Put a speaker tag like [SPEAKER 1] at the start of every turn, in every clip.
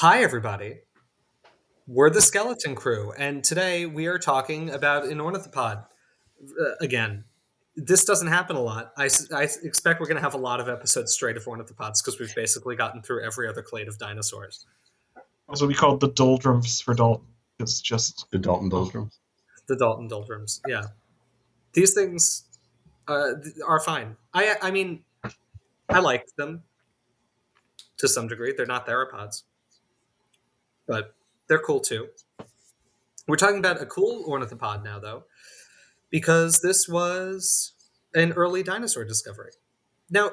[SPEAKER 1] Hi, everybody. We're the Skeleton Crew, and today we are talking about an ornithopod. Again, this doesn't happen a lot. I expect we're going to have a lot of episodes straight of ornithopods because we've basically gotten through every other clade of dinosaurs.
[SPEAKER 2] Also, we called the doldrums for Dalton. It's just
[SPEAKER 3] the Dalton doldrums.
[SPEAKER 1] The Dalton doldrums, yeah. These things are fine. I mean, I like them to some degree. They're not theropods, but they're cool too. We're talking about a cool ornithopod now, though, because this was an early dinosaur discovery. Now,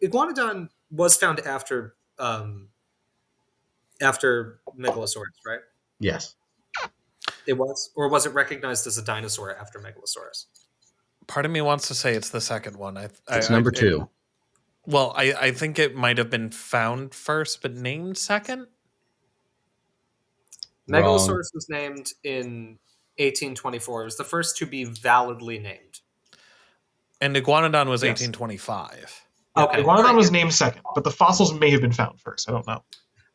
[SPEAKER 1] Iguanodon was found after Megalosaurus, right?
[SPEAKER 3] Yes.
[SPEAKER 1] It was? Or was it recognized as a dinosaur after Megalosaurus?
[SPEAKER 4] Part of me wants to say it's the second one.
[SPEAKER 3] It's number two.
[SPEAKER 4] I think it might have been found first, but named second?
[SPEAKER 1] Megalosaurus was named in 1824. It was the first to be validly named.
[SPEAKER 4] And Iguanodon was 1825.
[SPEAKER 1] Okay.
[SPEAKER 2] Iguanodon was named second, but the fossils may have been found first. I don't know.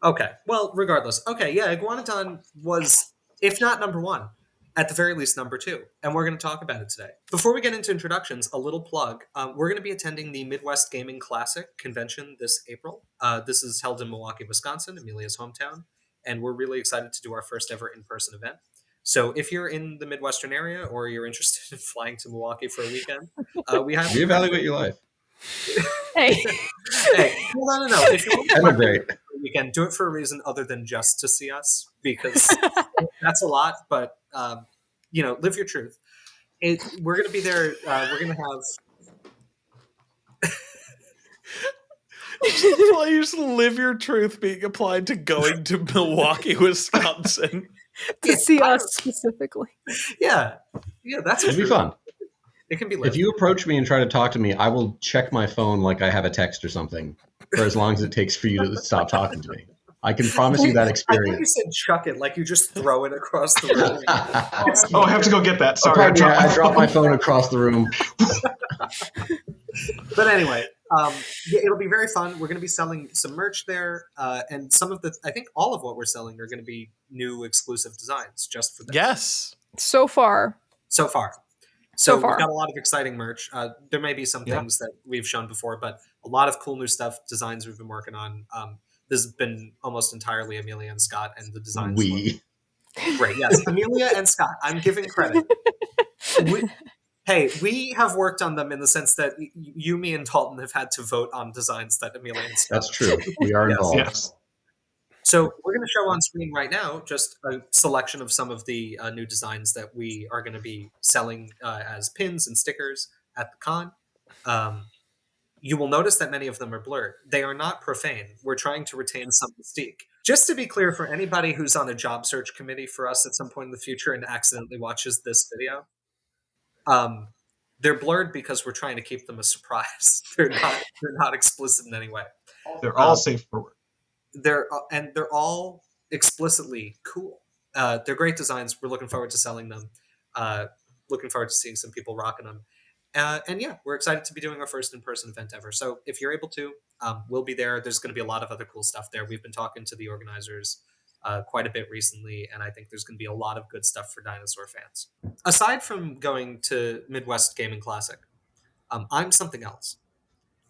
[SPEAKER 1] Okay. Well, regardless. Okay, yeah, Iguanodon was, if not number one, at the very least number two. And we're going to talk about it today. Before we get into introductions, a little plug. We're going to be attending the Midwest Gaming Classic convention this April. This is held in Milwaukee, Wisconsin, Amelia's hometown. And we're really excited to do our first ever in-person event. So if you're in the Midwestern area or you're interested in flying to Milwaukee for a weekend, we have...
[SPEAKER 3] Reevaluate your life.
[SPEAKER 1] Hey, no. If you want to
[SPEAKER 3] emigrate
[SPEAKER 1] for a weekend, do it for a reason other than just to see us, because that's a lot, but, live your truth. We're going to be there. We're going to have...
[SPEAKER 4] Please live your truth being applied to going to Milwaukee, Wisconsin.
[SPEAKER 5] To see us specifically.
[SPEAKER 1] Yeah, that's
[SPEAKER 3] It'll be fun.
[SPEAKER 1] It can be
[SPEAKER 3] If you approach me and try to talk to me, I will check my phone like I have a text or something for as long as it takes for you to stop talking to me. I can promise you that experience.
[SPEAKER 1] I think you said chuck it, like you just throw it across the room.
[SPEAKER 2] I have to go get that. Sorry,
[SPEAKER 3] I dropped my phone across the room.
[SPEAKER 1] But anyway, it'll be very fun. We're going to be selling some merch there, and I think all of what we're selling are going to be new exclusive designs just for them.
[SPEAKER 4] Yes.
[SPEAKER 5] So far.
[SPEAKER 1] So we've got a lot of exciting merch. There may be some things that we've shown before, but a lot of cool new stuff, designs we've been working on. This has been almost entirely Amelia and Scott, and the designs great. Yes, Amelia and Scott. I'm giving credit. We have worked on them in the sense that you, me, and Dalton have had to vote on designs that Amelia and Scott.
[SPEAKER 3] That's true. We are involved.
[SPEAKER 2] Yes.
[SPEAKER 1] So we're going to show on screen right now just a selection of some of the new designs that we are going to be selling as pins and stickers at the con. You will notice that many of them are blurred. They are not profane. We're trying to retain some mystique. Just to be clear, for anybody who's on a job search committee for us at some point in the future and accidentally watches this video, they're blurred because we're trying to keep them a surprise. They're not explicit in any way.
[SPEAKER 2] They're all safe for work.
[SPEAKER 1] They're all explicitly cool. They're great designs. We're looking forward to selling them. Looking forward to seeing some people rocking them. We're excited to be doing our first in-person event ever. So if you're able to, we'll be there. There's going to be a lot of other cool stuff there. We've been talking to the organizers quite a bit recently, and I think there's going to be a lot of good stuff for dinosaur fans. Aside from going to Midwest Gaming Classic, I'm something else.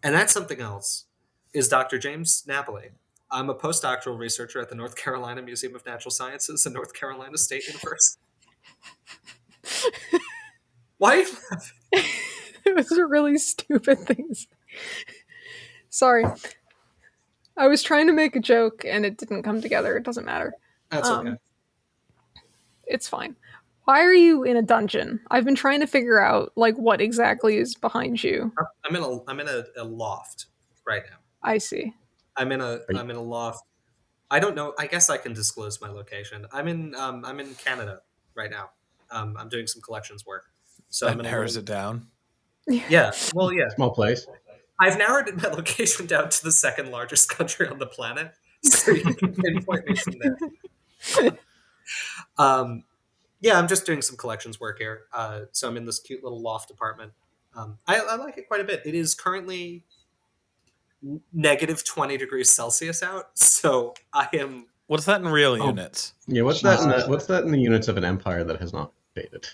[SPEAKER 1] And that something else is Dr. James Napoli. I'm a postdoctoral researcher at the North Carolina Museum of Natural Sciences and North Carolina State University. Why are you laughing?
[SPEAKER 5] It was a really stupid thing. Sorry. I was trying to make a joke and it didn't come together. It doesn't matter.
[SPEAKER 1] That's okay.
[SPEAKER 5] It's fine. Why are you in a dungeon? I've been trying to figure out what exactly is behind you.
[SPEAKER 1] I'm in a loft right now.
[SPEAKER 5] I see.
[SPEAKER 1] I'm in a loft. I don't know. I guess I can disclose my location. I'm in Canada right now. I'm doing some collections work. So
[SPEAKER 4] that narrows it down.
[SPEAKER 1] Yeah. Well, yeah.
[SPEAKER 3] Small place.
[SPEAKER 1] I've narrowed my location down to the second largest country on the planet, so you can pinpoint me from there. I'm just doing some collections work here. So I'm in this cute little loft apartment. I like it quite a bit. It is currently -20 degrees Celsius out, so I am
[SPEAKER 4] What's that in real units?
[SPEAKER 3] Yeah, what's that in the units of an empire that has not faded?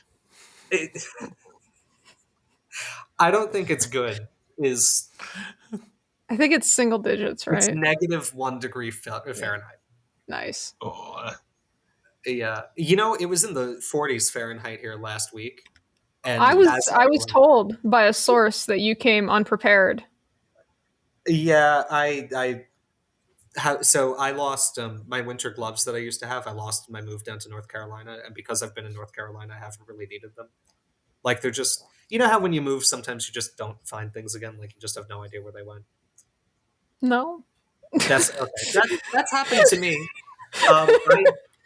[SPEAKER 1] I don't think it's good.
[SPEAKER 5] I think it's single digits, right?
[SPEAKER 1] It's negative 1 degree Fahrenheit.
[SPEAKER 5] Nice.
[SPEAKER 2] Oh,
[SPEAKER 1] Yeah, it was in the 40s Fahrenheit here last week, and
[SPEAKER 5] I was told by a source that you came unprepared.
[SPEAKER 1] Yeah, so I lost my winter gloves that I used to have. I lost when I moved down to North Carolina, and because I've been in North Carolina, I haven't really needed them. Like they're just, how when you move, sometimes you just don't find things again. Like you just have no idea where they went.
[SPEAKER 5] No.
[SPEAKER 1] That's okay. That's happened to me.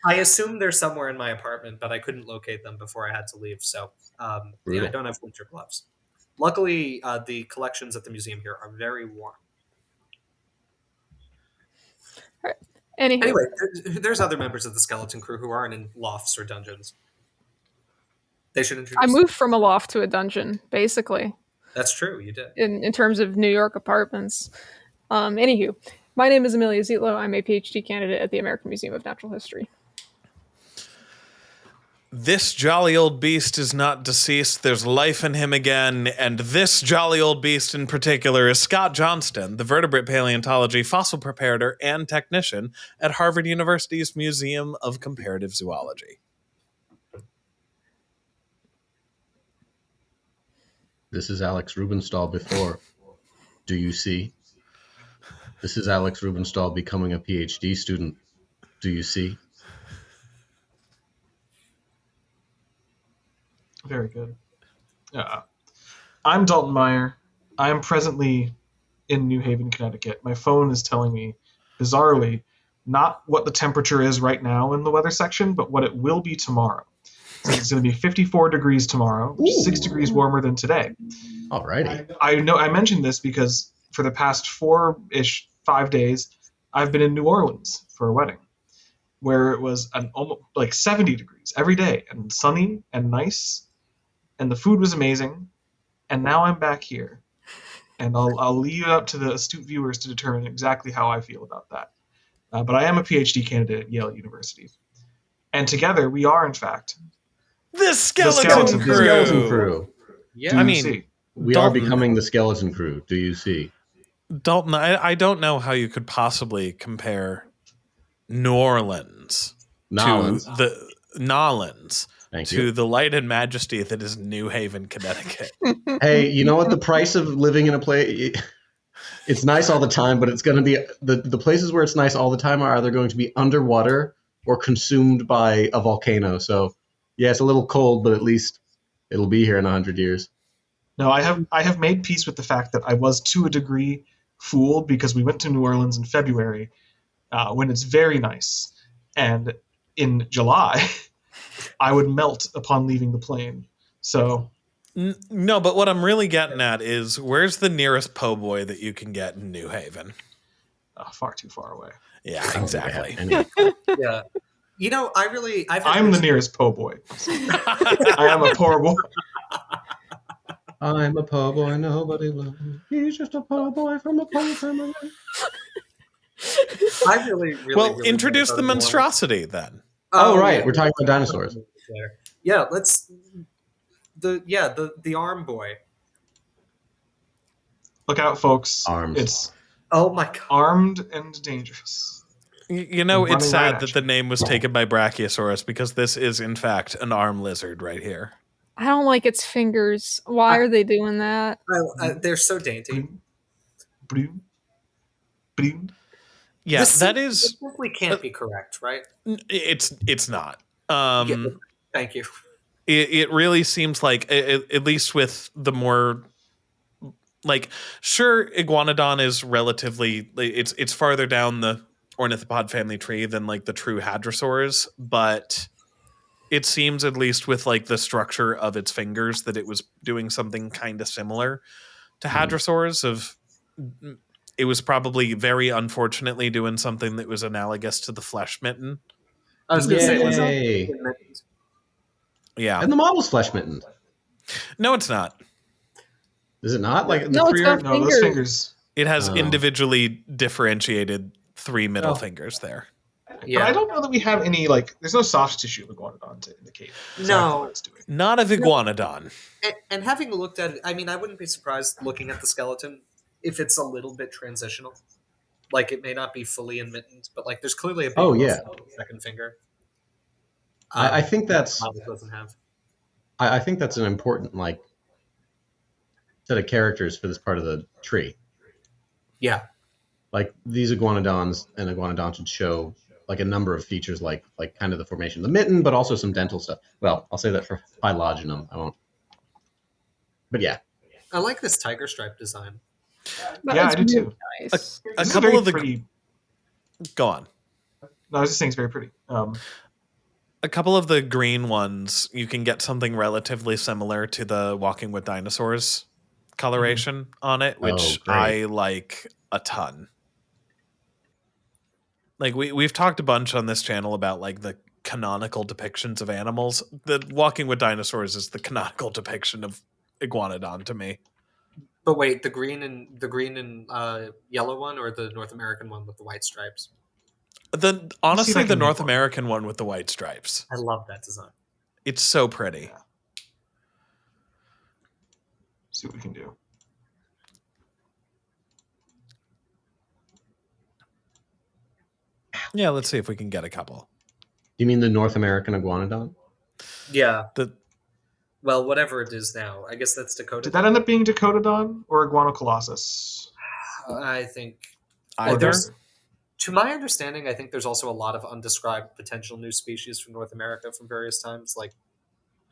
[SPEAKER 1] I assume they're somewhere in my apartment, but I couldn't locate them before I had to leave. So I don't have winter gloves. Luckily, the collections at the museum here are very warm.
[SPEAKER 5] Right. Anyway,
[SPEAKER 1] there's other members of the skeleton crew who aren't in lofts or dungeons. They should introduce.
[SPEAKER 5] I moved from a loft to a dungeon, basically.
[SPEAKER 1] That's true. You did.
[SPEAKER 5] In terms of New York apartments. Anywho, my name is Amelia Zietlow. I'm a PhD candidate at the American Museum of Natural History.
[SPEAKER 4] This jolly old beast is not deceased. There's life in him again. And this jolly old beast in particular is Scott Johnston, the vertebrate paleontology fossil preparator and technician at Harvard University's Museum of Comparative Zoology.
[SPEAKER 3] This is Alex Rubenstahl before. Do you see? This is Alex Rubenstahl becoming a PhD student. Do you see?
[SPEAKER 2] very good. I'm Dalton Meyer. I am presently in New Haven, Connecticut. My phone is telling me, bizarrely, not what the temperature is right now in the weather section, but what it will be tomorrow. So it's going to be 54 degrees tomorrow, which is 6 degrees warmer than today.
[SPEAKER 3] Alrighty.
[SPEAKER 2] I know I mentioned this because for the past 5 days, I've been in New Orleans for a wedding, where it was almost like 70 degrees every day and sunny and nice, and the food was amazing. And now I'm back here, and I'll leave it up to the astute viewers to determine exactly how I feel about that. But I am a PhD candidate at Yale University, and together we are, in fact,
[SPEAKER 4] the skeleton crew.
[SPEAKER 3] The skeleton crew.
[SPEAKER 1] Yeah,
[SPEAKER 4] I mean,
[SPEAKER 2] see?
[SPEAKER 3] We
[SPEAKER 4] Dalton,
[SPEAKER 3] are becoming the skeleton crew. Do you see?
[SPEAKER 4] Dalton, I don't know how you could possibly compare New Orleans
[SPEAKER 3] Nolans.
[SPEAKER 4] to the Nolans
[SPEAKER 3] Thank
[SPEAKER 4] to
[SPEAKER 3] you.
[SPEAKER 4] the light and majesty that is New Haven, Connecticut.
[SPEAKER 3] Hey, you know what? The price of living in a place, it's nice all the time, but it's going to be, the places where it's nice all the time are either going to be underwater or consumed by a volcano. So, yeah, it's a little cold, but at least it'll be here in 100 years.
[SPEAKER 2] No, I have made peace with the fact that I was to a degree fooled because we went to New Orleans in February when it's very nice, and in July I would melt upon leaving the plane. So
[SPEAKER 4] No, but what I'm really getting at is where's the nearest po' boy that you can get in New Haven?
[SPEAKER 2] far too far away.
[SPEAKER 4] Yeah, exactly.
[SPEAKER 3] Anyway.
[SPEAKER 1] Yeah.
[SPEAKER 2] I'm the nearest po' boy. I am a poor boy.
[SPEAKER 3] I'm a po' boy, nobody loves me. He's just a po' boy from a poor family.
[SPEAKER 1] I really
[SPEAKER 4] Well,
[SPEAKER 1] really
[SPEAKER 4] introduce
[SPEAKER 1] like
[SPEAKER 4] the
[SPEAKER 1] those
[SPEAKER 4] monstrosity then.
[SPEAKER 3] Oh, right.
[SPEAKER 1] yeah.
[SPEAKER 3] We're talking about dinosaurs.
[SPEAKER 1] Yeah, the arm boy.
[SPEAKER 2] Look out, folks.
[SPEAKER 3] Arms.
[SPEAKER 2] It's
[SPEAKER 1] Oh my god.
[SPEAKER 2] armed and dangerous.
[SPEAKER 4] You know,
[SPEAKER 2] Running
[SPEAKER 4] it's
[SPEAKER 2] right
[SPEAKER 4] sad
[SPEAKER 2] at
[SPEAKER 4] that
[SPEAKER 2] you.
[SPEAKER 4] the name was taken by Brachiosaurus because this is, in fact, an arm lizard right here.
[SPEAKER 5] I don't like its fingers. Why are they doing that?
[SPEAKER 1] They're so dainty.
[SPEAKER 2] Bloom. Bloom.
[SPEAKER 4] Yeah,
[SPEAKER 1] This
[SPEAKER 4] that is.
[SPEAKER 1] simply can't be correct, right?
[SPEAKER 4] It's not.
[SPEAKER 1] Yeah, thank you.
[SPEAKER 4] It really seems like, at least with the more, like, sure, Iguanodon is relatively, it's farther down the ornithopod family tree than like the true hadrosaurs, but it seems, at least with like the structure of its fingers, that it was doing something kind of similar to hadrosaurs. It was probably very unfortunately doing something that was analogous to the flesh mitten.
[SPEAKER 1] I was going to say,
[SPEAKER 3] Yay.
[SPEAKER 4] Yeah.
[SPEAKER 3] And the model's flesh mittened.
[SPEAKER 4] No, it's not.
[SPEAKER 3] Is it not? Like
[SPEAKER 5] No, it's got
[SPEAKER 2] No, those fingers.
[SPEAKER 4] It has
[SPEAKER 3] Oh.
[SPEAKER 4] individually differentiated 3 middle fingers there.
[SPEAKER 1] Yeah.
[SPEAKER 2] But I don't know that we have any, like, there's no soft tissue of Iguanodon to indicate exactly what it's doing.
[SPEAKER 4] Not of Iguanodon.
[SPEAKER 1] And having looked at it, I mean, I wouldn't be surprised looking at the skeleton if it's a little bit transitional. Like, it may not be fully enmittened, but, like, there's clearly a big second finger.
[SPEAKER 3] I think that's
[SPEAKER 1] It doesn't have.
[SPEAKER 3] I think that's an important like set of characters for this part of the tree.
[SPEAKER 1] Yeah.
[SPEAKER 3] Like these iguanodons and iguanodon should show like a number of features, like kind of the formation of the mitten, but also some dental stuff. Well, I'll say that for phylogeny. I won't. But yeah,
[SPEAKER 1] I like this tiger stripe design.
[SPEAKER 2] Yeah, I do too.
[SPEAKER 5] Nice.
[SPEAKER 4] A couple of the
[SPEAKER 2] pretty.
[SPEAKER 4] go on.
[SPEAKER 2] No, I was just saying it's very pretty.
[SPEAKER 4] A couple of the green ones, you can get something relatively similar to the Walking with Dinosaurs coloration on it, which I like a ton. Like we've talked a bunch on this channel about like the canonical depictions of animals. The Walking with Dinosaurs is the canonical depiction of Iguanodon to me.
[SPEAKER 1] But wait, the green and yellow one, or the North American one with the white stripes?
[SPEAKER 4] Honestly, the North American one with the white stripes.
[SPEAKER 1] I love that design.
[SPEAKER 4] It's so pretty.
[SPEAKER 2] Yeah. See what we can do.
[SPEAKER 4] Yeah, let's see if we can get a couple.
[SPEAKER 3] You mean the North American iguanodon?
[SPEAKER 1] Yeah. Well, whatever it is now. I guess that's Dakotadon.
[SPEAKER 2] Did that end up being dakotadon or iguanocolossus?
[SPEAKER 1] I think
[SPEAKER 4] Either.
[SPEAKER 1] To my understanding, I think there's also a lot of undescribed potential new species from North America from various times. Like,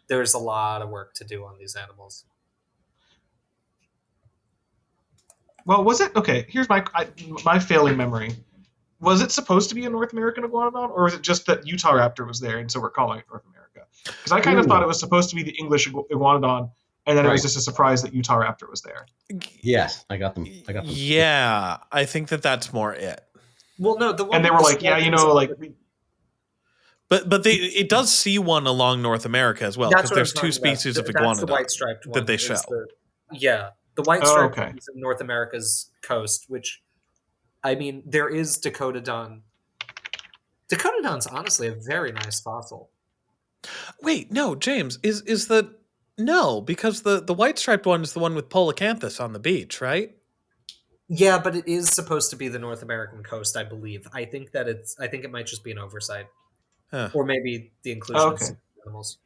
[SPEAKER 1] there's a lot of work to do on these animals.
[SPEAKER 2] Well, was it okay? Here's my failing memory. Was it supposed to be a North American iguanodon, or was it just that Utah raptor was there, and so we're calling it North America? Because I kind of thought it was supposed to be the English iguanodon, and then it was just a surprise that Utah raptor was there.
[SPEAKER 3] Yes, I got them.
[SPEAKER 4] Yeah, I think that's more it.
[SPEAKER 1] Well, no, the one
[SPEAKER 2] And they were like, yeah, like.
[SPEAKER 4] But it does see one along North America as well, because there's two species of iguanodon
[SPEAKER 1] the white striped one
[SPEAKER 4] that they show.
[SPEAKER 1] The white stripe is in North America's coast, which, I mean, there is Dakotadon. Dakotadon's honestly a very nice fossil.
[SPEAKER 4] Wait, no, James, is the no, because the white striped one is the one with Polacanthus on the beach, right?
[SPEAKER 1] Yeah, but it is supposed to be the North American coast, I believe. I think it might just be an oversight.
[SPEAKER 4] Huh.
[SPEAKER 1] Or maybe the inclusion of some animals.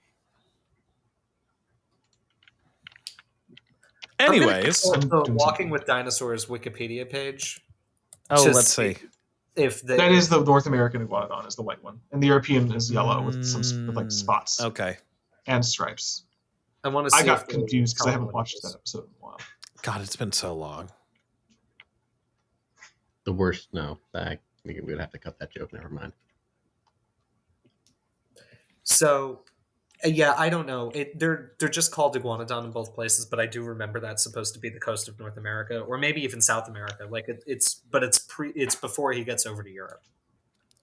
[SPEAKER 4] Anyways,
[SPEAKER 1] the Walking with Dinosaurs Wikipedia page.
[SPEAKER 4] Let's see.
[SPEAKER 2] That is the North American iguanodon, is the white one, and the European is yellow with some with like spots.
[SPEAKER 4] Okay.
[SPEAKER 2] And stripes.
[SPEAKER 1] I want to see.
[SPEAKER 2] I got confused because I haven't watched that episode in a while.
[SPEAKER 4] God, it's been so long.
[SPEAKER 3] The worst. No, we would have to cut that joke. Never mind.
[SPEAKER 1] So, yeah, I don't know. They're just called Iguanodon in both places, but I do remember that's supposed to be the coast of North America, or maybe even South America. Like it's before he gets over to Europe.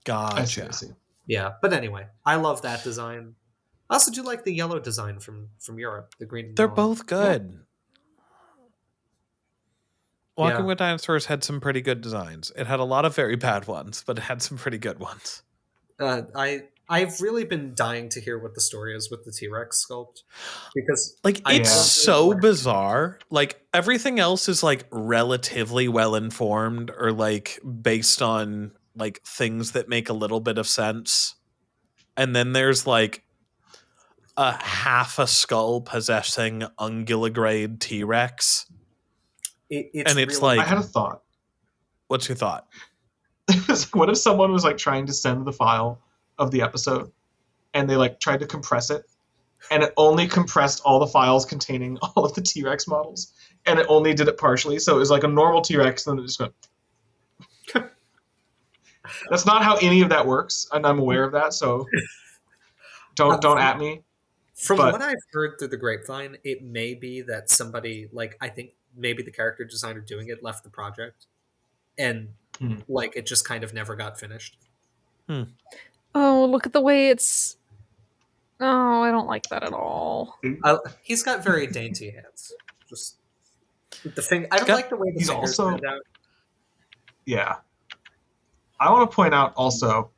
[SPEAKER 4] Gotcha.
[SPEAKER 2] I see.
[SPEAKER 1] Yeah, but anyway, I love that design. I also do like the yellow design from Europe, the green. And
[SPEAKER 4] They're
[SPEAKER 1] yellow.
[SPEAKER 4] both good.
[SPEAKER 1] Yeah.
[SPEAKER 4] Walking with Dinosaurs had some pretty good designs. It had a lot of very bad ones, but it had some pretty good ones.
[SPEAKER 1] I've really been dying to hear what the story is with the T-Rex sculpt, because
[SPEAKER 4] it's so bizarre. Like everything else is like relatively well informed or like based on like things that make a little bit of sense. And then there's like a half a skull possessing unguligrade T-Rex.
[SPEAKER 1] It's
[SPEAKER 4] really,
[SPEAKER 2] like, I had a thought.
[SPEAKER 4] What's your thought?
[SPEAKER 2] What if someone was like trying to send the file of the episode and they like tried to compress it, and it only compressed all the files containing all of the T-Rex models, and it only did it partially, so it was like a normal T-Rex, and then it just went. That's not how any of that works, and I'm aware of that, so don't at me.
[SPEAKER 1] From what I've heard through the grapevine, it may be that somebody, like, I think maybe the character designer doing it left the project, and like it just kind of never got finished.
[SPEAKER 5] Oh, look at the way it's. Oh, I don't like that at all.
[SPEAKER 1] He's got very dainty hands. Just with the finger. I don't like the way the fingers turned out.
[SPEAKER 2] Yeah. I want to point out also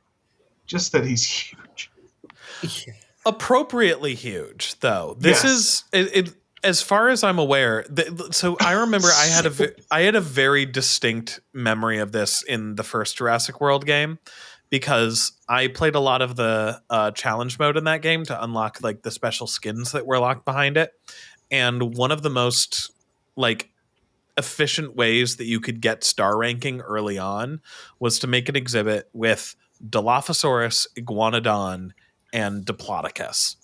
[SPEAKER 2] just that he's huge.
[SPEAKER 4] Appropriately huge, though. This
[SPEAKER 2] Yes.
[SPEAKER 4] is it. As far as I'm aware, so I remember I had a very distinct memory of this in the first Jurassic World game, because I played a lot of the challenge mode in that game to unlock like the special skins that were locked behind it, and one of the most like efficient ways that you could get star ranking early on was to make an exhibit with Dilophosaurus, Iguanodon, and Diplodocus.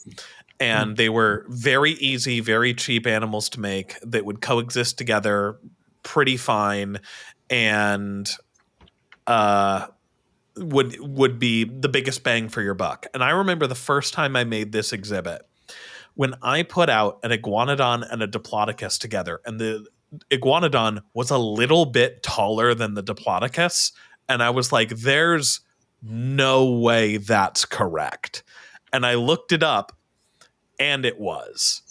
[SPEAKER 4] And they were very easy, very cheap animals to make that would coexist together pretty fine, and would be the biggest bang for your buck. And I remember the first time I made this exhibit, when I put out an Iguanodon and a Diplodocus together, and the Iguanodon was a little bit taller than the Diplodocus, and I was like, there's no way that's correct. And I looked it up, and it was.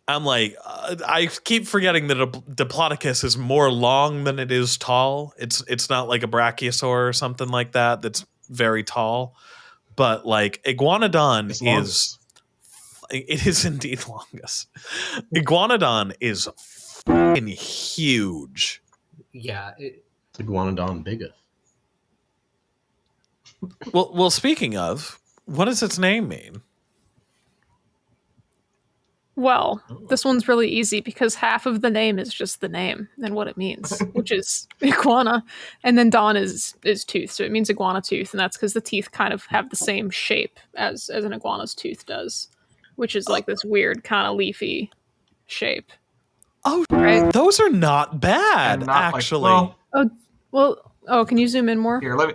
[SPEAKER 4] I'm like, I keep forgetting that a Diplodocus is more long than it is tall. It's not like a brachiosaur or something like that that's very tall. But like Iguanodon it is indeed longest. Iguanodon is fucking huge.
[SPEAKER 1] Yeah.
[SPEAKER 3] It's Iguanodon biggest.
[SPEAKER 4] Well, speaking of, what does its name mean?
[SPEAKER 5] Well, this one's really easy because half of the name is just the name and what it means, which is iguana, and then don is tooth, so it means iguana tooth, and that's because the teeth kind of have the same shape as an iguana's tooth does, which is like this weird kind of leafy shape.
[SPEAKER 4] Oh,
[SPEAKER 5] right?
[SPEAKER 4] Those are not bad,
[SPEAKER 2] And not
[SPEAKER 4] actually.
[SPEAKER 2] Like,
[SPEAKER 5] Well, can you zoom in more?
[SPEAKER 2] here, let me.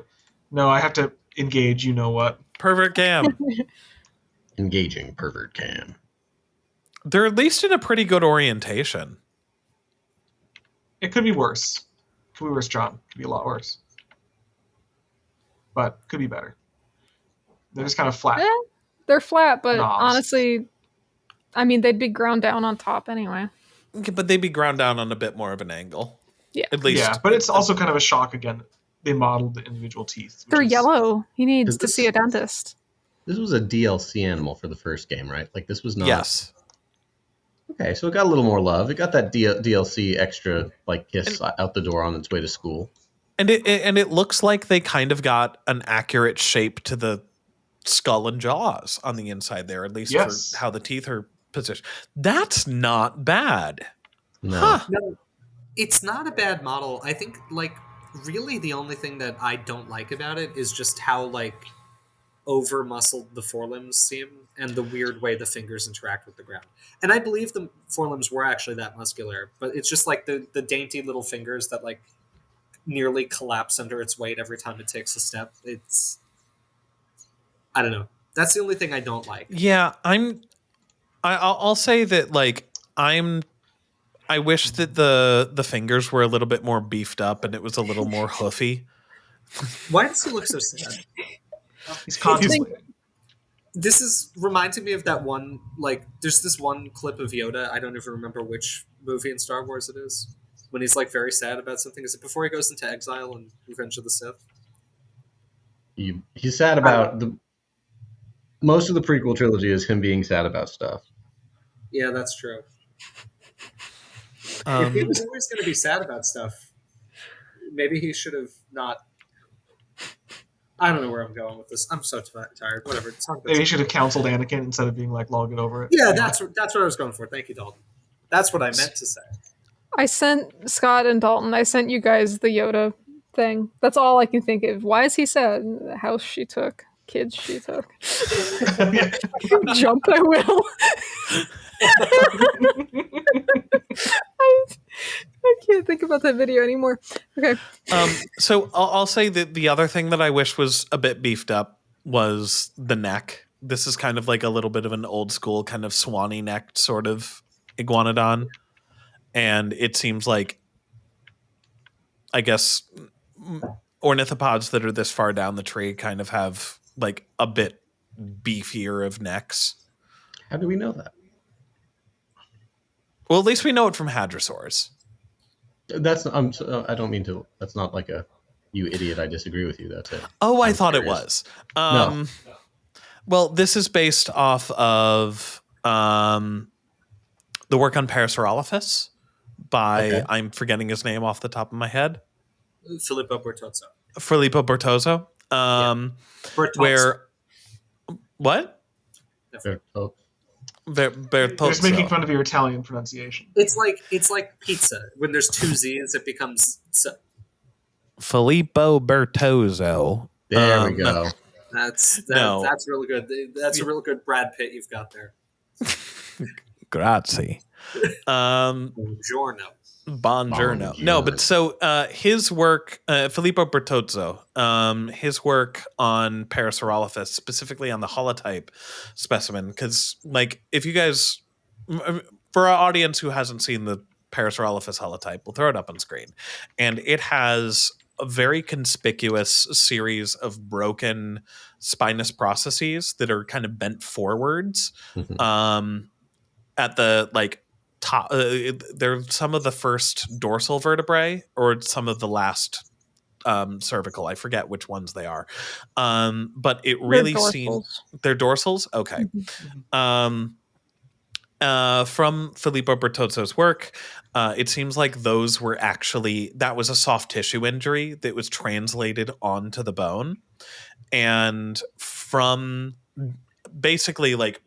[SPEAKER 2] No, I have to engage. You know what?
[SPEAKER 4] Pervert cam.
[SPEAKER 3] Engaging pervert cam.
[SPEAKER 4] They're at least in a pretty good orientation.
[SPEAKER 2] It could be worse. Could be worse, John. Could be a lot worse. But could be better. They're just kind of flat.
[SPEAKER 5] They're flat, but
[SPEAKER 2] Knobs.
[SPEAKER 5] honestly, I mean, they'd be ground down on top anyway.
[SPEAKER 4] But they'd be ground down on a bit more of an angle.
[SPEAKER 5] Yeah.
[SPEAKER 4] At least.
[SPEAKER 2] Yeah, but it's also kind of a shock again. They modeled the individual teeth. which
[SPEAKER 5] They're
[SPEAKER 2] is-
[SPEAKER 5] yellow. He needs
[SPEAKER 3] Is
[SPEAKER 5] to
[SPEAKER 3] this-
[SPEAKER 5] see a dentist.
[SPEAKER 3] This was a DLC animal for the first game, right? Like this was not.
[SPEAKER 4] Yes.
[SPEAKER 3] Okay, so it got a little more love. It got that DLC extra like kiss out the door on its way to school.
[SPEAKER 4] And it looks like they kind of got an accurate shape to the skull and jaws on the inside there, at least
[SPEAKER 2] Yes.
[SPEAKER 4] for how the teeth are positioned. That's not bad.
[SPEAKER 3] No.
[SPEAKER 4] Huh.
[SPEAKER 1] No, it's not a bad model. I think, like, really the only thing that I don't like about it is just how, like, over-muscled the forelimbs seem and the weird way the fingers interact with the ground. And I believe the forelimbs were actually that muscular, but it's just, like, the dainty little fingers that, like, nearly collapse under its weight every time it takes a step. It's... I don't know. That's the only thing I don't like.
[SPEAKER 4] Yeah, I'll say that, like, I wish that the fingers were a little bit more beefed up and it was a little more hoofy.
[SPEAKER 1] Why does he look so sad?
[SPEAKER 2] He's contemplating.
[SPEAKER 1] This is reminding me of that one, like, there's this one clip of Yoda, I don't even remember which movie in Star Wars it is, when he's, like, very sad about something. Is it before he goes into exile in Revenge of the Sith?
[SPEAKER 3] He's sad about most of the prequel trilogy is him being sad about stuff.
[SPEAKER 1] Yeah, that's true. If he was always going to be sad about stuff, maybe he should have not... I don't know where I'm going with this. I'm so tired. Whatever.
[SPEAKER 2] Maybe he should have counseled Anakin instead of being like, "Log it over it."
[SPEAKER 1] Yeah, that's what I was going for. Thank you, Dalton. That's what I meant to say.
[SPEAKER 5] I sent Scott and Dalton, I sent you guys the Yoda thing. That's all I can think of. Why is he sad? The house she took. Kids she took. Jump I will. I can't think about that video anymore. Okay.
[SPEAKER 4] So I'll say that the other thing that I wish was a bit beefed up was the neck. This is kind of like a little bit of an old school kind of swanny necked sort of iguanodon. And it seems like, I guess, ornithopods that are this far down the tree kind of have like a bit beefier of necks.
[SPEAKER 3] How do we know that?
[SPEAKER 4] Well, at least we know it from hadrosaurs.
[SPEAKER 3] That's I don't mean to. That's not like a You idiot! I disagree with you. That's it.
[SPEAKER 4] Oh, I
[SPEAKER 3] I'm
[SPEAKER 4] thought it
[SPEAKER 3] serious.
[SPEAKER 4] was. Well, this is based off of the work on Parasaurolophus by,
[SPEAKER 3] Okay.
[SPEAKER 4] I'm forgetting his name off the top of my head,
[SPEAKER 1] Filippo Bertozzo.
[SPEAKER 4] Filippo Bertozzo.
[SPEAKER 1] Bertozzo.
[SPEAKER 4] Where, what?
[SPEAKER 3] Oh,
[SPEAKER 2] You're just making fun of your Italian pronunciation.
[SPEAKER 1] It's like pizza. When there's two Z's, it becomes
[SPEAKER 4] Filippo Bertozzo.
[SPEAKER 3] there we go.
[SPEAKER 1] That's really good. That's a real good Brad Pitt you've got there.
[SPEAKER 4] Grazie.
[SPEAKER 1] Buongiorno.
[SPEAKER 4] Buongiorno. No, but so his work, Filippo Bertozzo, his work on Parasaurolophus, specifically on the holotype specimen, because like if you guys, for our audience who hasn't seen the Parasaurolophus holotype, we'll throw it up on screen, and it has a very conspicuous series of broken spinous processes that are kind of bent forwards. At the like top, they're some of the first dorsal vertebrae or some of the last cervical. I forget which ones they are, but it really seems they're dorsals. Okay. From Filippo Bertozzo's work, it seems like those were actually, that was a soft tissue injury that was translated onto the bone, and from basically like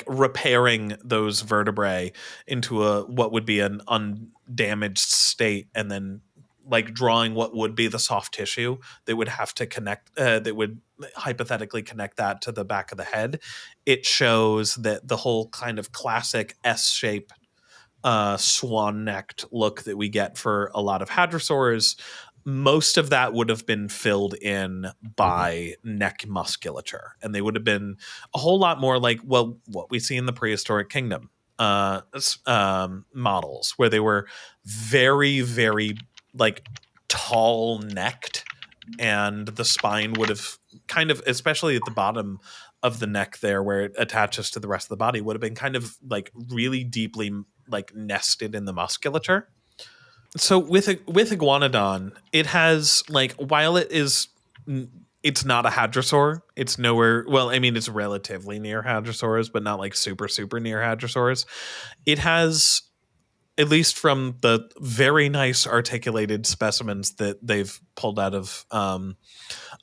[SPEAKER 4] repairing those vertebrae into what would be an undamaged state, and then like drawing what would be the soft tissue that would have to connect, that would hypothetically connect that to the back of the head. It shows that the whole kind of classic S-shape swan-necked look that we get for a lot of hadrosaurs, most of that would have been filled in by neck musculature, and they would have been a whole lot more like, well, what we see in the prehistoric kingdom models, where they were very, very like tall necked, and the spine would have kind of, especially at the bottom of the neck there where it attaches to the rest of the body, would have been kind of like really deeply like nested in the musculature. So with Iguanodon, it has like, while it's not a hadrosaur, it's nowhere, well, I mean, it's relatively near hadrosaurs, but not like super, super near hadrosaurs. It has, at least from the very nice articulated specimens that they've pulled out of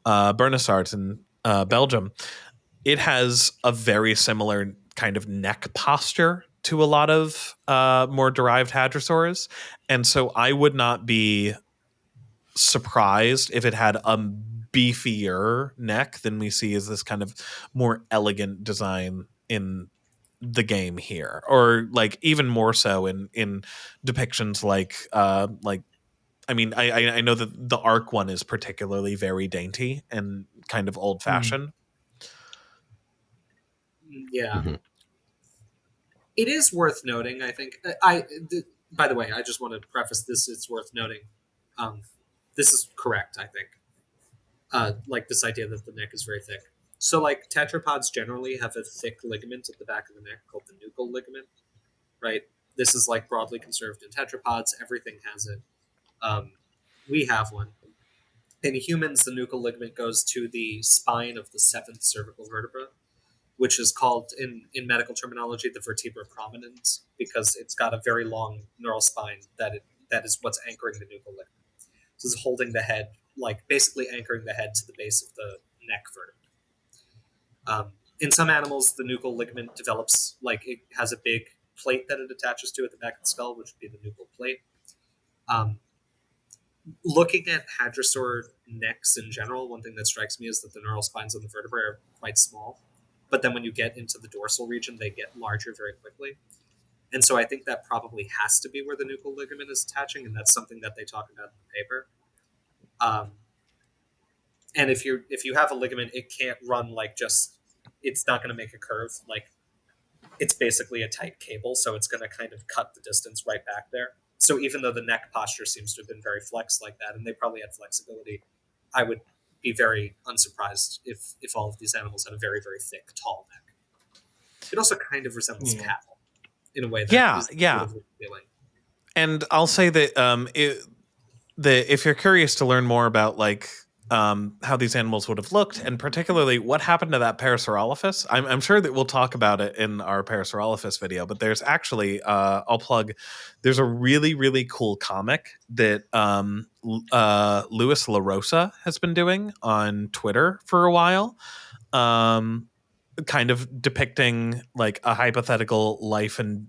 [SPEAKER 4] Bernissart in Belgium, it has a very similar kind of neck posture to a lot of more derived hadrosaurs. And so I would not be surprised if it had a beefier neck than we see as this kind of more elegant design in the game here, or like even more so in depictions like I mean, I know that the Ark one is particularly very dainty and kind of old fashioned.
[SPEAKER 1] Yeah.
[SPEAKER 3] Mm-hmm.
[SPEAKER 1] It is worth noting, I think. By the way, I just want to preface this. It's worth noting. This is correct, I think. Like this idea that the neck is very thick. So, like, tetrapods generally have a thick ligament at the back of the neck called the nuchal ligament, right? This is, like, broadly conserved in tetrapods. Everything has it. We have one. In humans, the nuchal ligament goes to the spine of the seventh cervical vertebra, which is called, in medical terminology, the vertebra prominens, because it's got a very long neural spine that is what's anchoring the nuchal ligament. So it's holding the head, like basically anchoring the head to the base of the neck vertebra. In some animals, the nuchal ligament develops, like it has a big plate that it attaches to at the back of the skull, which would be the nuchal plate. Looking at hadrosaur necks in general, one thing that strikes me is that the neural spines on the vertebrae are quite small. But then when you get into the dorsal region, they get larger very quickly. And so I think that probably has to be where the nuchal ligament is attaching, and that's something that they talk about in the paper. And if you have a ligament, it can't run like just, it's not going to make a curve. Like, it's basically a tight cable, so it's going to kind of cut the distance right back there. So even though the neck posture seems to have been very flexed like that, and they probably had flexibility, I would be very unsurprised if all of these animals had a very, very thick, tall neck. It also kind of resembles cattle in a way that is
[SPEAKER 4] yeah. And I'll say that if you're curious to learn more about like how these animals would have looked, and particularly what happened to that Parasaurolophus, I'm sure that we'll talk about it in our Parasaurolophus video. But there's actually, I'll plug, there's a really really cool comic that Louis LaRosa has been doing on Twitter for a while, kind of depicting like a hypothetical life and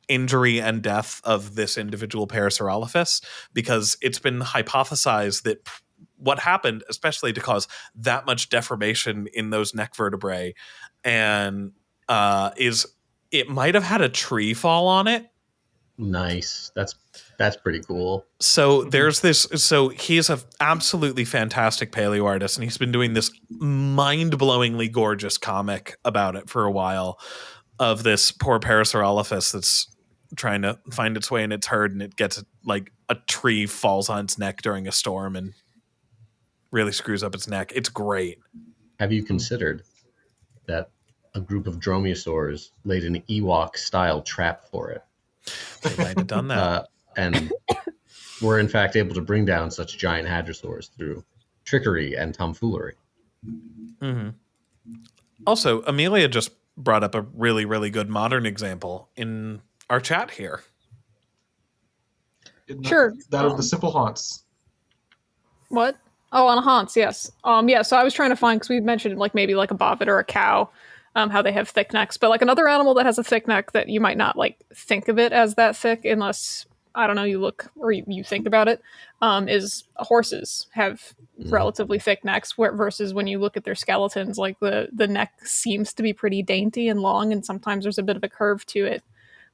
[SPEAKER 4] injury and death of this individual Parasaurolophus, because it's been hypothesized that what happened, especially to cause that much deformation in those neck vertebrae, and is it might have had a tree fall on it.
[SPEAKER 3] Nice. That's pretty cool.
[SPEAKER 4] So there's this. So he's a absolutely fantastic paleo artist, and he's been doing this mind-blowingly gorgeous comic about it for a while, of this poor Parasaurolophus that's trying to find its way in its herd, and it gets like a tree falls on its neck during a storm and really screws up its neck. It's great.
[SPEAKER 3] Have you considered that a group of dromaeosaurs laid an Ewok-style trap for it?
[SPEAKER 4] They might have done that.
[SPEAKER 3] And were in fact able to bring down such giant hadrosaurs through trickery and tomfoolery.
[SPEAKER 4] Mm-hmm. Also, Amelia just brought up a really, really good modern example in our chat here.
[SPEAKER 5] Sure.
[SPEAKER 2] That of the simple haunts.
[SPEAKER 5] What? Oh, on haunts, yes. Yeah, so I was trying to find, because we mentioned like maybe like a bovid or a cow, how they have thick necks, but like another animal that has a thick neck that you might not like think of it as that thick unless, I don't know, you look or you think about it, is horses have relatively thick necks, versus when you look at their skeletons, like the neck seems to be pretty dainty and long, and sometimes there's a bit of a curve to it,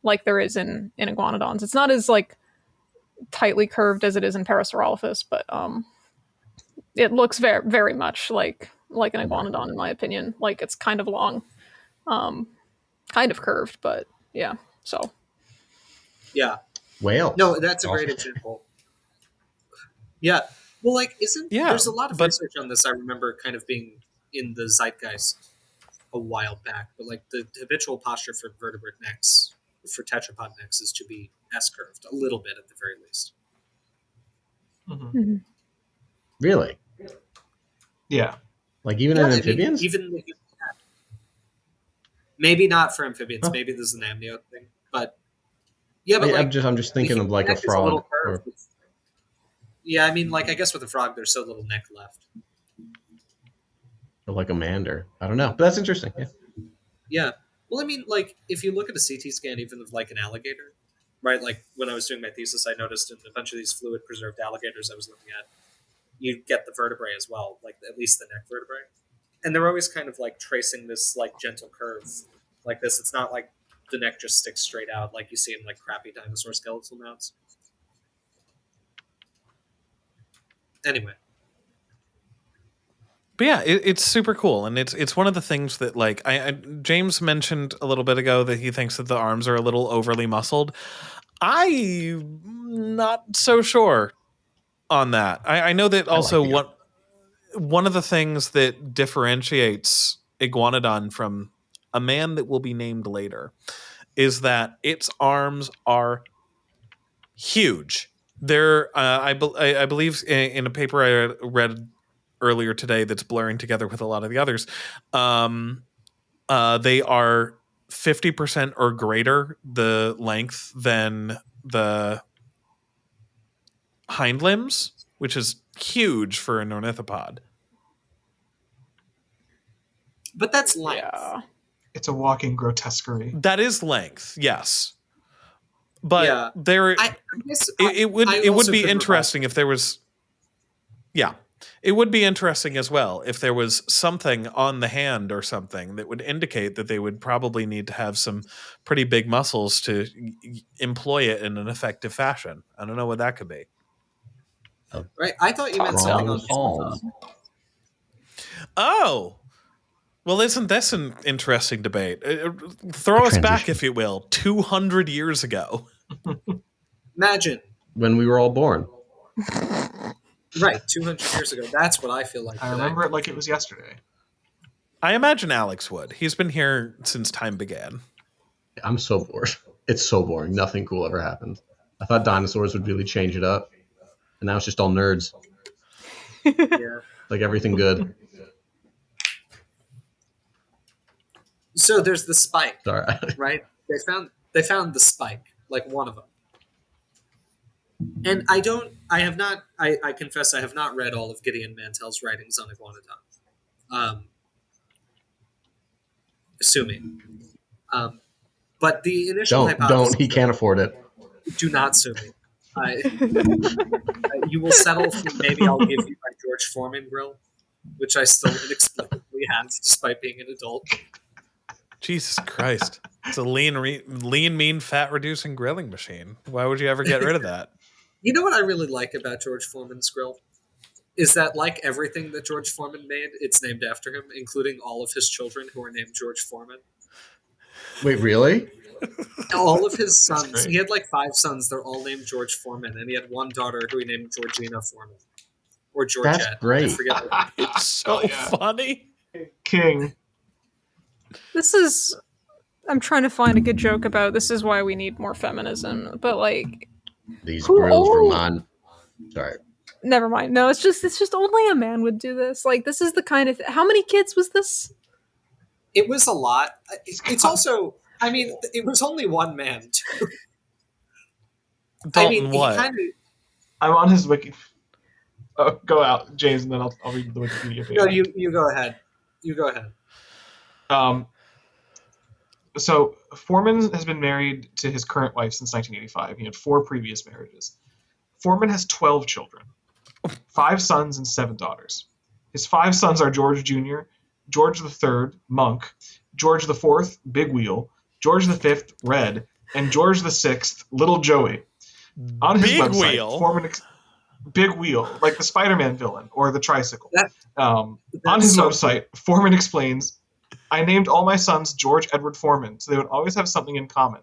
[SPEAKER 5] like there is in iguanodons. It's not as like tightly curved as it is in Parasaurolophus, but it looks very, very much like an iguanodon in my opinion. Like it's kind of long, kind of curved, but yeah. So
[SPEAKER 1] Yeah.
[SPEAKER 3] Whale.
[SPEAKER 1] No, that's a great example. Yeah. Well, like, there's a lot of research on this, I remember kind of being in the zeitgeist a while back, but like the habitual posture for vertebrate necks, for tetrapod necks, is to be S-curved, a little bit at the very least.
[SPEAKER 2] Mm-hmm.
[SPEAKER 5] mm-hmm.
[SPEAKER 3] Really?
[SPEAKER 2] Yeah.
[SPEAKER 3] Like even in amphibians?
[SPEAKER 1] Maybe not for amphibians. Huh. Maybe this is an amnio thing, but yeah. But
[SPEAKER 3] like, I'm just thinking of like a frog.
[SPEAKER 1] Yeah, I mean, like I guess with a frog, there's so little neck left.
[SPEAKER 3] Or like a mander. I don't know, but that's interesting. Yeah.
[SPEAKER 1] Yeah. Well, I mean, like if you look at a CT scan, even of like an alligator, right? Like when I was doing my thesis, I noticed in a bunch of these fluid preserved alligators I was looking at, you get the vertebrae as well, like at least the neck vertebrae. And they're always kind of like tracing this like gentle curve like this. It's not like the neck just sticks straight out like you see in like crappy dinosaur skeletal mounts. Anyway.
[SPEAKER 4] But yeah, it's super cool, and it's one of the things that like James mentioned a little bit ago that he thinks that the arms are a little overly muscled. I'm not so sure on that. I know that also one of the things that differentiates Iguanodon from a man that will be named later is that its arms are huge. They're I believe in a paper I read earlier today that's blurring together with a lot of the others, they are 50% or greater the length than the hind limbs, which is huge for an ornithopod.
[SPEAKER 1] But that's length.
[SPEAKER 5] Yeah.
[SPEAKER 2] It's a walking grotesquerie.
[SPEAKER 4] That is length, yes. But yeah, it would be interesting if there was. Yeah, it would be interesting as well if there was something on the hand or something that would indicate that they would probably need to have some pretty big muscles to employ it in an effective fashion. I don't know what that could be.
[SPEAKER 1] Right, I thought you meant something on palms.
[SPEAKER 4] Oh. Well, isn't this an interesting debate? Throw us back, if you will, 200 years ago.
[SPEAKER 1] Imagine.
[SPEAKER 3] When we were all born.
[SPEAKER 1] Right, 200 years ago. That's what I feel like.
[SPEAKER 2] I remember it like it was yesterday.
[SPEAKER 4] I imagine Alex would. He's been here since time began.
[SPEAKER 3] I'm so bored. It's so boring. Nothing cool ever happened. I thought dinosaurs would really change it up. And now it's just all nerds.
[SPEAKER 1] Yeah.
[SPEAKER 3] Like everything good.
[SPEAKER 1] So there's the spike,
[SPEAKER 3] Sorry.
[SPEAKER 1] right? They found the spike, like one of them. And I confess I have not read all of Gideon Mantell's writings on Iguanodon. Assuming. But the initial hypothesis...
[SPEAKER 3] Don't. He can't afford it.
[SPEAKER 1] Do not sue me. You will settle for maybe I'll give you my George Foreman grill, which I still inexplicably have despite being an adult.
[SPEAKER 4] Jesus Christ. It's a lean, mean, fat-reducing grilling machine. Why would you ever get rid of that?
[SPEAKER 1] You know what I really like about George Foreman's grill? Is that, like everything that George Foreman made, it's named after him, including all of his children who are named George Foreman.
[SPEAKER 3] Wait, really?
[SPEAKER 1] All of his sons. He had like 5 sons. They're all named George Foreman. And he had one daughter who he named Georgina Foreman. Or Georgette.
[SPEAKER 3] That's great.
[SPEAKER 1] I forget what.
[SPEAKER 4] It's so funny.
[SPEAKER 2] King.
[SPEAKER 5] This is. I'm trying to find a good joke about this is why we need more feminism. But like.
[SPEAKER 3] These grills
[SPEAKER 5] Oh.
[SPEAKER 3] remind. Sorry.
[SPEAKER 5] Never mind. No, it's just only a man would do this. Like, this is the kind of. How many kids was this?
[SPEAKER 1] It was a lot. It's also. I mean, it was only one man, too.
[SPEAKER 4] Dalton, what?
[SPEAKER 2] I'm on his wiki. Oh, go out, James, and then I'll read the Wikipedia page.
[SPEAKER 1] No, you go ahead. You go ahead.
[SPEAKER 2] So Foreman has been married to his current wife since 1985. He had 4 previous marriages. Foreman has 12 children, 5 sons and 7 daughters. His 5 sons are George Jr., George III, Monk, George IV, Big Wheel, George V, Red, and George VI, Little Joey. On his
[SPEAKER 4] Big
[SPEAKER 2] website,
[SPEAKER 4] Wheel?
[SPEAKER 2] Foreman Big Wheel, like the Spider-Man villain or the tricycle. On
[SPEAKER 1] That's
[SPEAKER 2] his
[SPEAKER 1] so
[SPEAKER 2] website, Foreman explains, I named all my sons George Edward Foreman, so they would always have something in common.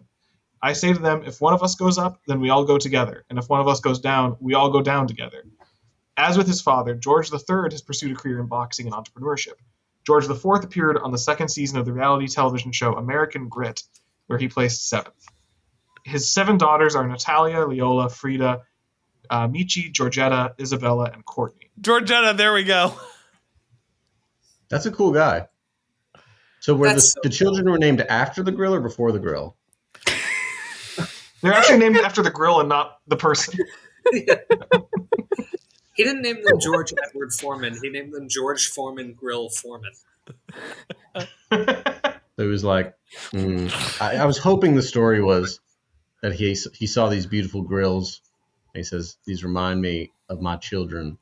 [SPEAKER 2] I say to them, if one of us goes up, then we all go together, and if one of us goes down, we all go down together. As with his father, George III has pursued a career in boxing and entrepreneurship. George IV appeared on the 2nd season of the reality television show American Grit, where he placed 7th. His 7 daughters are Natalia, Leola, Frida, Michi, Georgetta, Isabella, and Courtney.
[SPEAKER 4] Georgetta, there we go.
[SPEAKER 3] That's a cool guy. So were
[SPEAKER 1] That's
[SPEAKER 3] the children were named after the grill or before the grill?
[SPEAKER 2] They're actually named after the grill and not the person.
[SPEAKER 1] Yeah. He didn't name them George Edward Foreman. He named them George Foreman Grill Foreman.
[SPEAKER 3] It was like, I was hoping the story was that he saw these beautiful grills. And he says, these remind me of my children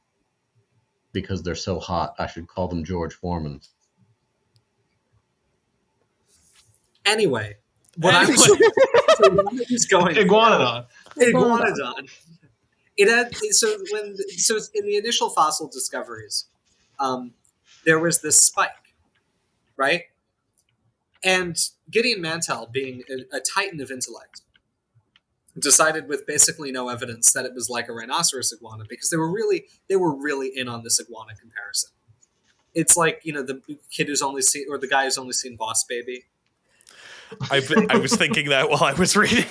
[SPEAKER 3] because they're so hot. I should call them George Foreman.
[SPEAKER 1] Anyway, what I was going
[SPEAKER 2] Iguanodon.
[SPEAKER 1] Iguanodon. It had so in the initial fossil discoveries, there was this spike, right? And Gideon Mantell, being a titan of intellect, decided with basically no evidence that it was like a rhinoceros iguana because they were really in on this iguana comparison. It's like, the kid who's only seen, or the guy who's only seen Boss Baby.
[SPEAKER 4] I was thinking that while I was reading.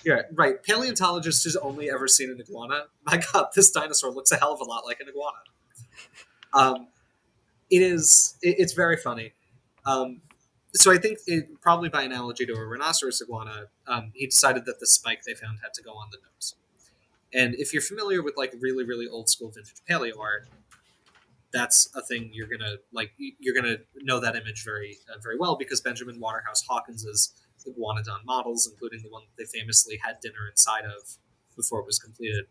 [SPEAKER 1] Yeah, right. Paleontologist who's only ever seen an iguana. My God, this dinosaur looks a hell of a lot like an iguana. It's very funny. So I think probably by analogy to a rhinoceros iguana, he decided that the spike they found had to go on the nose. And if you're familiar with like really, really old school vintage paleo art, that's a thing you're gonna know that image very, very well because Benjamin Waterhouse Hawkins's Iguanodon models, including the one that they famously had dinner inside of before it was completed,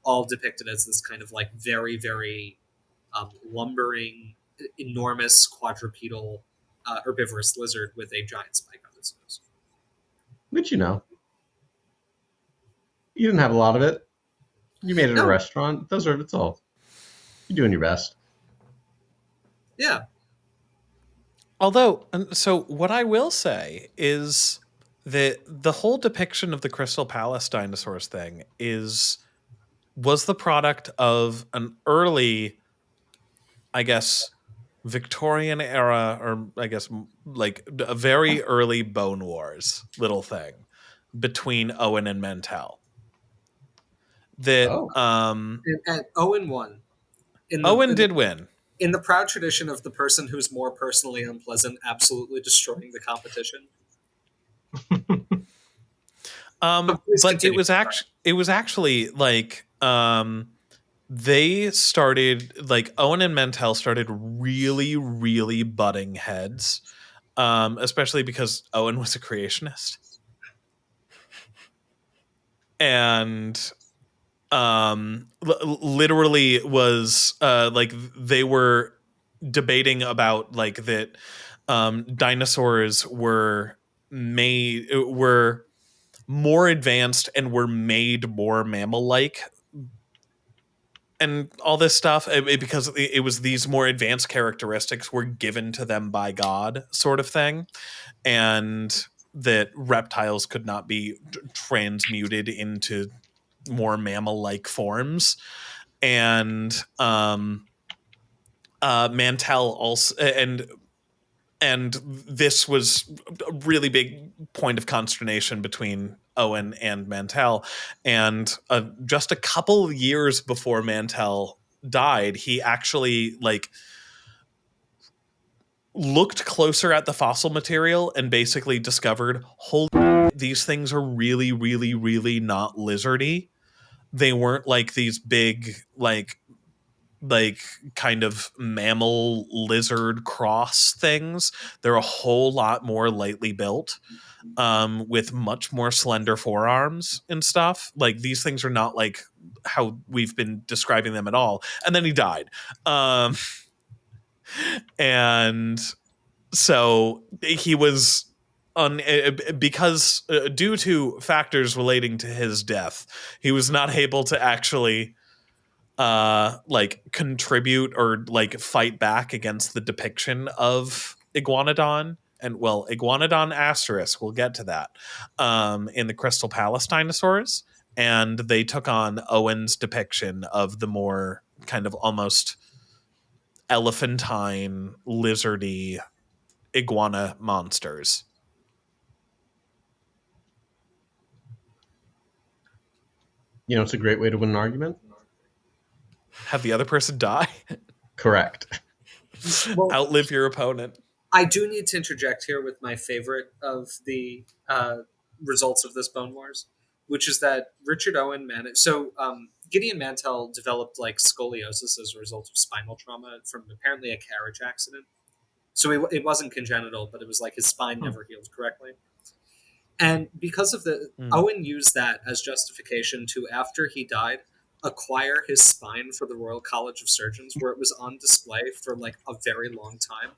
[SPEAKER 1] all depicted as this kind of like very, very lumbering, enormous quadrupedal herbivorous lizard with a giant spike on its nose.
[SPEAKER 3] But you didn't have a lot of it. You made it a restaurant. That's all. You're doing your best.
[SPEAKER 1] Yeah.
[SPEAKER 4] Although, so what I will say is that the whole depiction of the Crystal Palace dinosaurs thing was the product of an early, I guess, Victorian era, or I guess like a very early Bone Wars little thing between Owen and Mantell. that
[SPEAKER 3] Oh.
[SPEAKER 1] And Owen won.
[SPEAKER 4] Owen did win.
[SPEAKER 1] In the proud tradition of the person who's more personally unpleasant absolutely destroying the competition.
[SPEAKER 4] But
[SPEAKER 1] continue.
[SPEAKER 4] it was actually like they started, like, Owen and Mantell started really, really butting heads, especially because Owen was a creationist. And literally was like they were debating about like that dinosaurs were more advanced and were made more mammal-like and all this stuff, because it was these more advanced characteristics were given to them by God, sort of thing, and that reptiles could not be transmuted into more mammal-like forms. And Mantell also, and this was a really big point of consternation between Owen and Mantell. And just a couple years before Mantell died, he actually like looked closer at the fossil material and basically discovered, holy, these things are really, really, really not lizardy. They weren't like these big, like kind of mammal lizard cross things. They're a whole lot more lightly built, with much more slender forearms and stuff. Like, these things are not like how we've been describing them at all. And then he died. And so he was because due to factors relating to his death, he was not able to actually like contribute or like fight back against the depiction of Iguanodon. And well, Iguanodon asterisk, we'll get to that, in the Crystal Palace dinosaurs. And they took on Owen's depiction of the more kind of almost elephantine, lizardy iguana monsters.
[SPEAKER 3] You know, it's a great way to win an argument.
[SPEAKER 4] Have the other person die?
[SPEAKER 3] Correct.
[SPEAKER 1] Well,
[SPEAKER 4] Outlive your opponent.
[SPEAKER 1] I do need to interject here with my favorite of the results of this Bone Wars, which is that Richard Owen managed. So Gideon Mantell developed like scoliosis as a result of spinal trauma from apparently a carriage accident. So it wasn't congenital, but it was like his spine never healed correctly. And because of Owen used that as justification to, after he died, acquire his spine for the Royal College of Surgeons, where it was on display for like a very long time.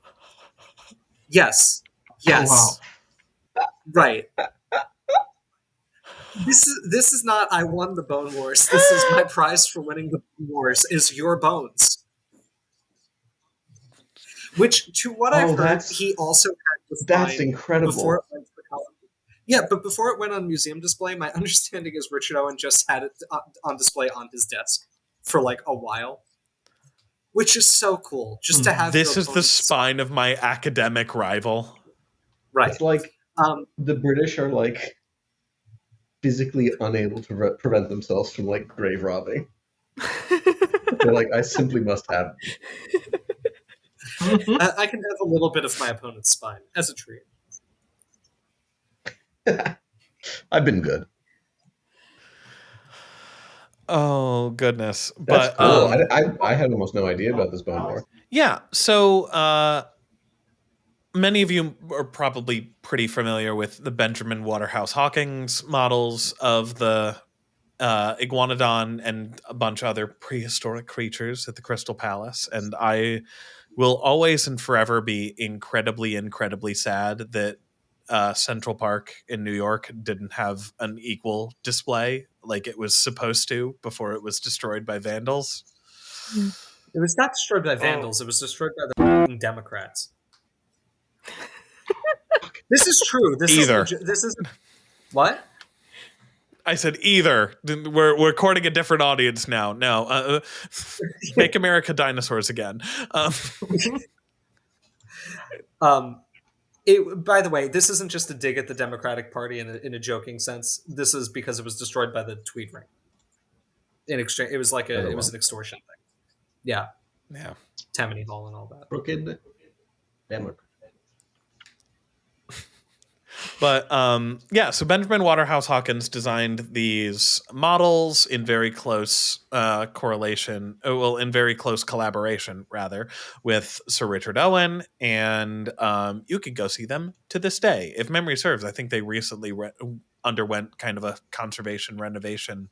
[SPEAKER 1] Yes.
[SPEAKER 2] Oh, wow.
[SPEAKER 1] Right. This is not I won the Bone Wars. This is my prize for winning the Bone Wars is your bones. Which, to what I've heard, he also had the spine.
[SPEAKER 3] That's incredible.
[SPEAKER 1] Before it went to the college. Yeah, but before it went on museum display, my understanding is Richard Owen just had it on display on his desk for like a while, which is so cool. Just to have
[SPEAKER 4] this is the spine of my academic rival.
[SPEAKER 1] Right.
[SPEAKER 3] It's like the British are like physically unable to prevent themselves from like grave robbing. They're like, I simply must have.
[SPEAKER 1] I can have a little bit of my opponent's spine as a treat.
[SPEAKER 3] I've been good.
[SPEAKER 4] Oh goodness!
[SPEAKER 3] That's
[SPEAKER 4] but
[SPEAKER 3] cool. I had almost no idea about this Bone War.
[SPEAKER 4] Yeah, so many of you are probably pretty familiar with the Benjamin Waterhouse Hawkins models of the Iguanodon and a bunch of other prehistoric creatures at the Crystal Palace, and I will always and forever be incredibly, incredibly sad that Central Park in New York didn't have an equal display like it was supposed to before it was destroyed by vandals.
[SPEAKER 1] It was not destroyed by vandals. It was destroyed by the Democrats. This is true. This is what?
[SPEAKER 4] I said either. We're courting a different audience now. No, make America dinosaurs again.
[SPEAKER 1] By the way, this isn't just a dig at the Democratic Party in a joking sense. This is because it was destroyed by the Tweed Ring. in exchange. It was like
[SPEAKER 3] Oh,
[SPEAKER 1] it was
[SPEAKER 3] wow.
[SPEAKER 1] an extortion thing. Yeah,
[SPEAKER 4] Yeah.
[SPEAKER 1] Tammany Hall and all that.
[SPEAKER 3] Crooked Denmark.
[SPEAKER 4] But yeah, so Benjamin Waterhouse Hawkins designed these models in very close in very close collaboration, rather, with Sir Richard Owen, and you could go see them to this day. If memory serves, I think they recently underwent kind of a conservation renovation.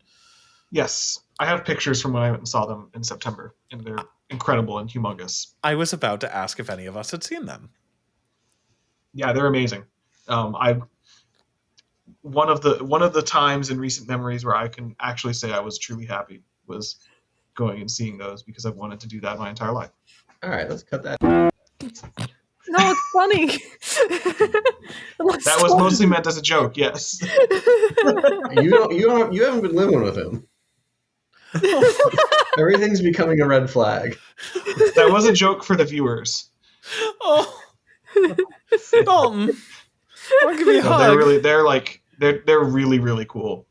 [SPEAKER 2] Yes, I have pictures from when I went and saw them in September, and they're incredible and humongous.
[SPEAKER 4] I was about to ask if any of us had seen them.
[SPEAKER 2] Yeah, they're amazing. I one of the times in recent memories where I can actually say I was truly happy was going and seeing those, because I've wanted to do that my entire life.
[SPEAKER 3] All right, let's cut that.
[SPEAKER 5] No, it's funny.
[SPEAKER 2] That was mostly meant as a joke. Yes.
[SPEAKER 3] You haven't been living with him. Everything's becoming a red flag.
[SPEAKER 2] That was a joke for the viewers.
[SPEAKER 4] Oh, Dalton, I'll give you a
[SPEAKER 2] No,
[SPEAKER 4] hug.
[SPEAKER 2] they're really, really cool.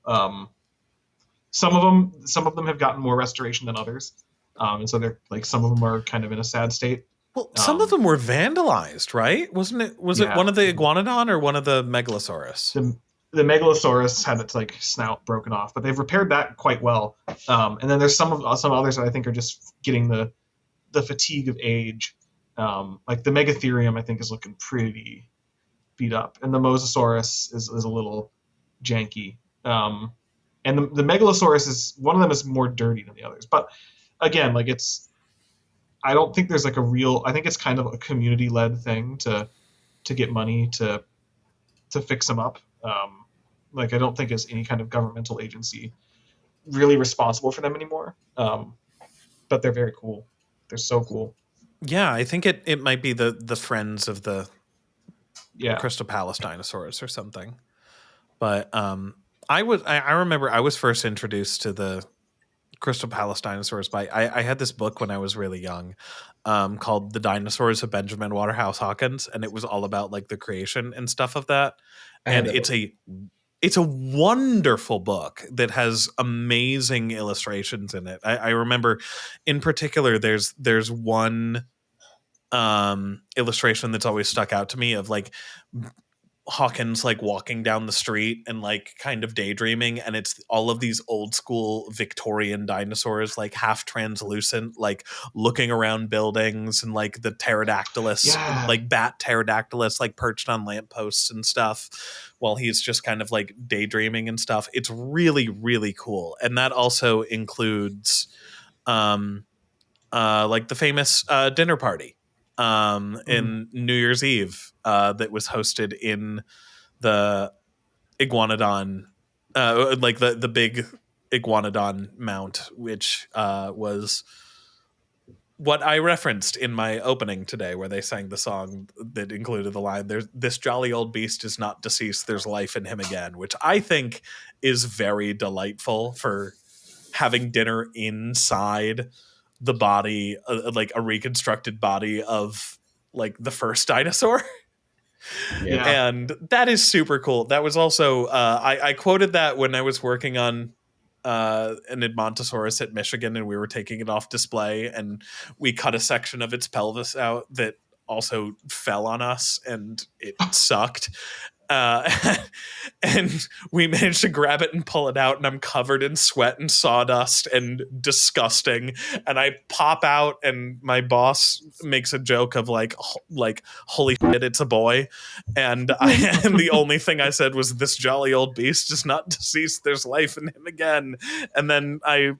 [SPEAKER 2] Some of them have gotten more restoration than others, and so they're like, some of them are kind of in a sad state.
[SPEAKER 4] Well, some of them were vandalized, right? Wasn't it? Was it
[SPEAKER 2] Yeah.
[SPEAKER 4] one of the Iguanodon or one of the megalosaurus?
[SPEAKER 2] The megalosaurus had its like snout broken off, but they've repaired that quite well. And then there's some others that I think are just getting the fatigue of age. Like the Megatherium, I think, is looking pretty beat up, and the Mosasaurus is a little janky. And the Megalosaurus is one of them is more dirty than the others. But again, like I don't think there's like a real. I think it's kind of a community-led thing to get money to fix them up. Like I don't think there's any kind of governmental agency really responsible for them anymore. But they're very cool. They're so cool.
[SPEAKER 4] Yeah, I think it might be the friends of the
[SPEAKER 2] Yeah.
[SPEAKER 4] Crystal Palace dinosaurs or something. But I remember I was first introduced to the Crystal Palace dinosaurs by I had this book when I was really young, called The Dinosaurs of Benjamin Waterhouse Hawkins, and it was all about like the creation and stuff of that. And it's a wonderful book that has amazing illustrations in it. I remember in particular there's one illustration that's always stuck out to me of like Hawkins like walking down the street and like kind of daydreaming, and it's all of these old school Victorian dinosaurs, like half translucent, like looking around buildings, and like the pterodactylus,
[SPEAKER 2] Yeah.
[SPEAKER 4] like bat pterodactylus, like perched on lampposts and stuff while he's just kind of like daydreaming and stuff. It's really, really cool. And that also includes like the famous dinner party in New Year's Eve that was hosted in the Iguanodon, like the big Iguanodon mount, which was what I referenced in my opening today, where they sang the song that included the line, "There's this jolly old beast is not deceased, there's life in him again," which I think is very delightful for having dinner inside the body, like a reconstructed body of like the first dinosaur.
[SPEAKER 2] Yeah.
[SPEAKER 4] And that is super cool. That was also I quoted that when I was working on an Edmontosaurus at Michigan, and we were taking it off display, and we cut a section of its pelvis out that also fell on us, and it sucked. And we managed to grab it and pull it out, and I'm covered in sweat and sawdust and disgusting. And I pop out, and my boss makes a joke of like holy shit, it's a boy. And the only thing I said was, "This jolly old beast is not deceased, there's life in him again." And then I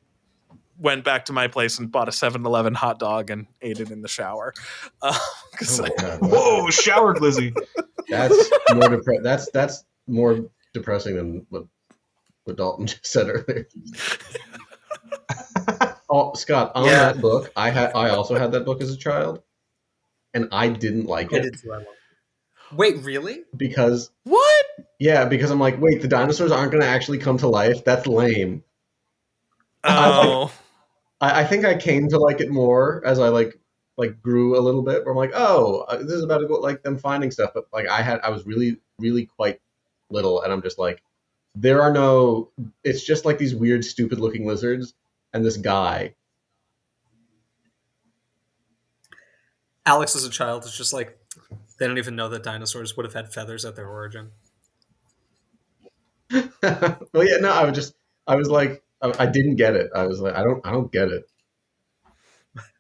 [SPEAKER 4] went back to my place and bought a 7-Eleven hot dog and ate it in the shower.
[SPEAKER 3] Oh my God.
[SPEAKER 2] Whoa, shower glizzy.
[SPEAKER 3] That's more depressing than what Dalton just said earlier. Oh, Scott, on that book, I also had that book as a child, and I didn't like
[SPEAKER 1] I
[SPEAKER 3] it
[SPEAKER 1] did too. I love it. Wait, really?
[SPEAKER 3] because
[SPEAKER 4] What?
[SPEAKER 3] because I'm like, wait, the dinosaurs aren't going to actually come to life. That's lame.
[SPEAKER 4] Oh.
[SPEAKER 3] I think I came to like it more as I like grew a little bit. Where I'm like, oh, this is about to go like them finding stuff. But like I was really, really quite little, and I'm just like, it's just like these weird, stupid looking lizards and this guy.
[SPEAKER 1] Alex, as a child, is just like, they don't even know that dinosaurs would have had feathers at their origin.
[SPEAKER 3] Well, yeah, no, I was like, I didn't get it. I was like, I don't get it.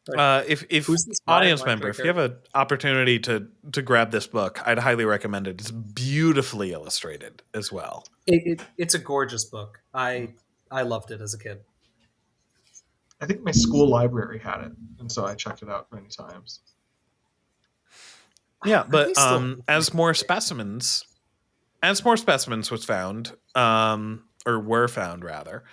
[SPEAKER 4] If
[SPEAKER 1] Who's this guy?
[SPEAKER 4] audience
[SPEAKER 1] Why
[SPEAKER 4] member,
[SPEAKER 1] can't
[SPEAKER 4] if you have an opportunity to grab this book, I'd highly recommend it. It's beautifully illustrated as well.
[SPEAKER 1] It's a gorgeous book. I loved it as a kid.
[SPEAKER 2] I think my school library had it, and so I checked it out many times.
[SPEAKER 4] Yeah, but
[SPEAKER 1] they still-
[SPEAKER 4] as more specimens was found, or were found rather,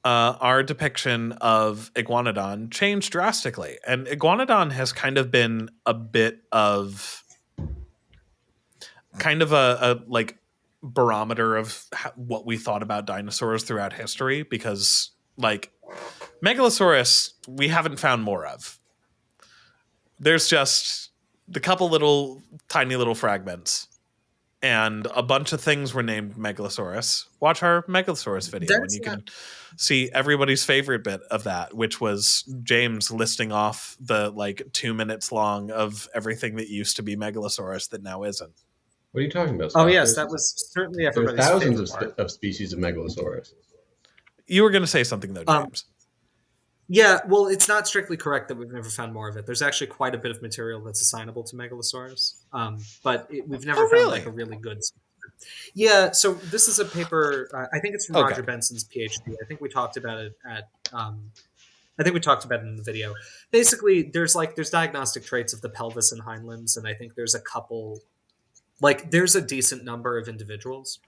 [SPEAKER 4] our depiction of Iguanodon changed drastically, and Iguanodon has kind of been a bit of kind of a like barometer of what we thought about dinosaurs throughout history, because like megalosaurus we haven't found more of. There's just the couple little tiny little fragments, and a bunch of things were named megalosaurus. Watch our megalosaurus video and you can see everybody's favorite bit of that, which was James listing off the like 2 minutes long of everything that used to be megalosaurus that now isn't.
[SPEAKER 3] What are you talking about,
[SPEAKER 1] Oh
[SPEAKER 3] Scott?
[SPEAKER 1] yes, that was certainly
[SPEAKER 3] There's
[SPEAKER 1] everybody's
[SPEAKER 3] thousands
[SPEAKER 1] favorite part.
[SPEAKER 3] of species of megalosaurus.
[SPEAKER 4] You were going to say something though, James.
[SPEAKER 1] Yeah, well, it's not strictly correct that we've never found more of it. There's actually quite a bit of material that's assignable to megalosaurus, but we've never found like a really good. Yeah, so this is a paper. I think it's from
[SPEAKER 4] Okay.
[SPEAKER 1] Roger Benson's PhD. I think we talked about it at. I think we talked about it in the video. Basically, there's diagnostic traits of the pelvis and hind limbs, and I think there's a couple. Like, there's a decent number of individuals.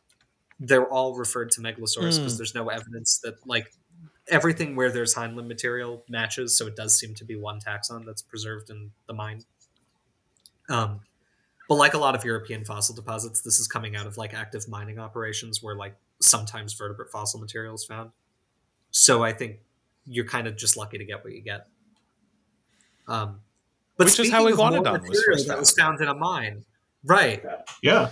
[SPEAKER 1] They're all referred to megalosaurus because there's no evidence that like everything where there's hind limb material matches, so it does seem to be one taxon that's preserved in the mine. But like a lot of European fossil deposits, this is coming out of like active mining operations where like sometimes vertebrate fossil material is found. So I think you're kind of just lucky to get what you get. But
[SPEAKER 4] which is how
[SPEAKER 1] speaking of more
[SPEAKER 4] Iguanodon was
[SPEAKER 1] material
[SPEAKER 4] first
[SPEAKER 1] that
[SPEAKER 4] found.
[SPEAKER 1] was found in a mine, right?
[SPEAKER 2] Yeah.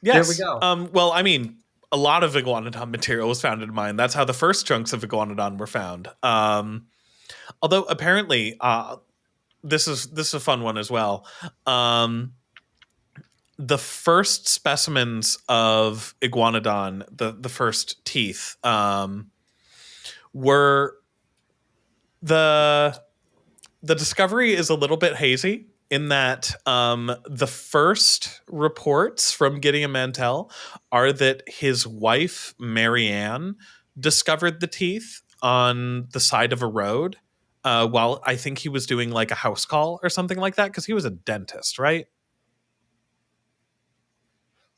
[SPEAKER 4] Yes.
[SPEAKER 1] There we go.
[SPEAKER 4] Well, I mean, a lot of Iguanodon material was found in a mine. That's how the first chunks of Iguanodon were found. Although apparently, this is a fun one as well. The first specimens of Iguanodon, the first teeth, were the discovery is a little bit hazy in that the first reports from Gideon Mantell are that his wife, Marianne, discovered the teeth on the side of a road while I think he was doing like a house call or something like that, because he was a dentist, right?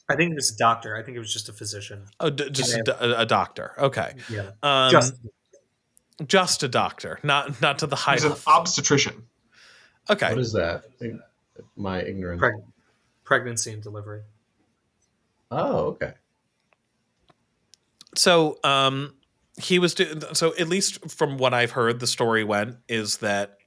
[SPEAKER 1] I think it was a doctor. I think it was just a physician.
[SPEAKER 4] Oh, just a doctor. Okay.
[SPEAKER 1] Yeah.
[SPEAKER 4] Just a doctor, not to the high
[SPEAKER 2] He's an
[SPEAKER 4] level.
[SPEAKER 2] obstetrician.
[SPEAKER 4] Okay.
[SPEAKER 3] What is that? My ignorance.
[SPEAKER 1] Pregnancy and delivery.
[SPEAKER 3] Oh, okay.
[SPEAKER 4] So he was so at least from what I've heard, the story went is that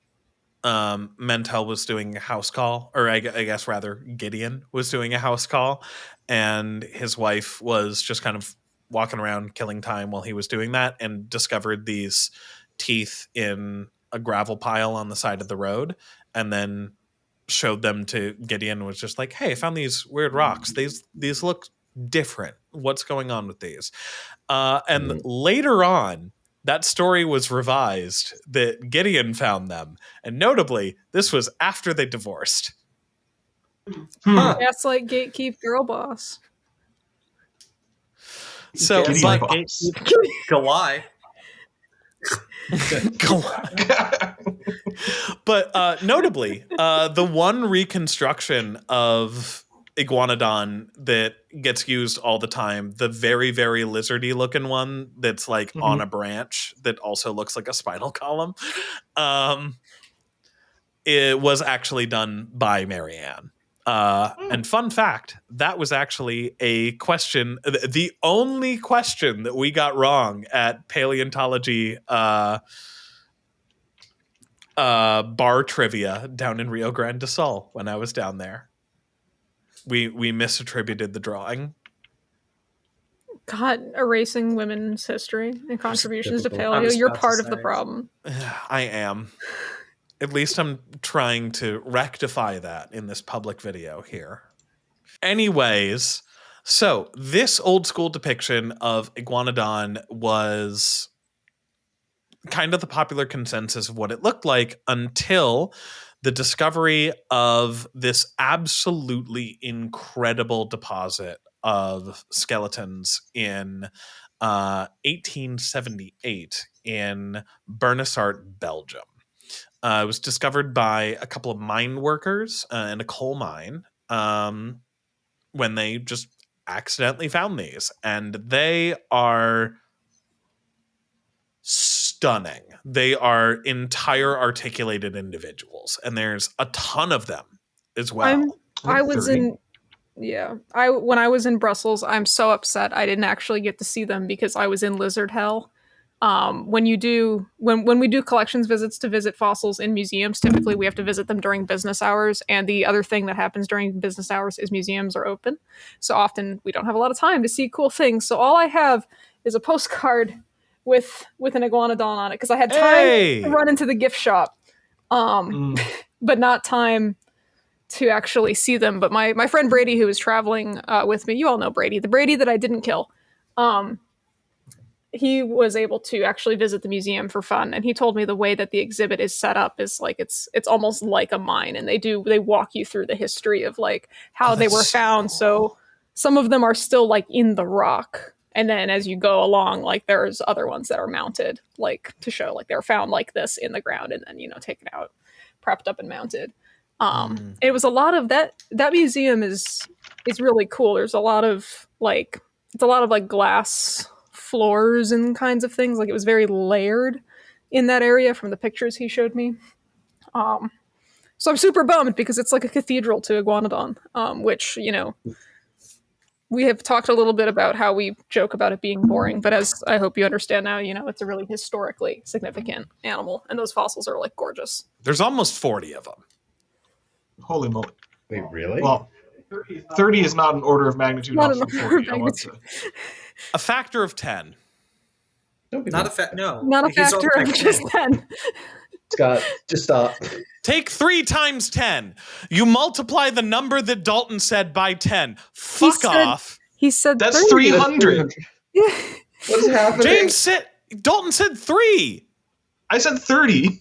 [SPEAKER 4] Mantell was doing a house call, or I guess rather Gideon was doing a house call, and his wife was just kind of walking around killing time while he was doing that, and discovered these teeth in a gravel pile on the side of the road, and then showed them to Gideon and was just like, hey, I found these weird rocks. These look different. What's going on with these? And later on, that story was revised that Gideon found them. And notably, this was after they divorced.
[SPEAKER 5] Gaslight, gatekeep, girl boss.
[SPEAKER 4] So,
[SPEAKER 1] Gaslight,
[SPEAKER 4] but,
[SPEAKER 1] gatekeep, Galai.
[SPEAKER 4] but notably, the one reconstruction of Iguanodon that gets used all the time, the very, very lizardy looking one that's like on a branch that also looks like a spinal column, it was actually done by Marianne. And fun fact, that was actually a question, the only question that we got wrong at paleontology bar trivia down in Rio Grande do Sul when I was down there. We misattributed the drawing.
[SPEAKER 5] God, erasing women's history and contributions to
[SPEAKER 3] Typical.
[SPEAKER 1] I was
[SPEAKER 5] paleo, you're
[SPEAKER 1] about to
[SPEAKER 5] part of the
[SPEAKER 1] say.
[SPEAKER 5] problem.
[SPEAKER 4] I am. At least I'm trying to rectify that in this public video here. Anyways, so this old school depiction of Iguanodon was kind of the popular consensus of what it looked like until the discovery of this absolutely incredible deposit of skeletons in 1878 in Bernissart, Belgium. It was discovered by a couple of mine workers in a coal mine when they just accidentally found these. And they are stunning. They are entire articulated individuals. And there's a ton of them as well.
[SPEAKER 5] I was
[SPEAKER 2] 30?
[SPEAKER 5] in when I was in Brussels, I'm so upset I didn't actually get to see them because I was in lizard hell. When we do collections visits to visit fossils in museums, typically we have to visit them during business hours, and the other thing that happens during business hours is museums are open, so often we don't have a lot of time to see cool things. So all I have is a postcard with an iguanodon on it because I had time to run into the gift shop, but not time to actually see them. But my friend Brady, who was traveling with me, you all know Brady, the Brady that I didn't kill, he was able to actually visit the museum for fun, and he told me the way that the exhibit is set up is like it's almost like a mine, and they walk you through the history of like how they were found. So some of them are still like in the rock, and then as you go along, like there's other ones that are mounted like to show like they're found like this in the ground and then taken out, prepped up and mounted. It was a lot of that museum is really cool. There's a lot of like glass floors and kinds of things. Like it was very layered in that area from the pictures he showed me. So I'm super bummed because it's like a cathedral to Iguanodon, which, we have talked a little bit about how we joke about it being boring, but as I hope you understand now, it's a really historically significant animal, and those fossils are like gorgeous.
[SPEAKER 4] There's almost 40 of them.
[SPEAKER 2] Holy moly.
[SPEAKER 3] Wait, really?
[SPEAKER 2] Well, 30 is not an order of magnitude
[SPEAKER 5] Not
[SPEAKER 2] off
[SPEAKER 5] an
[SPEAKER 2] of
[SPEAKER 5] order of
[SPEAKER 2] 40. I want to.
[SPEAKER 4] A factor of 10.
[SPEAKER 3] Don't be
[SPEAKER 1] Not a no.
[SPEAKER 5] Not a
[SPEAKER 1] He's
[SPEAKER 5] factor
[SPEAKER 1] on
[SPEAKER 5] of just 10.
[SPEAKER 3] Scott, just stop.
[SPEAKER 4] Take 3 times 10. You multiply the number that Dalton said by 10. Fuck off.
[SPEAKER 5] He said
[SPEAKER 2] That's
[SPEAKER 5] 30.
[SPEAKER 2] 300.
[SPEAKER 3] What's happening?
[SPEAKER 4] Dalton said 3.
[SPEAKER 2] I said 30.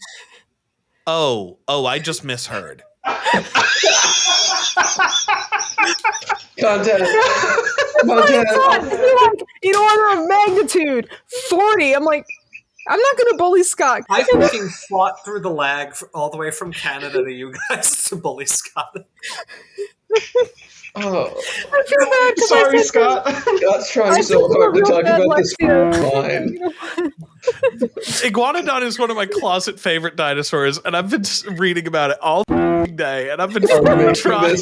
[SPEAKER 4] Oh, I just misheard.
[SPEAKER 3] Content.
[SPEAKER 5] In order of magnitude, 40. I'm like, I'm not going to bully Scott.
[SPEAKER 1] I fucking fought through the lag all the way from Canada to you guys to bully Scott.
[SPEAKER 3] Oh,
[SPEAKER 5] I feel bad because
[SPEAKER 2] Sorry, Scott.
[SPEAKER 3] Scott's trying so hard to talk about this line.
[SPEAKER 4] Iguanodon is one of my closet favorite dinosaurs, and I've been reading about it all day, and I've been trying.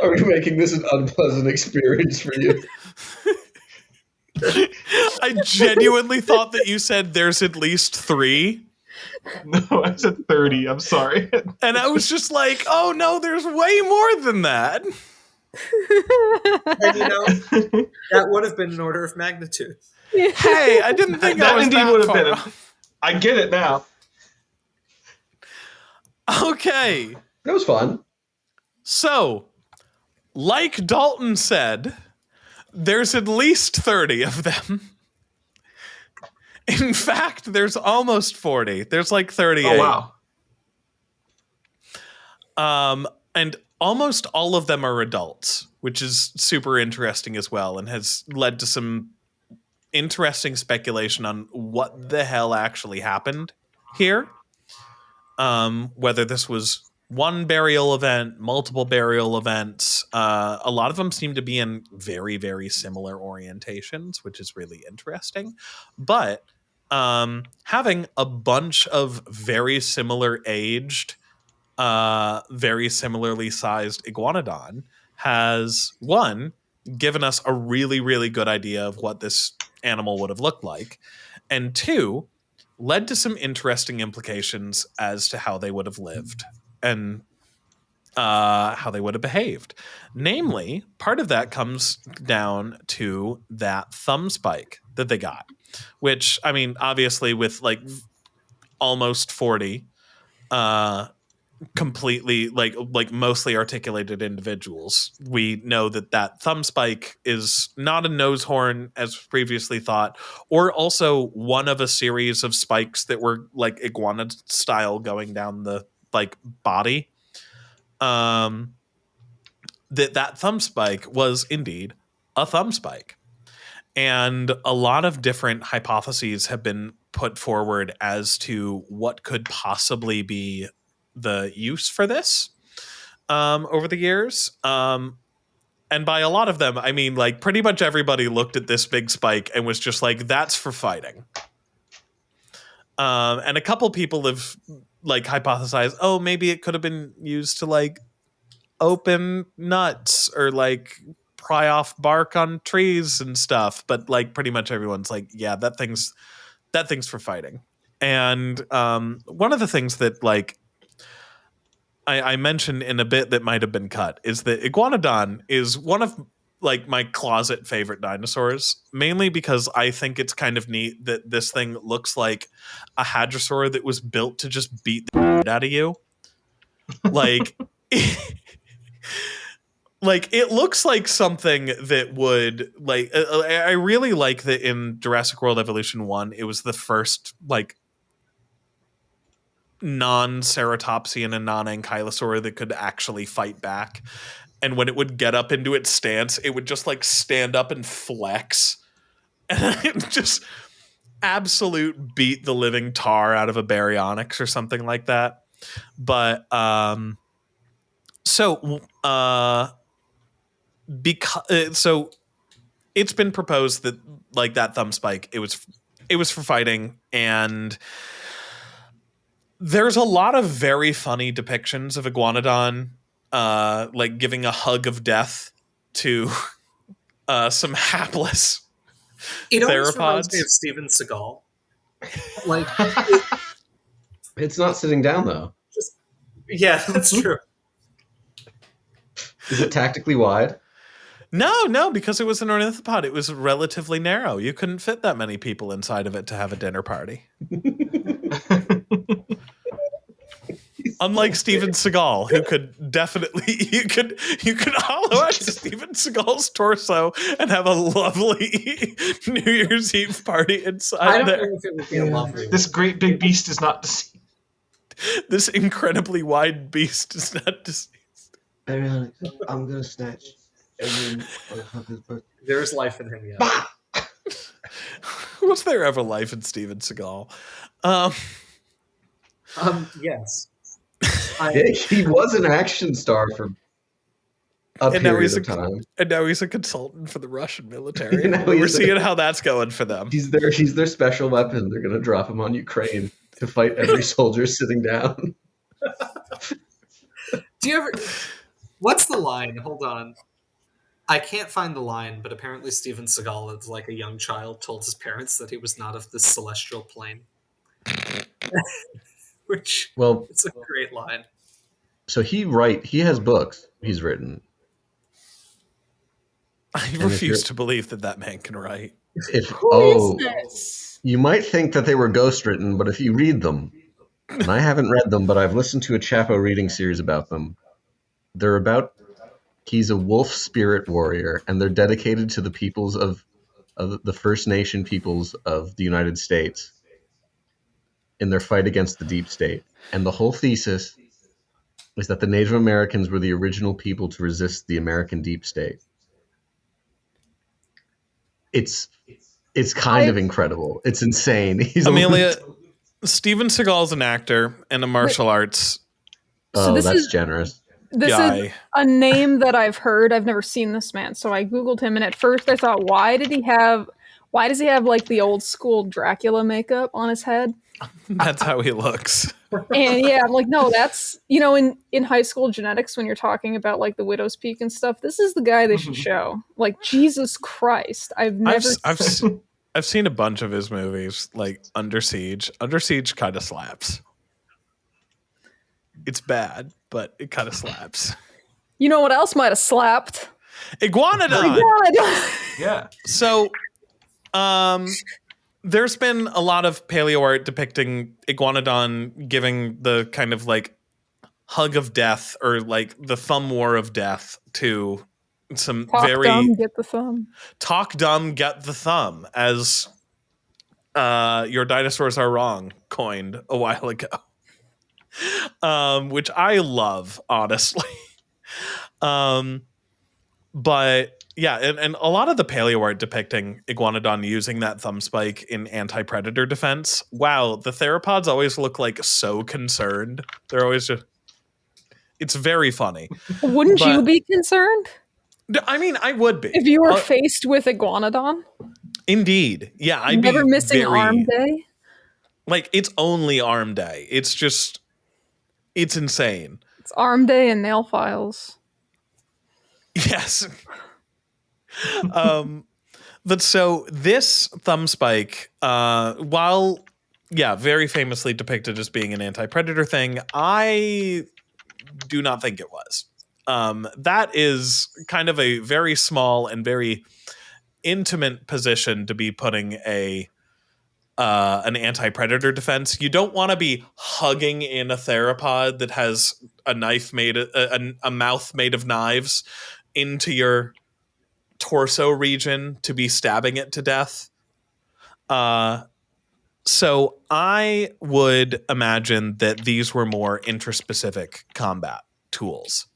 [SPEAKER 3] Are we making this an unpleasant experience for you?
[SPEAKER 4] I genuinely thought that you said there's at least 3.
[SPEAKER 2] No, I said 30. I'm sorry.
[SPEAKER 4] And I was just like, oh no, there's way more than that.
[SPEAKER 1] And that would have been an order of magnitude.
[SPEAKER 4] Hey, I didn't think
[SPEAKER 2] that
[SPEAKER 4] I was
[SPEAKER 2] indeed
[SPEAKER 4] that
[SPEAKER 2] would have
[SPEAKER 4] far
[SPEAKER 2] been.
[SPEAKER 4] off.
[SPEAKER 2] I get it now.
[SPEAKER 4] Okay.
[SPEAKER 3] That was fun.
[SPEAKER 4] So, like Dalton said, there's at least 30 of them. In fact, there's almost 40. There's like 38.
[SPEAKER 2] Oh,
[SPEAKER 4] wow. And almost all of them are adults, which is super interesting as well, and has led to some interesting speculation on what the hell actually happened here. Whether this was one burial event, multiple burial events. A lot of them seem to be in very, very similar orientations, which is really interesting. But having a bunch of very similar aged, very similarly sized Iguanodon has, one, given us a really, really good idea of what this animal would have looked like, and two, led to some interesting implications as to how they would have lived. And how they would have behaved. Namely, part of that comes down to that thumb spike that they got, which, I mean, obviously with like almost 40 completely like mostly articulated individuals, we know that thumb spike is not a nose horn as previously thought, or also one of a series of spikes that were like iguana style going down the like body. That thumb spike was indeed a thumb spike. And a lot of different hypotheses have been put forward as to what could possibly be the use for this over the years. And by a lot of them, I mean, like, pretty much everybody looked at this big spike and was just like, that's for fighting. And a couple people have, like, hypothesized, oh, maybe it could have been used to, like, open nuts or, like, pry off bark on trees and stuff. But, like, pretty much everyone's like, yeah, that thing's for fighting. And one of the things that, like, I mentioned in a bit that might have been cut is that Iguanodon is one of like my closet favorite dinosaurs, mainly because I think it's kind of neat that this thing looks like a hadrosaur that was built to just beat the shit out of you. Like, like it looks like something that would like. I really like that in Jurassic World Evolution 1, it was the first like non-ceratopsian and non-ankylosaur that could actually fight back. And when it would get up into its stance, it would just like stand up and flex and just absolute beat the living tar out of a baryonyx or something like that. But so it's been proposed that like that thumb spike, it was for fighting. And there's a lot of very funny depictions of Iguanodon like giving a hug of death to some hapless
[SPEAKER 1] It always reminds
[SPEAKER 4] theropods.
[SPEAKER 1] me of Steven Seagal. Like,
[SPEAKER 3] It's not sitting down though.
[SPEAKER 1] yeah, that's true.
[SPEAKER 3] Is it tactically wide?
[SPEAKER 4] No, because it was an ornithopod. It was relatively narrow. You couldn't fit that many people inside of it to have a dinner party. Unlike Steven Seagal, who could definitely you could hollow out Steven Seagal's torso and have a lovely New Year's Eve party
[SPEAKER 1] I
[SPEAKER 4] inside
[SPEAKER 1] don't
[SPEAKER 4] there.
[SPEAKER 1] know if it would be a lovely
[SPEAKER 2] This great big beast is not deceived.
[SPEAKER 4] This incredibly wide beast is not deceased.
[SPEAKER 3] Baryonyx, I'm gonna snatch every motherfucker's birthday.
[SPEAKER 1] There's life in him yet.
[SPEAKER 4] Was there ever life in Steven Seagal?
[SPEAKER 1] Yes.
[SPEAKER 3] He was an action star for a period of time.
[SPEAKER 4] And now he's a consultant for the Russian military.
[SPEAKER 3] Now
[SPEAKER 4] We're
[SPEAKER 3] he's
[SPEAKER 4] seeing how that's going for them.
[SPEAKER 3] He's their special weapon. They're gonna drop him on Ukraine to fight every soldier sitting down.
[SPEAKER 1] Do you ever? What's the line? Hold on. I can't find the line, but apparently Steven Seagal, as like a young child, told his parents that he was not of this celestial plane. Which,
[SPEAKER 3] Well,
[SPEAKER 1] it's a great line.
[SPEAKER 3] so he has books he's written.
[SPEAKER 4] I refuse to believe that man can write.
[SPEAKER 5] Who is this?
[SPEAKER 3] You might think that they were ghostwritten, but if you read them, and I haven't read them, but I've listened to a Chapo reading series about them. They're about he's a wolf spirit warrior, and they're dedicated to the peoples of the First Nation peoples of the United States in their fight against the deep state. And the whole thesis is that the Native Americans were the original people to resist the American deep state. It's kind of incredible. It's insane.
[SPEAKER 4] Amelia, Steven Seagal's an actor and a martial arts
[SPEAKER 3] Oh,
[SPEAKER 5] this
[SPEAKER 3] that's
[SPEAKER 5] is-
[SPEAKER 3] generous.
[SPEAKER 5] This
[SPEAKER 4] guy.
[SPEAKER 5] is a name that I've heard. I've never seen this man, so I googled him, and at first I thought, why does he have like the old school Dracula makeup on his head?
[SPEAKER 4] That's how he looks.
[SPEAKER 5] And yeah, I'm like, no, that's in high school genetics when you're talking about like the widow's peak and stuff. This is the guy they should show. Like, Jesus Christ, I've
[SPEAKER 4] seen a bunch of his movies, like Under Siege. Under Siege kind of slaps. It's bad, but it kind of slaps.
[SPEAKER 5] You know what else might have slapped?
[SPEAKER 4] Iguanodon.
[SPEAKER 5] Iguanodon.
[SPEAKER 2] Yeah.
[SPEAKER 4] So, there's been a lot of paleo art depicting Iguanodon giving the kind of like hug of death or like the thumb war of death to some
[SPEAKER 5] Talk
[SPEAKER 4] very
[SPEAKER 5] dumb, get the thumb.
[SPEAKER 4] talk dumb, get the thumb, as your dinosaurs are wrong coined a while ago. Which I love, honestly. But yeah, and a lot of the paleo art depicting Iguanodon using that thumb spike in anti-predator defense. Wow, the theropods always look like so concerned. They're always just... It's very funny.
[SPEAKER 5] Wouldn't you be concerned
[SPEAKER 4] I mean, I would be.
[SPEAKER 5] if you were faced with Iguanodon?
[SPEAKER 4] Indeed. Yeah, I'd
[SPEAKER 5] Never
[SPEAKER 4] be
[SPEAKER 5] missing
[SPEAKER 4] very...
[SPEAKER 5] arm day?
[SPEAKER 4] Like, it's only arm day. It's just... It's insane.
[SPEAKER 5] It's arm day and nail files.
[SPEAKER 4] Yes. But so this thumb spike, while very famously depicted as being an anti-predator thing, I do not think it was. That is kind of a very small and very intimate position to be putting an anti-predator defense. You don't want to be hugging in a theropod that has a knife made a mouth made of knives into your torso region to be stabbing it to death. So I would imagine that these were more interspecific combat tools.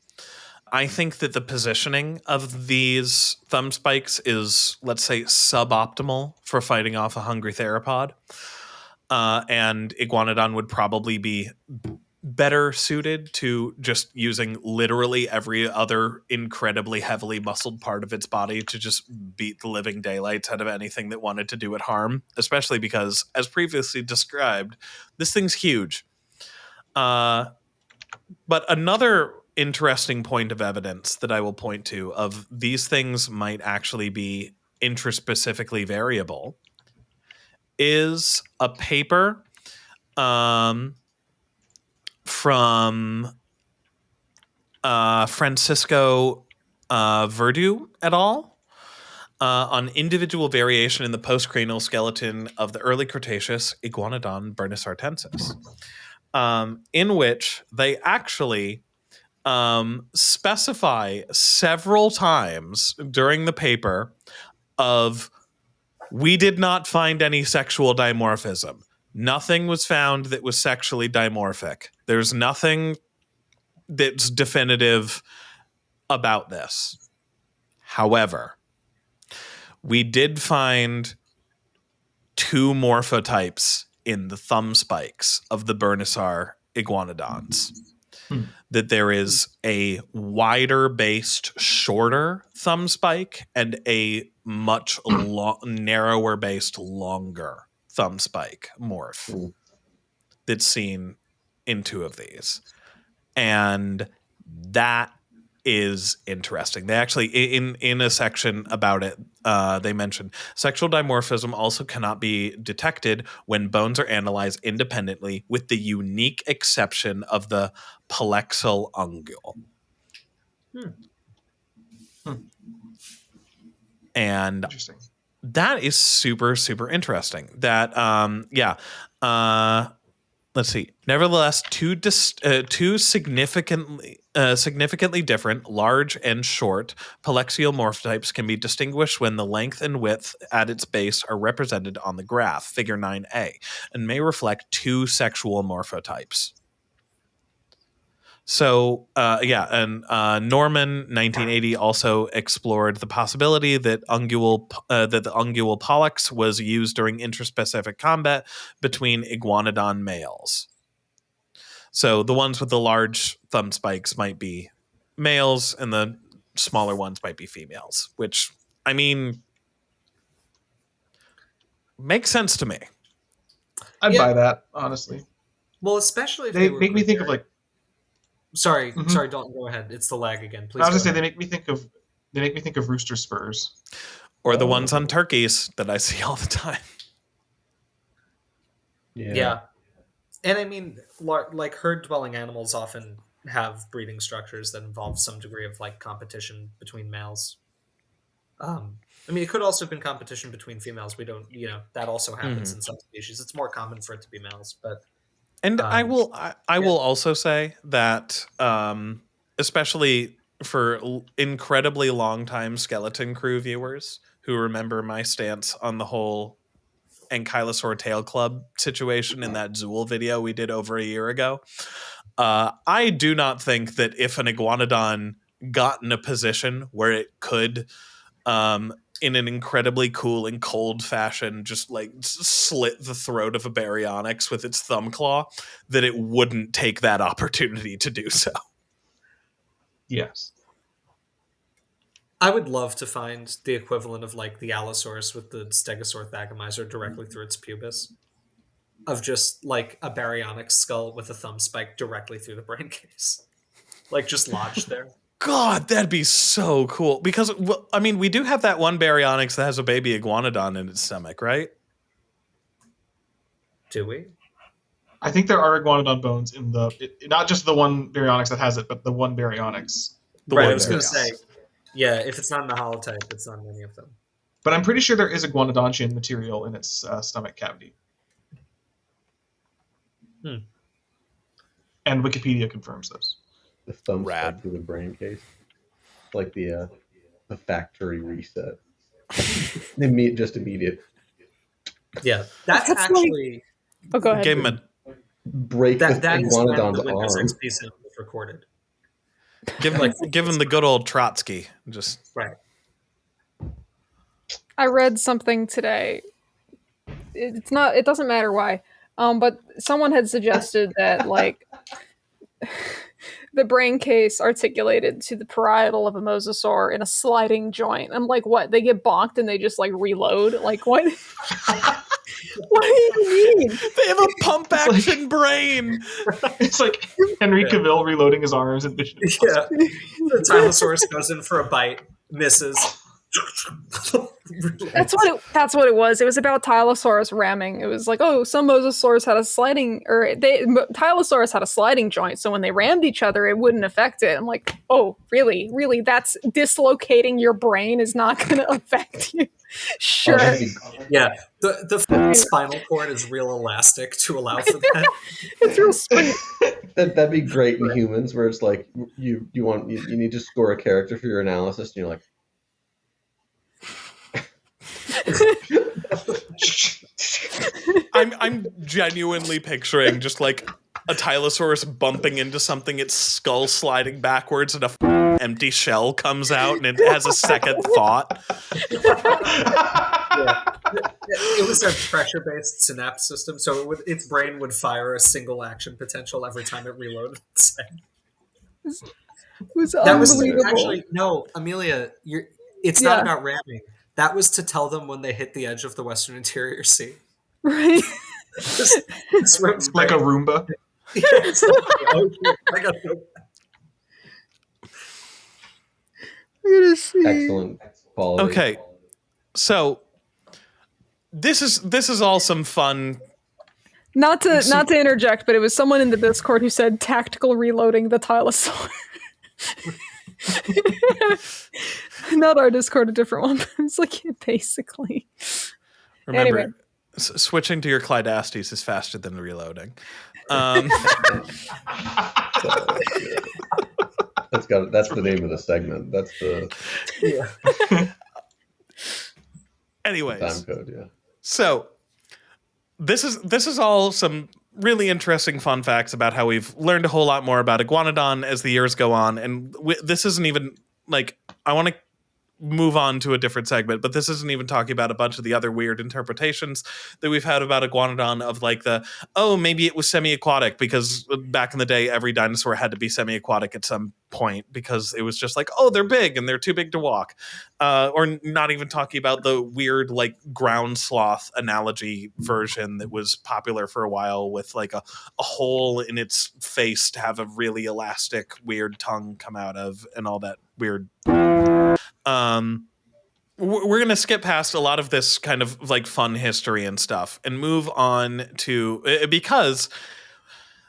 [SPEAKER 4] I think that the positioning of these thumb spikes is, let's say, suboptimal for fighting off a hungry theropod. And Iguanodon would probably be better suited to just using literally every other incredibly heavily muscled part of its body to just beat the living daylights out of anything that wanted to do it harm, especially because, as previously described, this thing's huge. But another interesting point of evidence that I will point to of these things might actually be intraspecifically variable is a paper from Francisco Verdu et al. On individual variation in the postcranial skeleton of the early Cretaceous Iguanodon bernissartensis, in which they actually specify several times during the paper of, we did not find any sexual dimorphism. Nothing was found that was sexually dimorphic. There's nothing that's definitive about this. However, we did find 2 morphotypes in the thumb spikes of the Bernissart iguanodons. That there is a wider based, shorter thumb spike and a much narrower based, longer thumb spike morph that's seen in 2 of these. And that is interesting. They actually, in a section about it, they mentioned sexual dimorphism also cannot be detected when bones are analyzed independently, with the unique exception of the palexal ungule. And
[SPEAKER 2] Interesting.
[SPEAKER 4] that is super, super interesting. That, let's see. Nevertheless, two significantly different, large and short palexial morphotypes can be distinguished when the length and width at its base are represented on the graph, figure 9a, and may reflect 2 sexual morphotypes. So, and Norman, 1980, also explored the possibility that the ungule pollex was used during interspecific combat between iguanodon males. So the ones with the large thumb spikes might be males, and the smaller ones might be females, which, I mean, makes sense to me.
[SPEAKER 2] I'd buy that, honestly.
[SPEAKER 1] Well, especially if
[SPEAKER 2] They
[SPEAKER 1] were
[SPEAKER 2] make me think of
[SPEAKER 1] prepared-
[SPEAKER 2] like.
[SPEAKER 1] Sorry, Dalton, go ahead. It's the lag again. Please.
[SPEAKER 2] I was
[SPEAKER 1] go
[SPEAKER 2] gonna say
[SPEAKER 1] ahead.
[SPEAKER 2] they make me think of rooster spurs.
[SPEAKER 4] Or the ones on turkeys that I see all the time.
[SPEAKER 1] Yeah. And I mean, like herd-dwelling animals often have breeding structures that involve some degree of like competition between males. I mean, it could also have been competition between females. We don't, that also happens in some species. It's more common for it to be males, but
[SPEAKER 4] And I
[SPEAKER 1] um,
[SPEAKER 4] will will also say that especially for incredibly long time skeleton crew viewers who remember my stance on the whole Ankylosaur tail club situation in that Zool video we did over a year ago. I do not think that if an iguanodon got in a position where it could in an incredibly cool and cold fashion just like slit the throat of a baryonyx with its thumb claw, that it wouldn't take that opportunity to do so.
[SPEAKER 2] Yes.
[SPEAKER 1] I would love to find the equivalent of like the Allosaurus with the Stegosaur thagomizer directly through its pubis, of just like a baryonyx skull with a thumb spike directly through the brain case, like just lodged there.
[SPEAKER 4] God, that'd be so cool. Because, well, I mean, we do have that one baryonyx that has a baby iguanodon in its stomach, right?
[SPEAKER 1] Do we?
[SPEAKER 2] I think there are iguanodon bones in not just the one baryonyx that has it, but the one baryonyx.
[SPEAKER 1] Right, I was going to say, yeah, if it's not in the holotype, it's not in any of them.
[SPEAKER 2] But I'm pretty sure there is iguanodontian material in its stomach cavity. And Wikipedia confirms this.
[SPEAKER 3] The thumb
[SPEAKER 4] Rad.
[SPEAKER 3] stuck to the brain case, like the factory reset. Just immediate.
[SPEAKER 1] Yeah, that's actually
[SPEAKER 5] Oh, go ahead.
[SPEAKER 4] Gave him
[SPEAKER 3] Break
[SPEAKER 1] that
[SPEAKER 3] the
[SPEAKER 1] is when the
[SPEAKER 3] iguanodon's
[SPEAKER 1] Windows
[SPEAKER 3] arm.
[SPEAKER 1] XP sound was recorded.
[SPEAKER 4] give him the good old Trotsky. Just
[SPEAKER 1] Right.
[SPEAKER 5] I read something today. It's not. It doesn't matter why. But someone had suggested that like the brain case articulated to the parietal of a mosasaur in a sliding joint. I'm like, what? They get bonked and they just like reload? Like what? What do you mean?
[SPEAKER 4] they have a pump action brain.
[SPEAKER 2] It's like Henry Cavill reloading his arms and Mission
[SPEAKER 1] Yeah, the Tyrannosaurus goes in for a bite, misses.
[SPEAKER 5] That's what it was. It was about Tylosaurus ramming. It was like, oh, some mosasaurs had a Tylosaurus had a sliding joint, so when they rammed each other, it wouldn't affect it. I'm like, oh, really? That's dislocating your brain is not going to affect you. Sure.
[SPEAKER 1] Yeah, the spinal cord is real elastic to allow for that.
[SPEAKER 5] It's real spring.
[SPEAKER 3] That'd be great in humans, where it's like you need to score a character for your analysis, and you're like,
[SPEAKER 4] I'm genuinely picturing just like a Tylosaurus bumping into something, its skull sliding backwards, and a empty shell comes out, and it has a second thought.
[SPEAKER 1] Yeah. It was a pressure-based synapse system, so its brain would fire a single action potential every time it reloaded.
[SPEAKER 5] It was
[SPEAKER 1] That was
[SPEAKER 5] unbelievable.
[SPEAKER 1] actually no, Amelia. It's not about ramming. That was to tell them when they hit the edge of the Western Interior Sea.
[SPEAKER 5] Right.
[SPEAKER 1] This room's
[SPEAKER 2] like a Roomba.
[SPEAKER 1] Yeah, it's like, oh, shit, I got to-
[SPEAKER 5] We're gonna see.
[SPEAKER 3] excellent quality.
[SPEAKER 4] Okay, so this is all some fun.
[SPEAKER 5] Not to interject, but it was someone in the Discord who said tactical reloading the Tylosaur. Not our Discord, a different one. But it's like basically.
[SPEAKER 4] Remember,
[SPEAKER 5] Anyway.
[SPEAKER 4] switching to your Clydastes is faster than reloading.
[SPEAKER 3] That's the name of the segment. That's the
[SPEAKER 4] Anyways,
[SPEAKER 3] time code. Yeah.
[SPEAKER 4] so this is all some really interesting fun facts about how we've learned a whole lot more about Iguanodon as the years go on, and this isn't even like I want to move on to a different segment, but this isn't even talking about a bunch of the other weird interpretations that we've had about Iguanodon of like maybe it was semi-aquatic, because back in the day every dinosaur had to be semi-aquatic at some point because it was just like, oh, they're big and they're too big to walk, or not even talking about the weird like ground sloth analogy version that was popular for a while with like a hole in its face to have a really elastic weird tongue come out of and all that weird. We're going to skip past a lot of this kind of like fun history and stuff and move on to, because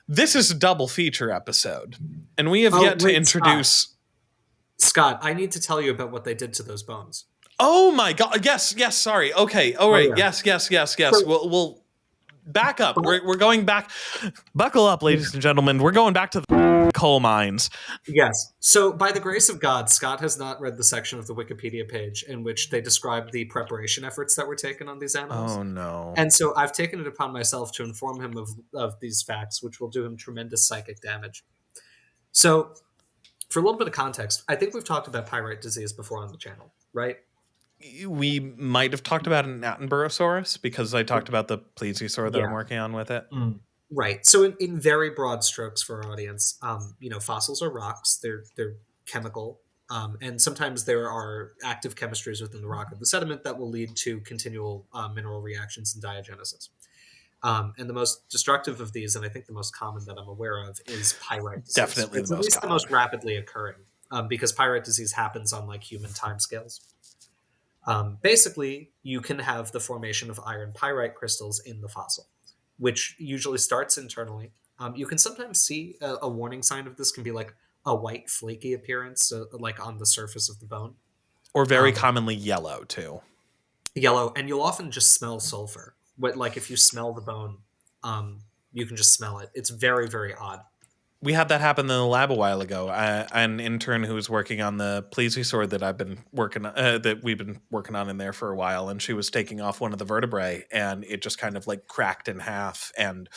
[SPEAKER 4] This is a double feature episode, and we have
[SPEAKER 1] Oh,
[SPEAKER 4] yet to
[SPEAKER 1] wait,
[SPEAKER 4] introduce.
[SPEAKER 1] Scott, I need to tell you about what they did to those bones.
[SPEAKER 4] Oh my god! Yes. Sorry. Okay. All right.
[SPEAKER 1] yeah.
[SPEAKER 4] Yes.
[SPEAKER 1] So-
[SPEAKER 4] We'll back up. We're going back. Buckle up, ladies and gentlemen. We're going back to the coal mines.
[SPEAKER 1] Yes. So, by the grace of God, Scott has not read the section of the Wikipedia page in which they describe the preparation efforts that were taken on these animals.
[SPEAKER 4] Oh no!
[SPEAKER 1] And so I've taken it upon myself to inform him of these facts, which will do him tremendous psychic damage. So, for a little bit of context, I think we've talked about pyrite disease before on the channel, right?
[SPEAKER 4] We might have talked about an Attenborosaurus because I talked about the plesiosaur that I'm working on with it.
[SPEAKER 1] Right. So in very broad strokes for our audience, fossils are rocks. They're chemical, and sometimes there are active chemistries within the rock or the sediment that will lead to continual mineral reactions and diagenesis. And the most destructive of these, and I think the most common that I'm aware of, is pyrite disease.
[SPEAKER 4] Definitely
[SPEAKER 1] it's
[SPEAKER 4] the
[SPEAKER 1] at
[SPEAKER 4] most
[SPEAKER 1] least
[SPEAKER 4] common.
[SPEAKER 1] the most rapidly occurring, because pyrite disease happens on like human timescales. Basically, you can have the formation of iron pyrite crystals in the fossil, which usually starts internally. You can sometimes see a warning sign of this can be like a white flaky appearance, like on the surface of the bone.
[SPEAKER 4] Or very commonly yellow too.
[SPEAKER 1] Yellow, and you'll often just smell sulfur. Like if you smell the bone, you can just smell it. It's very, very odd.
[SPEAKER 4] We had that happen in the lab a while ago. An intern who was working on the plesiosaur that I've been working that we've been working on in there for a while, and she was taking off one of the vertebrae, and it just kind of like cracked in half and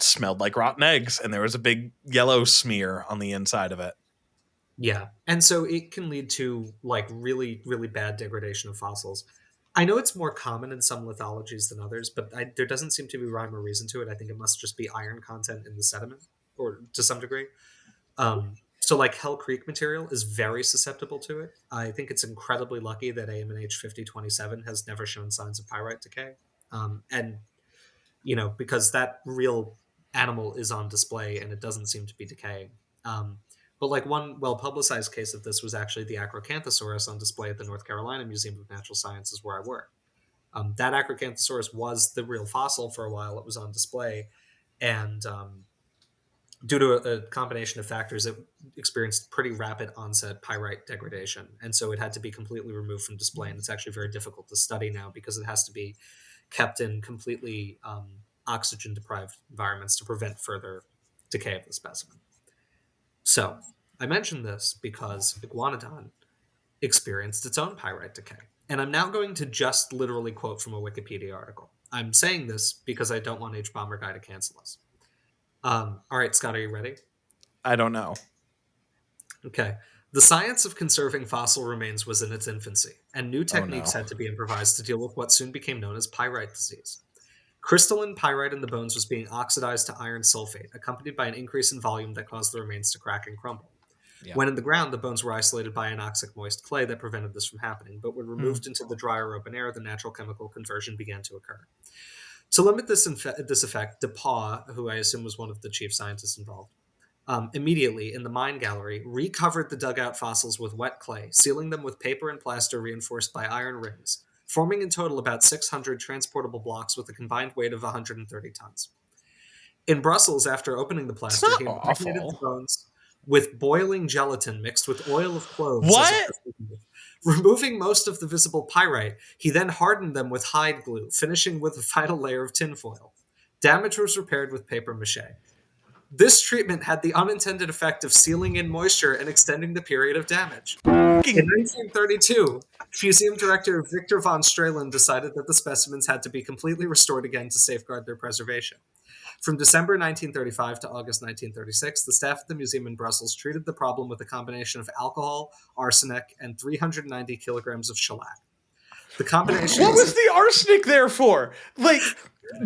[SPEAKER 4] smelled like rotten eggs, and there was a big yellow smear on the inside of it.
[SPEAKER 1] Yeah, and so it can lead to like really, really bad degradation of fossils. I know it's more common in some lithologies than others, but there doesn't seem to be rhyme or reason to it. I think it must just be iron content in the sediment, or to some degree. So like Hell Creek material is very susceptible to it. I think it's incredibly lucky that AMNH 5027 has never shown signs of pyrite decay. And, because that real animal is on display and it doesn't seem to be decaying. But like one well-publicized case of this was actually the Acrocanthosaurus on display at the North Carolina Museum of Natural Sciences where I work. That Acrocanthosaurus was the real fossil for a while. It was on display. And due to a combination of factors, it experienced pretty rapid onset pyrite degradation. And so it had to be completely removed from display. And it's actually very difficult to study now because it has to be kept in completely oxygen-deprived environments to prevent further decay of the specimen. So I mentioned this because Iguanodon experienced its own pyrite decay. And I'm now going to just literally quote from a Wikipedia article. I'm saying this because I don't want H-Bomber Guy to cancel us. All right, Scott, are you ready?
[SPEAKER 4] I don't know.
[SPEAKER 1] Okay. The science of conserving fossil remains was in its infancy, and new techniques had to be improvised to deal with what soon became known as pyrite disease. Crystalline pyrite in the bones was being oxidized to iron sulfate, accompanied by an increase in volume that caused the remains to crack and crumble. Yeah. When in the ground, the bones were isolated by anoxic moist clay that prevented this from happening, but when removed into the drier open air, the natural chemical conversion began to occur. To limit this effect, DePauw, who I assume was one of the chief scientists involved, immediately in the mine gallery recovered the dugout fossils with wet clay, sealing them with paper and plaster reinforced by iron rings, forming in total about 600 transportable blocks with a combined weight of 130 tons. In Brussels, after opening the plaster, he impregnated the bones with boiling gelatin mixed with oil of cloves.
[SPEAKER 4] What?
[SPEAKER 1] Removing most of the visible pyrite, he then hardened them with hide glue, finishing with a final layer of tinfoil. Damage was repaired with paper mache. This treatment had the unintended effect of sealing in moisture and extending the period of damage. In 1932, museum director Victor von Strehlen decided that the specimens had to be completely restored again to safeguard their preservation. From December 1935 to August 1936, the staff at the museum in Brussels treated the problem with a combination of alcohol, arsenic, and 390 kilograms of shellac. The combination.
[SPEAKER 4] What was the arsenic there for? Like,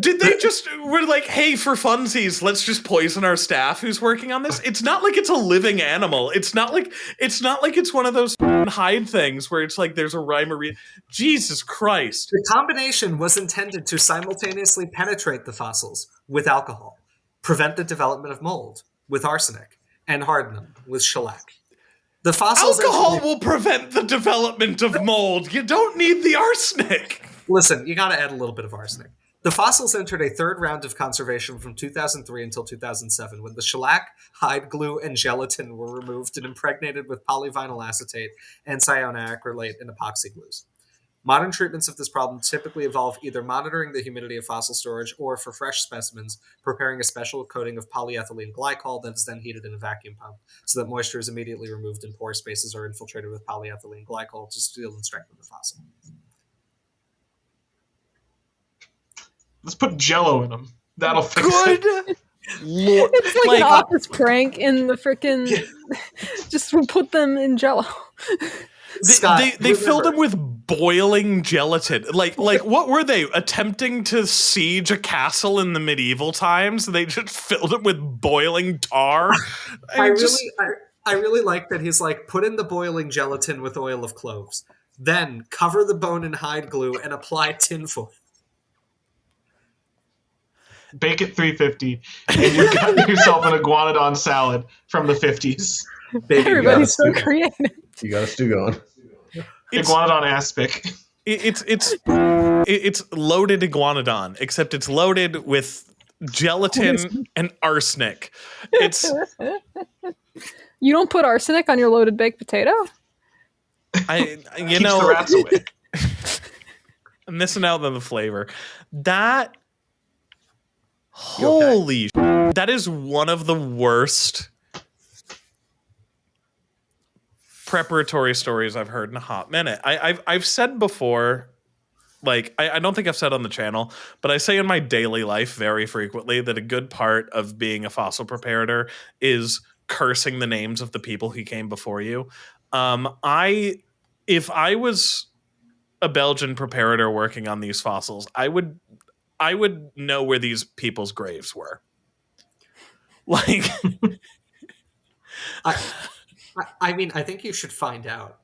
[SPEAKER 4] did they just were like, hey, for funsies, let's just poison our staff who's working on this? It's not like it's a living animal. It's not like it's one of those hide things where it's like there's a rhyme or reason. Jesus Christ.
[SPEAKER 1] The combination was intended to simultaneously penetrate the fossils with alcohol, prevent the development of mold with arsenic, and harden them with shellac. The fossils
[SPEAKER 4] alcohol will prevent the development of mold. You don't need the arsenic.
[SPEAKER 1] Listen, you got to add a little bit of arsenic. The fossils entered a third round of conservation from 2003 until 2007, when the shellac, hide glue, and gelatin were removed and impregnated with polyvinyl acetate and cyanoacrylate and epoxy glues. Modern treatments of this problem typically involve either monitoring the humidity of fossil storage or, for fresh specimens, preparing a special coating of polyethylene glycol that is then heated in a vacuum pump so that moisture is immediately removed and pore spaces are infiltrated with polyethylene glycol to seal and strengthen the fossil.
[SPEAKER 2] Let's put Jello in them. That'll fix
[SPEAKER 4] Good
[SPEAKER 2] it.
[SPEAKER 4] Lord.
[SPEAKER 5] It's like an office prank in the freaking. Just put them in Jello.
[SPEAKER 4] They filled them with boiling gelatin. Like what were they attempting to siege a castle in the medieval times? They just filled it with boiling tar.
[SPEAKER 1] I really like that he's like, put in the boiling gelatin with oil of cloves, then cover the bone in hide glue and apply tinfoil.
[SPEAKER 2] Bake it 350, and you've got yourself an iguanodon salad from the 50s.
[SPEAKER 1] Baby,
[SPEAKER 5] Everybody's so creative.
[SPEAKER 3] You got a stew going.
[SPEAKER 2] Iguanodon aspic.
[SPEAKER 4] It's loaded iguanodon, except it's loaded with gelatin and arsenic. It's
[SPEAKER 5] You don't put arsenic on your loaded baked potato?
[SPEAKER 2] Keeps the rats away.
[SPEAKER 4] I'm missing out on the flavor. That holy shit, that is one of the worst preparatory stories I've heard in a hot minute. I've said before, like I don't think I've said on the channel, but I say in my daily life very frequently that a good part of being a fossil preparator is cursing the names of the people who came before you. If I was a Belgian preparator working on these fossils, I would know where these people's graves were. Like,
[SPEAKER 1] I mean, I think you should find out.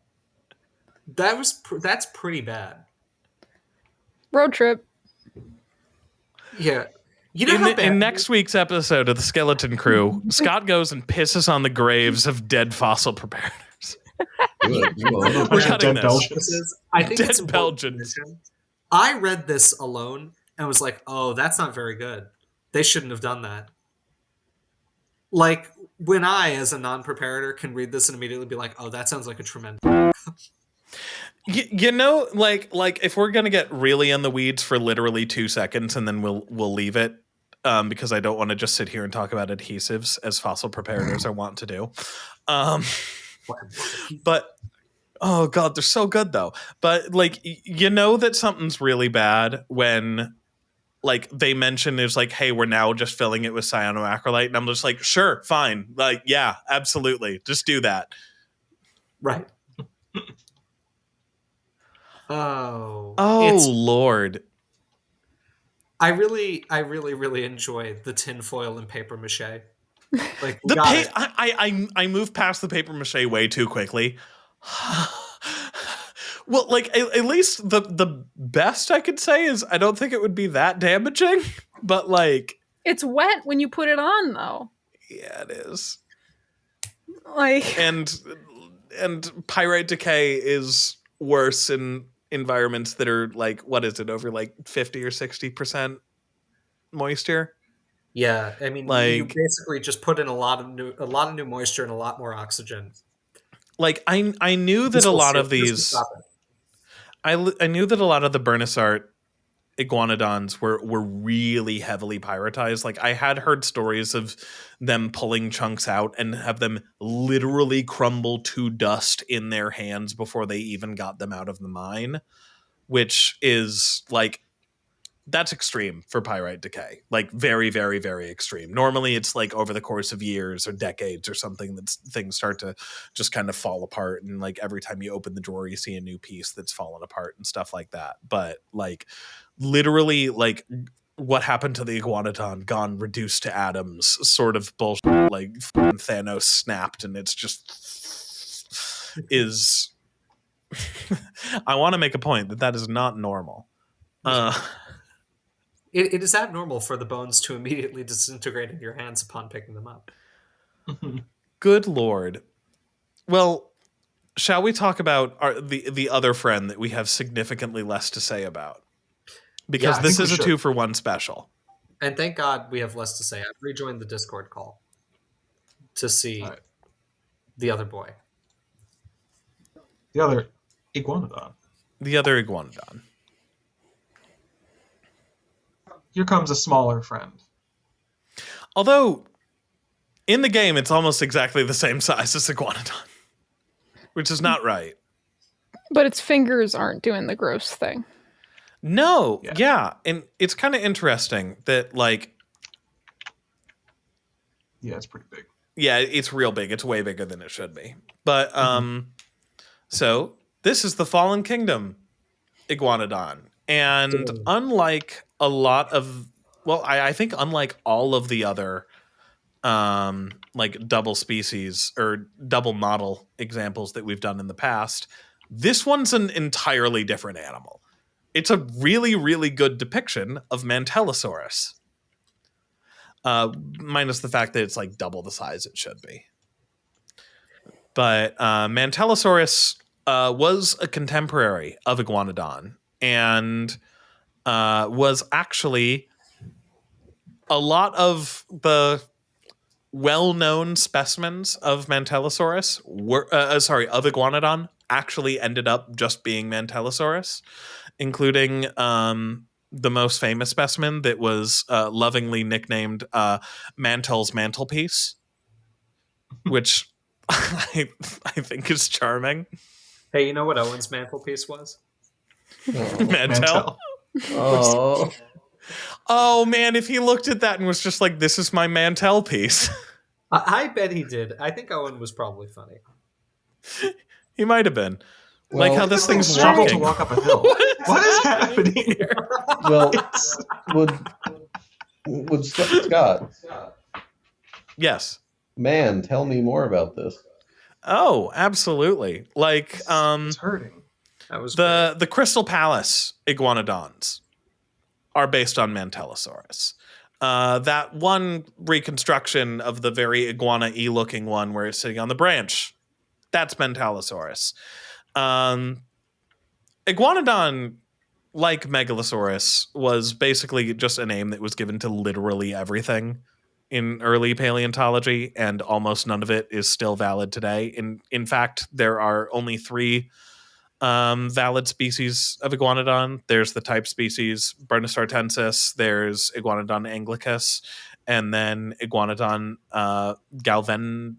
[SPEAKER 1] That's pretty bad.
[SPEAKER 5] Road trip.
[SPEAKER 1] Yeah. You know
[SPEAKER 4] in next week's episode of the Skeleton Crew, Scott goes and pisses on the graves of dead fossil preparators. We're cutting
[SPEAKER 2] Dead
[SPEAKER 4] this.
[SPEAKER 2] Belgians.
[SPEAKER 1] I think
[SPEAKER 4] Dead
[SPEAKER 1] it's important to
[SPEAKER 4] Belgians.
[SPEAKER 1] mention. I read this alone and was like, oh, that's not very good. They shouldn't have done that. Like, when I, as a non-preparator, can read this and immediately be like, oh, that sounds like a tremendous...
[SPEAKER 4] You know, like if we're gonna get really in the weeds for literally 2 seconds and then we'll leave it, because I don't want to just sit here and talk about adhesives as fossil preparators I want to do. But oh god, they're so good though. But like, you know that something's really bad when like they mention there's like, hey, we're now just filling it with cyanoacrylate, and I'm just like, sure, fine, like yeah, absolutely, just do that.
[SPEAKER 1] Right. Oh,
[SPEAKER 4] Lord.
[SPEAKER 1] I really enjoy the tinfoil and paper mache. Like
[SPEAKER 4] I moved past the paper mache way too quickly. Well, like at least the best I could say is I don't think it would be that damaging, but like
[SPEAKER 5] It's wet when you put it on, though.
[SPEAKER 4] yeah, it is.
[SPEAKER 5] Like,
[SPEAKER 4] and pyrite decay is worse in environments that are like, what is it, over like 50 or 60% moisture?
[SPEAKER 1] yeah, I mean,
[SPEAKER 4] like,
[SPEAKER 1] you basically just put in a lot of new moisture and a lot more oxygen.
[SPEAKER 4] Like I knew that a lot of these, I knew that a lot of the Bernissart iguanodons were really heavily pyritized. Like I had heard stories of them pulling chunks out and have them literally crumble to dust in their hands before they even got them out of the mine, which is like, that's extreme for pyrite decay. Like very, very, very extreme. Normally it's like over the course of years or decades or something that things start to just kind of fall apart. And like every time you open the drawer, you see a new piece that's fallen apart and stuff like that. But like literally like what happened to the iguanodon gone reduced to atoms sort of bullshit. Like Thanos snapped and it's just is I want to make a point that is not normal.
[SPEAKER 1] It is abnormal for the bones to immediately disintegrate in your hands upon picking them up.
[SPEAKER 4] Good Lord. Well, shall we talk about the other friend that we have significantly less to say about? because
[SPEAKER 2] Yeah, I
[SPEAKER 4] this
[SPEAKER 2] think
[SPEAKER 4] is
[SPEAKER 2] we
[SPEAKER 4] a
[SPEAKER 2] should.
[SPEAKER 4] 2-for-1 special.
[SPEAKER 1] And thank God we have less to say. I've rejoined the Discord call to see
[SPEAKER 2] All right.
[SPEAKER 1] the other boy.
[SPEAKER 2] The other Iguanodon.
[SPEAKER 4] The other Iguanodon.
[SPEAKER 2] Here comes a smaller friend.
[SPEAKER 4] Although, in the game, it's almost exactly the same size as Iguanodon, which is not right.
[SPEAKER 5] But its fingers aren't doing the gross thing.
[SPEAKER 4] No,
[SPEAKER 2] Yeah.
[SPEAKER 4] yeah. And it's kind of interesting that, like,
[SPEAKER 2] Yeah, it's pretty big.
[SPEAKER 4] yeah, it's real big. It's way bigger than it should be. But, so, this is the Fallen Kingdom Iguanodon. And unlike a lot of, well, I think unlike all of the other like double species or double model examples that we've done in the past, this one's an entirely different animal. It's a really, really good depiction of mantellisaurus, minus the fact that it's like double the size it should be. But mantellisaurus was a contemporary of Iguanodon and was actually a lot of the well-known specimens of mantellisaurus were of Iguanodon actually ended up just being mantellisaurus, including the most famous specimen that was lovingly nicknamed Mantell's mantelpiece, which I think is charming.
[SPEAKER 1] Hey, you know what Owen's mantelpiece was?
[SPEAKER 4] Mantell.
[SPEAKER 3] Oh,
[SPEAKER 4] Oh man, if he looked at that and was just like, "This is my Mantell piece,"
[SPEAKER 1] I bet he did. I think Owen was probably funny.
[SPEAKER 4] he might have been.
[SPEAKER 3] well,
[SPEAKER 4] like how this thing's
[SPEAKER 2] Struggle to
[SPEAKER 4] walking.
[SPEAKER 2] walk up a hill. What is happening here?
[SPEAKER 3] well, would Scott,
[SPEAKER 4] Yes.
[SPEAKER 3] man, tell me more about this.
[SPEAKER 4] Oh, absolutely. Like
[SPEAKER 2] It's hurting.
[SPEAKER 1] That was
[SPEAKER 4] the Crystal Palace Iguanodons are based on Mantellisaurus. That one reconstruction of the very iguana-y looking one where it's sitting on the branch, that's Mantellisaurus. Iguanodon, like Megalosaurus, was basically just a name that was given to literally everything in early paleontology, and almost none of it is still valid today. In fact, there are only 3 valid species of Iguanodon. There's the type species Bernissartensis, there's Iguanodon anglicus, and then Iguanodon galvanistus.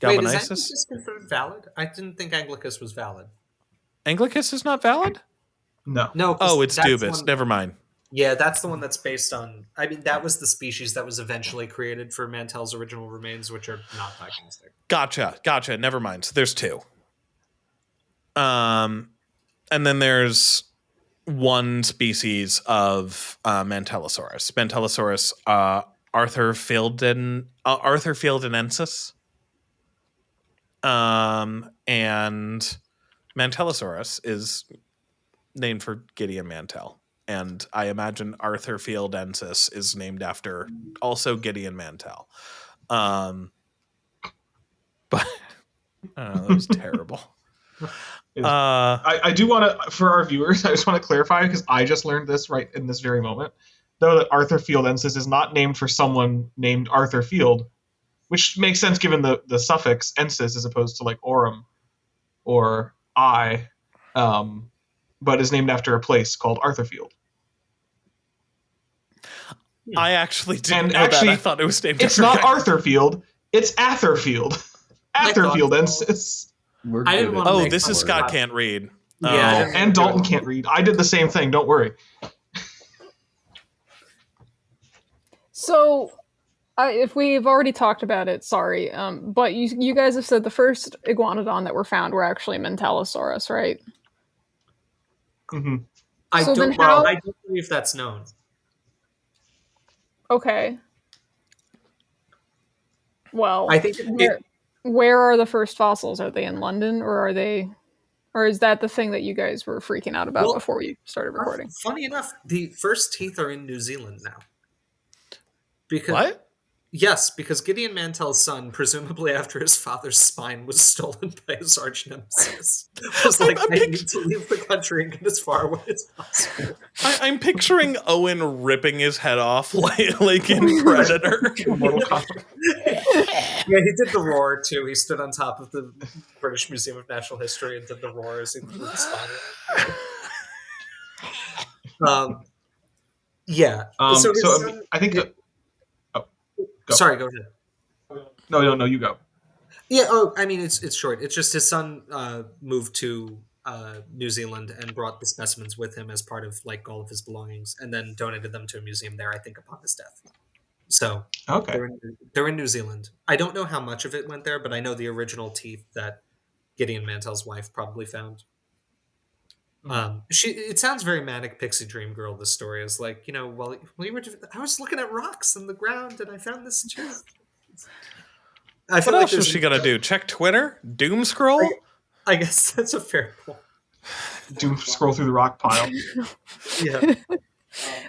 [SPEAKER 1] Wait, is Anglicus considered valid? I didn't think Anglicus was valid.
[SPEAKER 4] Anglicus is not valid?
[SPEAKER 2] No.
[SPEAKER 1] No. 'cause
[SPEAKER 4] Oh, it's
[SPEAKER 1] that's
[SPEAKER 4] Dubis.
[SPEAKER 1] one-
[SPEAKER 4] Never mind.
[SPEAKER 1] Yeah, that's the one that's based on. I mean, that was the species that was eventually created for Mantell's original remains, which are not diagnostic.
[SPEAKER 4] Gotcha. Never mind. So there's 2. And then there's one species of Mantellisaurus. Mantellisaurus Arthurfieldinensis. And Mantellisaurus is named for Gideon Mantell. And I imagine Arthurfieldinensis is named after also Gideon Mantell. But I don't know, that was terrible.
[SPEAKER 2] I do want to, for our viewers, I just want to clarify because I just learned this right in this very moment, though, that Arthur Fieldinensis is not named for someone named Arthur Field, which makes sense given the suffix ensis as opposed to like aurum or I, but is named after a place called Arthurfield.
[SPEAKER 4] I actually didn't
[SPEAKER 2] And
[SPEAKER 4] know
[SPEAKER 2] actually,
[SPEAKER 4] that. I thought it was named
[SPEAKER 2] It's
[SPEAKER 4] after
[SPEAKER 2] not Arthurfield, it's Atherfield.
[SPEAKER 1] I thought so.
[SPEAKER 2] Atherfiedensis.
[SPEAKER 3] We're
[SPEAKER 1] I didn't
[SPEAKER 3] good
[SPEAKER 1] wanna
[SPEAKER 3] at
[SPEAKER 4] Oh,
[SPEAKER 1] make
[SPEAKER 4] this is
[SPEAKER 1] fun
[SPEAKER 4] Scott
[SPEAKER 1] of
[SPEAKER 4] can't read.
[SPEAKER 1] Yeah,
[SPEAKER 4] Oh.
[SPEAKER 1] I didn't
[SPEAKER 2] And
[SPEAKER 1] do
[SPEAKER 2] Dalton
[SPEAKER 1] it.
[SPEAKER 2] can't read. I did the same thing, don't worry.
[SPEAKER 5] So, if we've already talked about it, sorry, but you guys have said the first iguanodon that were found were actually Mantellisaurus, right?
[SPEAKER 2] Hmm.
[SPEAKER 1] I
[SPEAKER 5] So then
[SPEAKER 1] don't. Well,
[SPEAKER 5] how-
[SPEAKER 1] I don't believe that's known.
[SPEAKER 5] Okay. Well,
[SPEAKER 1] I think
[SPEAKER 5] where are the first fossils? Are they in London, or is that the thing that you guys were freaking out about
[SPEAKER 1] Well,
[SPEAKER 5] before we started recording?
[SPEAKER 1] Funny enough, the first teeth are in New Zealand now. Because
[SPEAKER 4] What?
[SPEAKER 1] Yes, because Gideon Mantell's son, presumably after his father's spine was stolen by his arch nemesis, was like,
[SPEAKER 4] I'm
[SPEAKER 1] I need to leave the country and get as far away as possible.
[SPEAKER 4] I'm picturing Owen ripping his head off like in Predator.
[SPEAKER 2] Mortal Kombat.
[SPEAKER 1] Yeah, he did the roar too. He stood on top of the British Museum of Natural History and did the roar as he threw the spine. Yeah. So his son,
[SPEAKER 2] I think. Go.
[SPEAKER 1] sorry, go ahead.
[SPEAKER 2] No, you go.
[SPEAKER 1] Yeah. Oh, I mean, it's short. It's just his son moved to New Zealand and brought the specimens with him as part of like all of his belongings, and then donated them to a museum there. I think upon his death. So
[SPEAKER 2] Okay.
[SPEAKER 1] they're in New Zealand. I don't know how much of it went there, but I know the original teeth that Gideon Mantell's wife probably found. It sounds very manic pixie dream girl. This story is like, well, I was looking at rocks in the ground and I found this tooth. I feel
[SPEAKER 4] What
[SPEAKER 1] like
[SPEAKER 4] else is she gonna do? Check Twitter? Doom scroll?
[SPEAKER 1] I guess that's a fair point.
[SPEAKER 2] Scroll through the rock pile.
[SPEAKER 1] Yeah.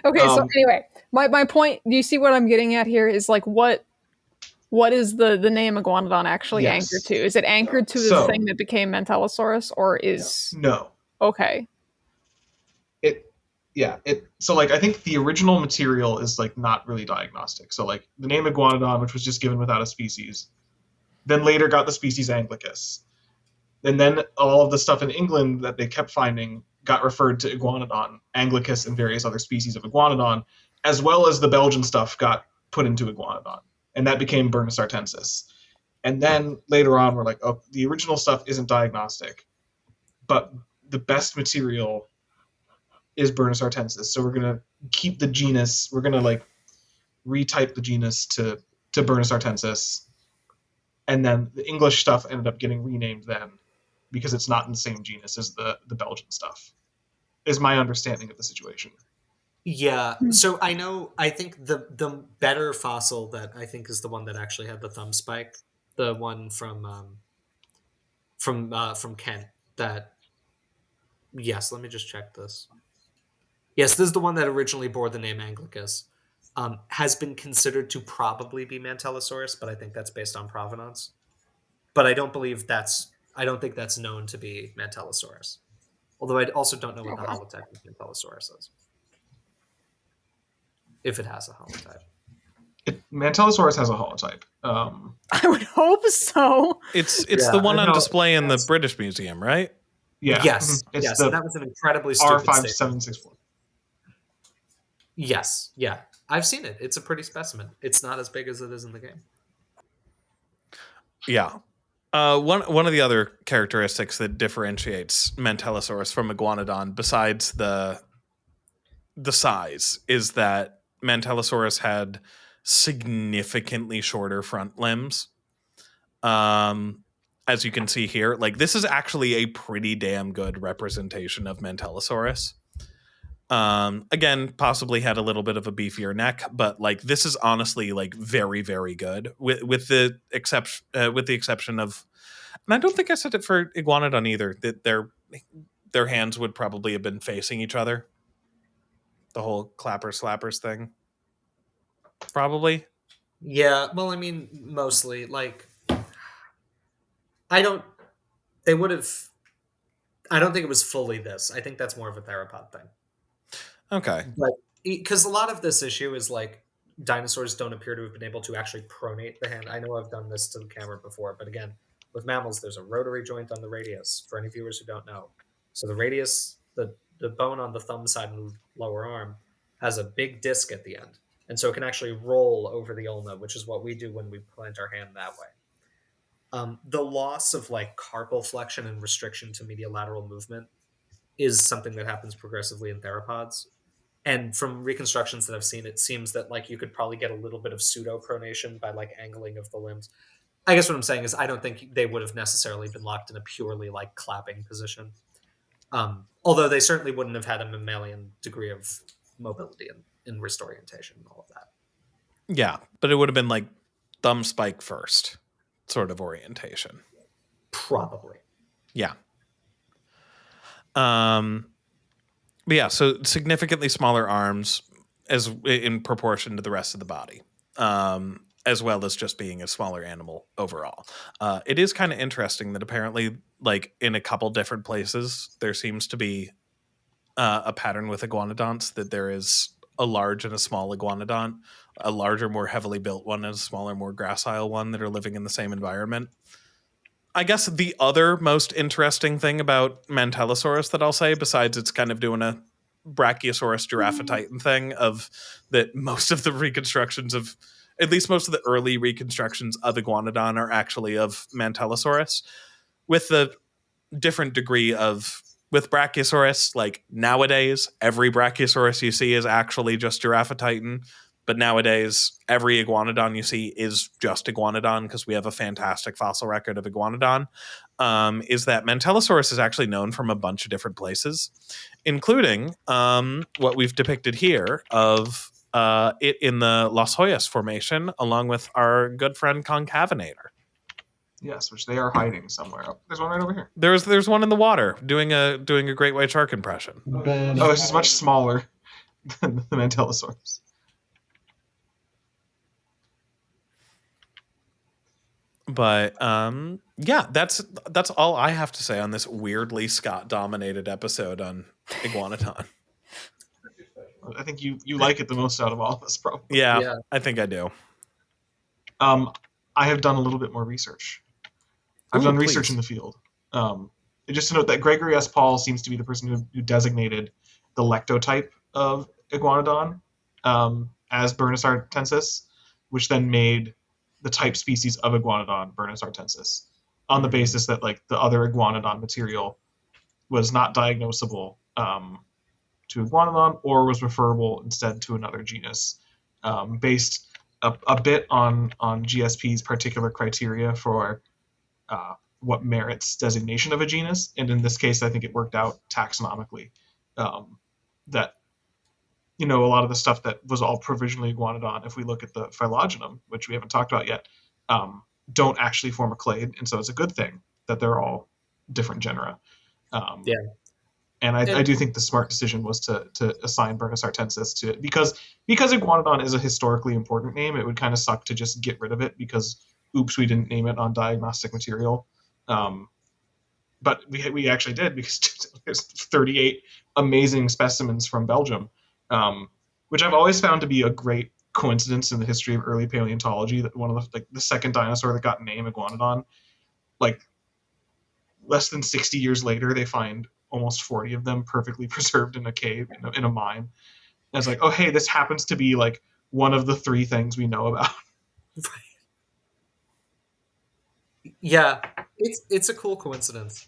[SPEAKER 5] Okay, so anyway, my point, do you see what I'm getting at here is like what is the name Iguanodon actually
[SPEAKER 2] Yes.
[SPEAKER 5] anchored to? Is it anchored to the thing that became mantellisaurus, or is
[SPEAKER 2] No.
[SPEAKER 5] okay?
[SPEAKER 2] So like I think the original material is like not really diagnostic. So like the name Iguanodon, which was just given without a species, then later got the species Anglicus. And then all of the stuff in England that they kept finding got referred to Iguanodon, Anglicus, and various other species of Iguanodon, as well as the Belgian stuff got put into Iguanodon. And that became Bernissartensis. And then later on, we're like, oh, the original stuff isn't diagnostic, but the best material is Bernissartensis. So we're going to keep the genus, we're going to like retype the genus to Bernissartensis. And then the English stuff ended up getting renamed then because it's not in the same genus as the Belgian stuff, is my understanding of the situation.
[SPEAKER 1] Yeah. So I think the better fossil that I think is the one that actually had the thumb spike, the one from Kent. That, yes. Let me just check this. Yes, this is the one that originally bore the name Anglicus. Has been considered to probably be Mantellisaurus, but I think that's based on provenance. But I don't think that's known to be Mantellisaurus. Although I also don't know what the holotype of Mantellisaurus is. If it has a holotype.
[SPEAKER 2] Mantellisaurus has a holotype.
[SPEAKER 5] I would hope so.
[SPEAKER 4] It's the one on display in the British Museum, right?
[SPEAKER 2] Yeah.
[SPEAKER 1] Yes.
[SPEAKER 2] It's
[SPEAKER 1] yes.
[SPEAKER 2] the
[SPEAKER 1] And that was an incredibly stupid statement.
[SPEAKER 2] R5764.
[SPEAKER 1] Yes. Yeah. I've seen it. It's a pretty specimen. It's not as big as it is in the game.
[SPEAKER 4] Yeah. One of the other characteristics that differentiates Mantellisaurus from Iguanodon, besides the size, is that Mantellisaurus had significantly shorter front limbs. As you can see here, like this is actually a pretty damn good representation of Mantellisaurus. Again, possibly had a little bit of a beefier neck, but like this is honestly like very, very good with the exception of, and I don't think I said it for Iguanodon either, that their hands would probably have been facing each other. The whole clappers thing. Probably.
[SPEAKER 1] Yeah. Well, I mean, mostly like, I don't think it was fully this. I think that's more of a theropod thing.
[SPEAKER 4] Okay.
[SPEAKER 1] But because a lot of this issue is like dinosaurs don't appear to have been able to actually pronate the hand. I know I've done this to the camera before, but again, with mammals, there's a rotary joint on the radius, for any viewers who don't know. So the radius, the bone on the thumb side and lower arm, has a big disc at the end. And so it can actually roll over the ulna, which is what we do when we plant our hand that way. The loss of like carpal flexion and restriction to medial lateral movement is something that happens progressively in theropods. And from reconstructions that I've seen, it seems that like you could probably get a little bit of pseudo-pronation by like angling of the limbs. I guess what I'm saying is I don't think they would have necessarily been locked in a purely like clapping position. Although they certainly wouldn't have had a mammalian degree of mobility and wrist orientation and all of that.
[SPEAKER 4] Yeah, but it would have been like thumb spike first sort of orientation.
[SPEAKER 1] Probably.
[SPEAKER 4] Yeah. But yeah, so significantly smaller arms as in proportion to the rest of the body. as well as just being a smaller animal overall. It is kind of interesting that apparently, like in a couple different places, there seems to be a pattern with iguanodonts, that there is a large and a small iguanodon, a larger, more heavily built one, and a smaller, more gracile one that are living in the same environment. I guess the other most interesting thing about mantellisaurus that I'll say, besides it's kind of doing a brachiosaurus giraffatitan thing, of that most of the reconstructions of, at least most of the early reconstructions of iguanodon, are actually of mantellisaurus, with the different degree of, with brachiosaurus, like nowadays every brachiosaurus you see is actually just giraffatitan, but nowadays every iguanodon you see is just iguanodon, because we have a fantastic fossil record of iguanodon. Is that mantellisaurus is actually known from a bunch of different places, including what we've depicted here of it in the Las Hoyas formation, along with our good friend Concavinator.
[SPEAKER 2] Yes, which they are hiding somewhere. Oh, there's one right over here.
[SPEAKER 4] There's one in the water doing a great white shark impression.
[SPEAKER 2] Oh, this is much smaller than the mantellisaurus.
[SPEAKER 4] But yeah, that's all I have to say on this weirdly Scott-dominated episode on Iguanodon.
[SPEAKER 2] I think you like it the most out of all of us, probably.
[SPEAKER 4] Yeah, I think I do.
[SPEAKER 2] I have done a little bit more research. I've done research in the field. Just to note that Gregory S. Paul seems to be the person who designated the lectotype of Iguanodon as Bernissartensis, which then made the type species of Iguanodon Bernissartensis, on the basis that like the other Iguanodon material was not diagnosable to Iguanodon, or was referable instead to another genus, based a bit on GSP's particular criteria for what merits designation of a genus. And in this case, I think it worked out taxonomically, that, you know, a lot of the stuff that was all provisionally Iguanodon, if we look at the Phylogeny, which we haven't talked about yet, don't actually form a clade. And so it's a good thing that they're all different genera. And I do think the smart decision was to assign Bernissartensis to it, because Iguanodon is a historically important name. It would kind of suck to just get rid of it because, oops, we didn't name it on diagnostic material. But we actually did, because there's 38 amazing specimens from Belgium, which I've always found to be a great coincidence in the history of early paleontology, that one of the second dinosaur that got named Iguanodon, like less than 60 years later, they find almost 40 of them perfectly preserved in a cave, in a mine. And it's like, oh, hey, this happens to be like one of the three things we know about.
[SPEAKER 1] Yeah, it's a cool coincidence.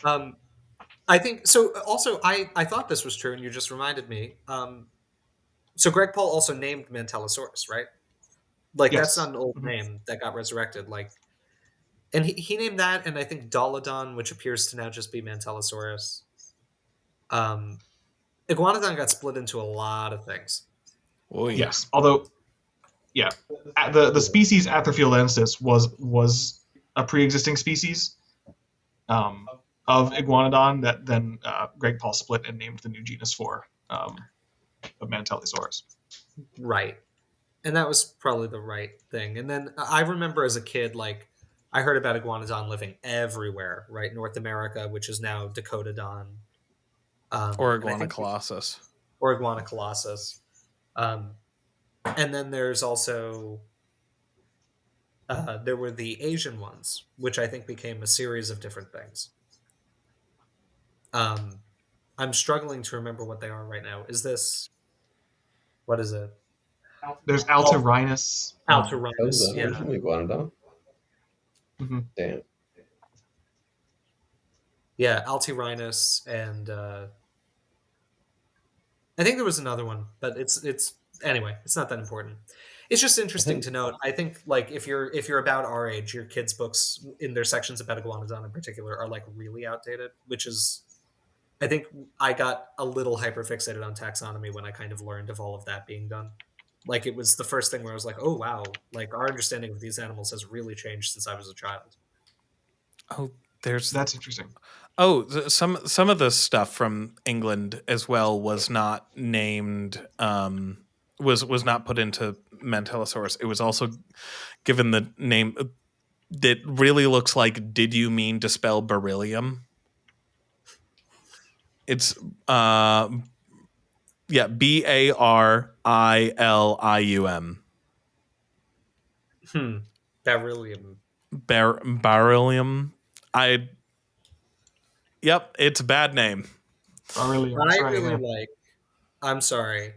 [SPEAKER 1] I think so. Also, I thought this was true, and you just reminded me. So Greg Paul also named Mantellisaurus, right? Like,
[SPEAKER 2] Yes.
[SPEAKER 1] That's not an old name that got resurrected. Like, and he named that, and I think Dolodon, which appears to now just be Mantellisaurus. Iguanodon got split into a lot of things.
[SPEAKER 4] Oh yeah.
[SPEAKER 2] Yes, although, yeah, the species Atrophilensis was a pre-existing species of Iguanodon that then Greg Paul split and named the new genus for, of Mantellisaurus.
[SPEAKER 1] Right. And that was probably the right thing. And then I remember as a kid, like, I heard about Iguanodon living everywhere, right? North America, which is now Dakotadon.
[SPEAKER 4] Or iguanocolossus.
[SPEAKER 1] Or iguanocolossus. And then there's also, there were the Asian ones, which I think became a series of different things. I'm struggling to remember what they are right now. What is it?
[SPEAKER 2] There's Alterinus.
[SPEAKER 1] Alterinus, yeah.
[SPEAKER 3] Iguanodon.
[SPEAKER 2] Mm-hmm.
[SPEAKER 3] Damn.
[SPEAKER 1] Yeah, Alterinus, and I think there was another one, but it's anyway, it's not that important. It's just interesting to note. I think, like, if you're about our age, your kids' books in their sections about Iguanodon in particular are like really outdated, which is, I think I got a little hyperfixated on taxonomy when I kind of learned of all of that being done. Like, it was the first thing where I was like, oh wow, like our understanding of these animals has really changed since I was a child.
[SPEAKER 4] Oh,
[SPEAKER 2] That's interesting.
[SPEAKER 4] Oh, some of the stuff from England as well was not named was not put into mantellisaurus. It was also given the name that really looks like, did you mean to spell beryllium? It's Barylium.
[SPEAKER 1] Beryllium.
[SPEAKER 4] Beryllium. It's a bad name.
[SPEAKER 2] Aurelian,
[SPEAKER 1] I
[SPEAKER 2] that's right,
[SPEAKER 1] really
[SPEAKER 2] yeah.
[SPEAKER 1] like. I'm sorry.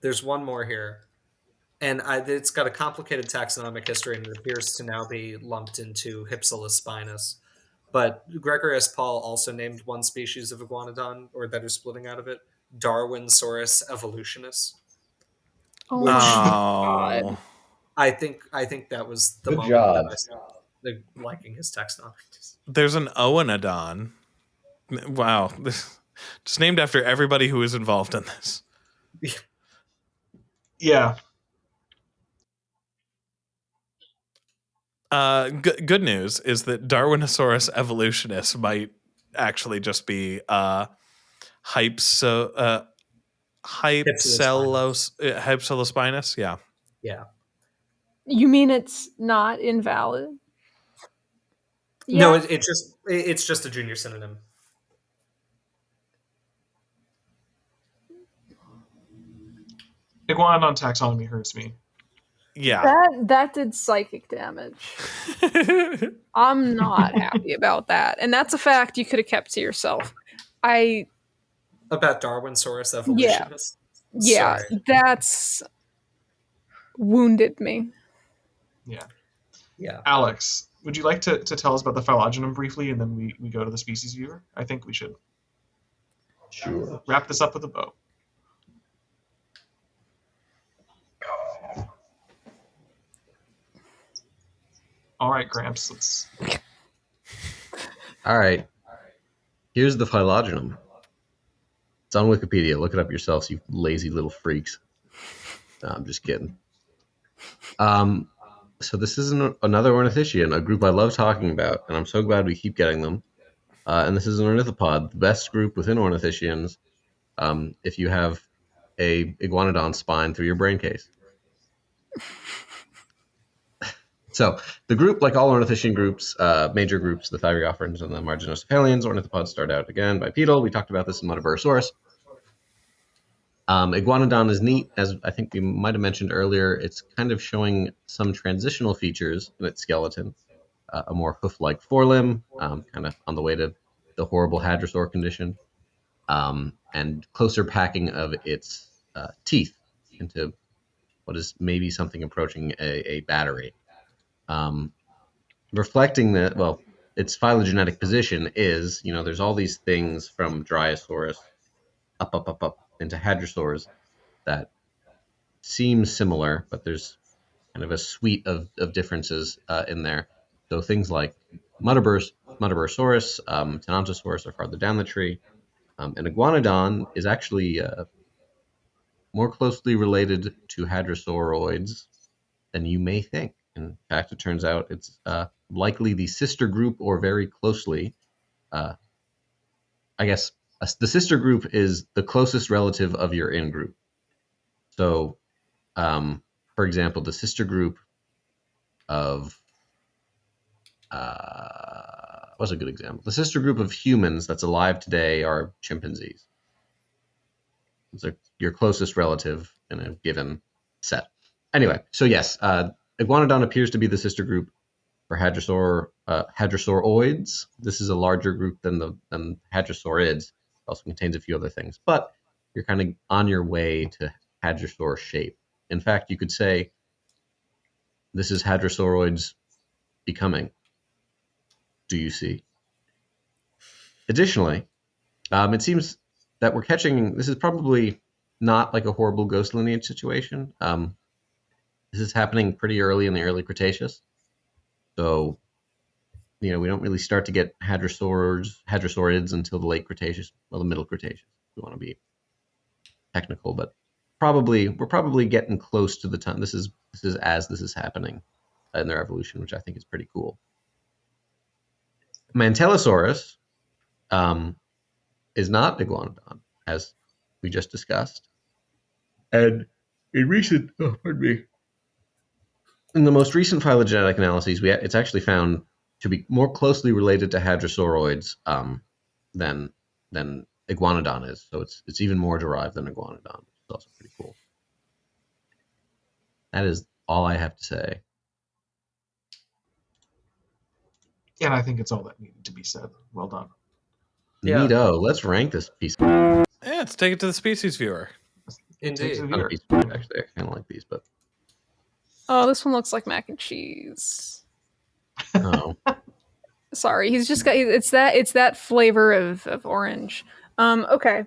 [SPEAKER 1] There's one more here, and it's got a complicated taxonomic history, and it appears to now be lumped into Hypsilospinus. But Gregory S. Paul also named one species of iguanodon, or that are splitting out of it, Darwinsaurus evolutionis.
[SPEAKER 5] Oh
[SPEAKER 1] Which-
[SPEAKER 5] my
[SPEAKER 4] Oh.
[SPEAKER 5] god.
[SPEAKER 1] I think that was the
[SPEAKER 3] Good
[SPEAKER 1] moment
[SPEAKER 3] job.
[SPEAKER 1] that I started liking his taxonomic.
[SPEAKER 4] There's an Iguanodon. Wow. Just named after everybody who was involved in this.
[SPEAKER 2] Yeah.
[SPEAKER 4] Good news is that Darwinosaurus evolutionis might actually just be Hypsilospinus. Yeah.
[SPEAKER 1] Yeah.
[SPEAKER 5] You mean it's not invalid?
[SPEAKER 1] No,
[SPEAKER 5] Yeah.
[SPEAKER 1] it's just a junior synonym.
[SPEAKER 2] Iguanodon taxonomy hurts me.
[SPEAKER 4] Yeah.
[SPEAKER 5] That did psychic damage. I'm not happy about that. And that's a fact you could have kept to yourself.
[SPEAKER 1] About Darwinsaurus evolutionis.
[SPEAKER 5] Yeah,
[SPEAKER 1] Sorry.
[SPEAKER 5] that's wounded me.
[SPEAKER 1] Yeah.
[SPEAKER 2] Alex, would you like to tell us about the phylogeny briefly, and then we go to the species viewer? I think we should
[SPEAKER 3] Sure.
[SPEAKER 2] wrap this up with a bow. All right, Gramps, let's...
[SPEAKER 3] All right. Here's the phylogeny. It's on Wikipedia. Look it up yourselves, you lazy little freaks. No, I'm just kidding. So this is another ornithischian, a group I love talking about, and I'm so glad we keep getting them. And this is an ornithopod, the best group within ornithischians, if you have a iguanodon spine through your brain case. So the group, like all ornithischian groups, major groups, the Thyreophorans and the Marginocephalians, ornithopods start out again bipedal. We talked about this in Metabarosaurus. Iguanodon is neat, as I think we might have mentioned earlier. It's kind of showing some transitional features in its skeleton. A more hoof-like forelimb, kind of on the way to the horrible hadrosaur condition, and closer packing of its teeth into what is maybe something approaching a battery. Reflecting that, well, its phylogenetic position is, there's all these things from Dryosaurus up into hadrosaurs that seem similar, but there's kind of a suite of differences in there. So things like Metabarosaurus, Tenontosaurus are farther down the tree, and Iguanodon is actually more closely related to hadrosauroids than you may think. In fact, it turns out it's likely the sister group, or very closely. I guess the sister group is the closest relative of your in-group. So, for example, the sister group of what's a good example? The sister group of humans that's alive today are chimpanzees. It's like your closest relative in a given set. Anyway, so yes, Iguanodon appears to be the sister group for hadrosauroids. This is a larger group than hadrosaurids. It also contains a few other things, but you're kind of on your way to hadrosaur shape. In fact, you could say this is hadrosauroids becoming. Do you see? Additionally, it seems that we're catching, this is probably not like a horrible ghost lineage situation. This is happening pretty early in the early Cretaceous. So, we don't really start to get hadrosaurids until the late Cretaceous, well, the middle Cretaceous, if we want to be technical, but we're probably getting close to the time. This is as this is happening in their evolution, which I think is pretty cool. Mantellisaurus is not Iguanodon, as we just discussed. And In recent, pardon me. In the most recent phylogenetic analyses, it's actually found to be more closely related to hadrosauroids than Iguanodon is. So it's even more derived than Iguanodon, which is also pretty cool. That is all I have to say.
[SPEAKER 2] And I think it's all that needed to be said. Well done.
[SPEAKER 1] Yeah.
[SPEAKER 3] Neato. Let's rank this piece.
[SPEAKER 4] Yeah, let's take it to the species viewer.
[SPEAKER 1] Indeed.
[SPEAKER 3] Not a piece of food, actually. I kind of like these, but
[SPEAKER 5] Oh, this one looks like mac and cheese.
[SPEAKER 3] oh,
[SPEAKER 5] Sorry, he's just got it's that flavor of orange. Okay.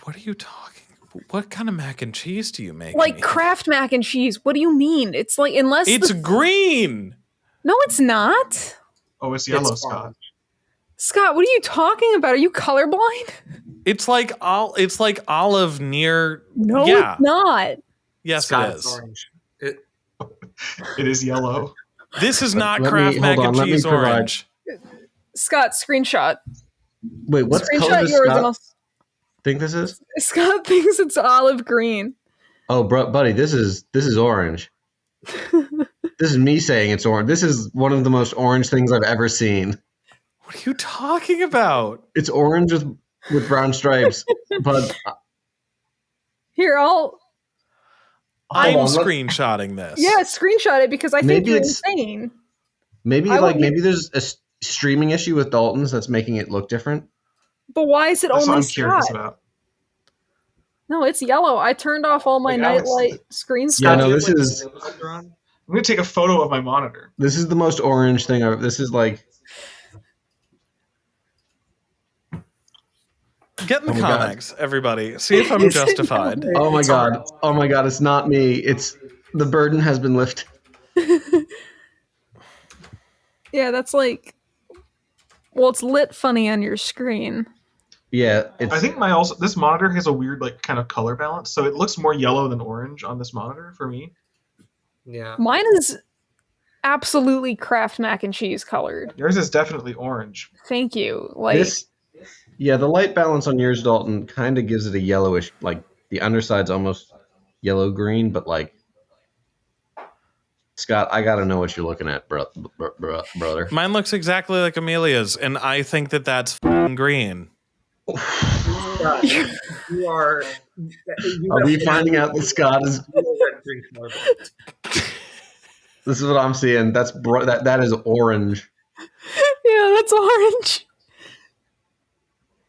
[SPEAKER 4] What are you talking? What kind of mac and cheese do you make?
[SPEAKER 5] Like Kraft mac and cheese. What do you mean? It's like unless
[SPEAKER 4] It's green.
[SPEAKER 5] No, it's not.
[SPEAKER 2] Oh, it's yellow,
[SPEAKER 1] It's
[SPEAKER 2] Scott.
[SPEAKER 5] Scott, what are you talking about? Are you colorblind?
[SPEAKER 4] It's like olive near.
[SPEAKER 5] No,
[SPEAKER 4] Yeah.
[SPEAKER 5] it's not.
[SPEAKER 4] Yes,
[SPEAKER 1] Scott,
[SPEAKER 4] it
[SPEAKER 1] it's
[SPEAKER 4] is.
[SPEAKER 1] orange.
[SPEAKER 2] It is yellow.
[SPEAKER 4] This is not
[SPEAKER 3] Let me-
[SPEAKER 4] Kraft
[SPEAKER 3] hold
[SPEAKER 4] mac
[SPEAKER 3] on,
[SPEAKER 4] and
[SPEAKER 3] let me
[SPEAKER 4] cheese
[SPEAKER 3] provide-
[SPEAKER 4] orange.
[SPEAKER 5] Scott, screenshot.
[SPEAKER 3] wait, what color
[SPEAKER 5] Screenshot
[SPEAKER 3] does
[SPEAKER 5] yours and
[SPEAKER 3] Scott
[SPEAKER 5] I'll
[SPEAKER 3] think this is?
[SPEAKER 5] Scott thinks it's olive green.
[SPEAKER 3] Oh, buddy, this is orange. This is me saying it's orange. This is one of the most orange things I've ever seen.
[SPEAKER 4] What are you talking about?
[SPEAKER 3] It's orange with brown stripes, but
[SPEAKER 5] Here,
[SPEAKER 4] I'm
[SPEAKER 3] on, let-
[SPEAKER 4] screenshotting this.
[SPEAKER 5] yeah, screenshot it because I think
[SPEAKER 3] Maybe
[SPEAKER 5] you're
[SPEAKER 3] it's-
[SPEAKER 5] insane.
[SPEAKER 3] maybe
[SPEAKER 5] I would-
[SPEAKER 3] maybe there's a streaming issue with Dalton's that's making it look different.
[SPEAKER 5] But why is it
[SPEAKER 2] That's what
[SPEAKER 5] only
[SPEAKER 2] I'm curious
[SPEAKER 5] Scott?
[SPEAKER 2] about.
[SPEAKER 5] No, it's yellow. I turned off all my
[SPEAKER 2] Like Alex-
[SPEAKER 5] nightlight screens.
[SPEAKER 3] Yeah,
[SPEAKER 1] Scott,
[SPEAKER 3] no,
[SPEAKER 1] do you
[SPEAKER 3] this
[SPEAKER 1] have, like,
[SPEAKER 3] is-
[SPEAKER 1] the nose under on?
[SPEAKER 2] I'm gonna take a photo of my monitor.
[SPEAKER 3] This is the most orange thing this is like
[SPEAKER 4] Get in the
[SPEAKER 3] Oh my God.
[SPEAKER 4] comics, everybody. See if I'm justified.
[SPEAKER 3] oh my
[SPEAKER 1] It's
[SPEAKER 3] god.
[SPEAKER 1] orange.
[SPEAKER 3] Oh my god, it's not me. It's the burden has been lifted.
[SPEAKER 5] Yeah, that's like. Well, it's lit funny on your screen.
[SPEAKER 3] Yeah, it's
[SPEAKER 2] I think this monitor has a weird like kind of color balance, so it looks more yellow than orange on this monitor for me.
[SPEAKER 1] Yeah.
[SPEAKER 5] Mine is absolutely Kraft mac and cheese colored.
[SPEAKER 2] Yours is definitely orange.
[SPEAKER 5] Thank you. Like,
[SPEAKER 3] this yeah, the light balance on yours, Dalton, kind of gives it a yellowish, like the underside's almost yellow green, but like Scott, I gotta know what you're looking at, brother.
[SPEAKER 4] Mine looks exactly like Amelia's, and I think that that's f***ing green.
[SPEAKER 1] Scott, you are. You
[SPEAKER 3] Are we
[SPEAKER 1] have-
[SPEAKER 3] finding out that Scott is?
[SPEAKER 1] Drink more.
[SPEAKER 3] This is what I'm seeing. That is orange.
[SPEAKER 5] yeah, that's orange.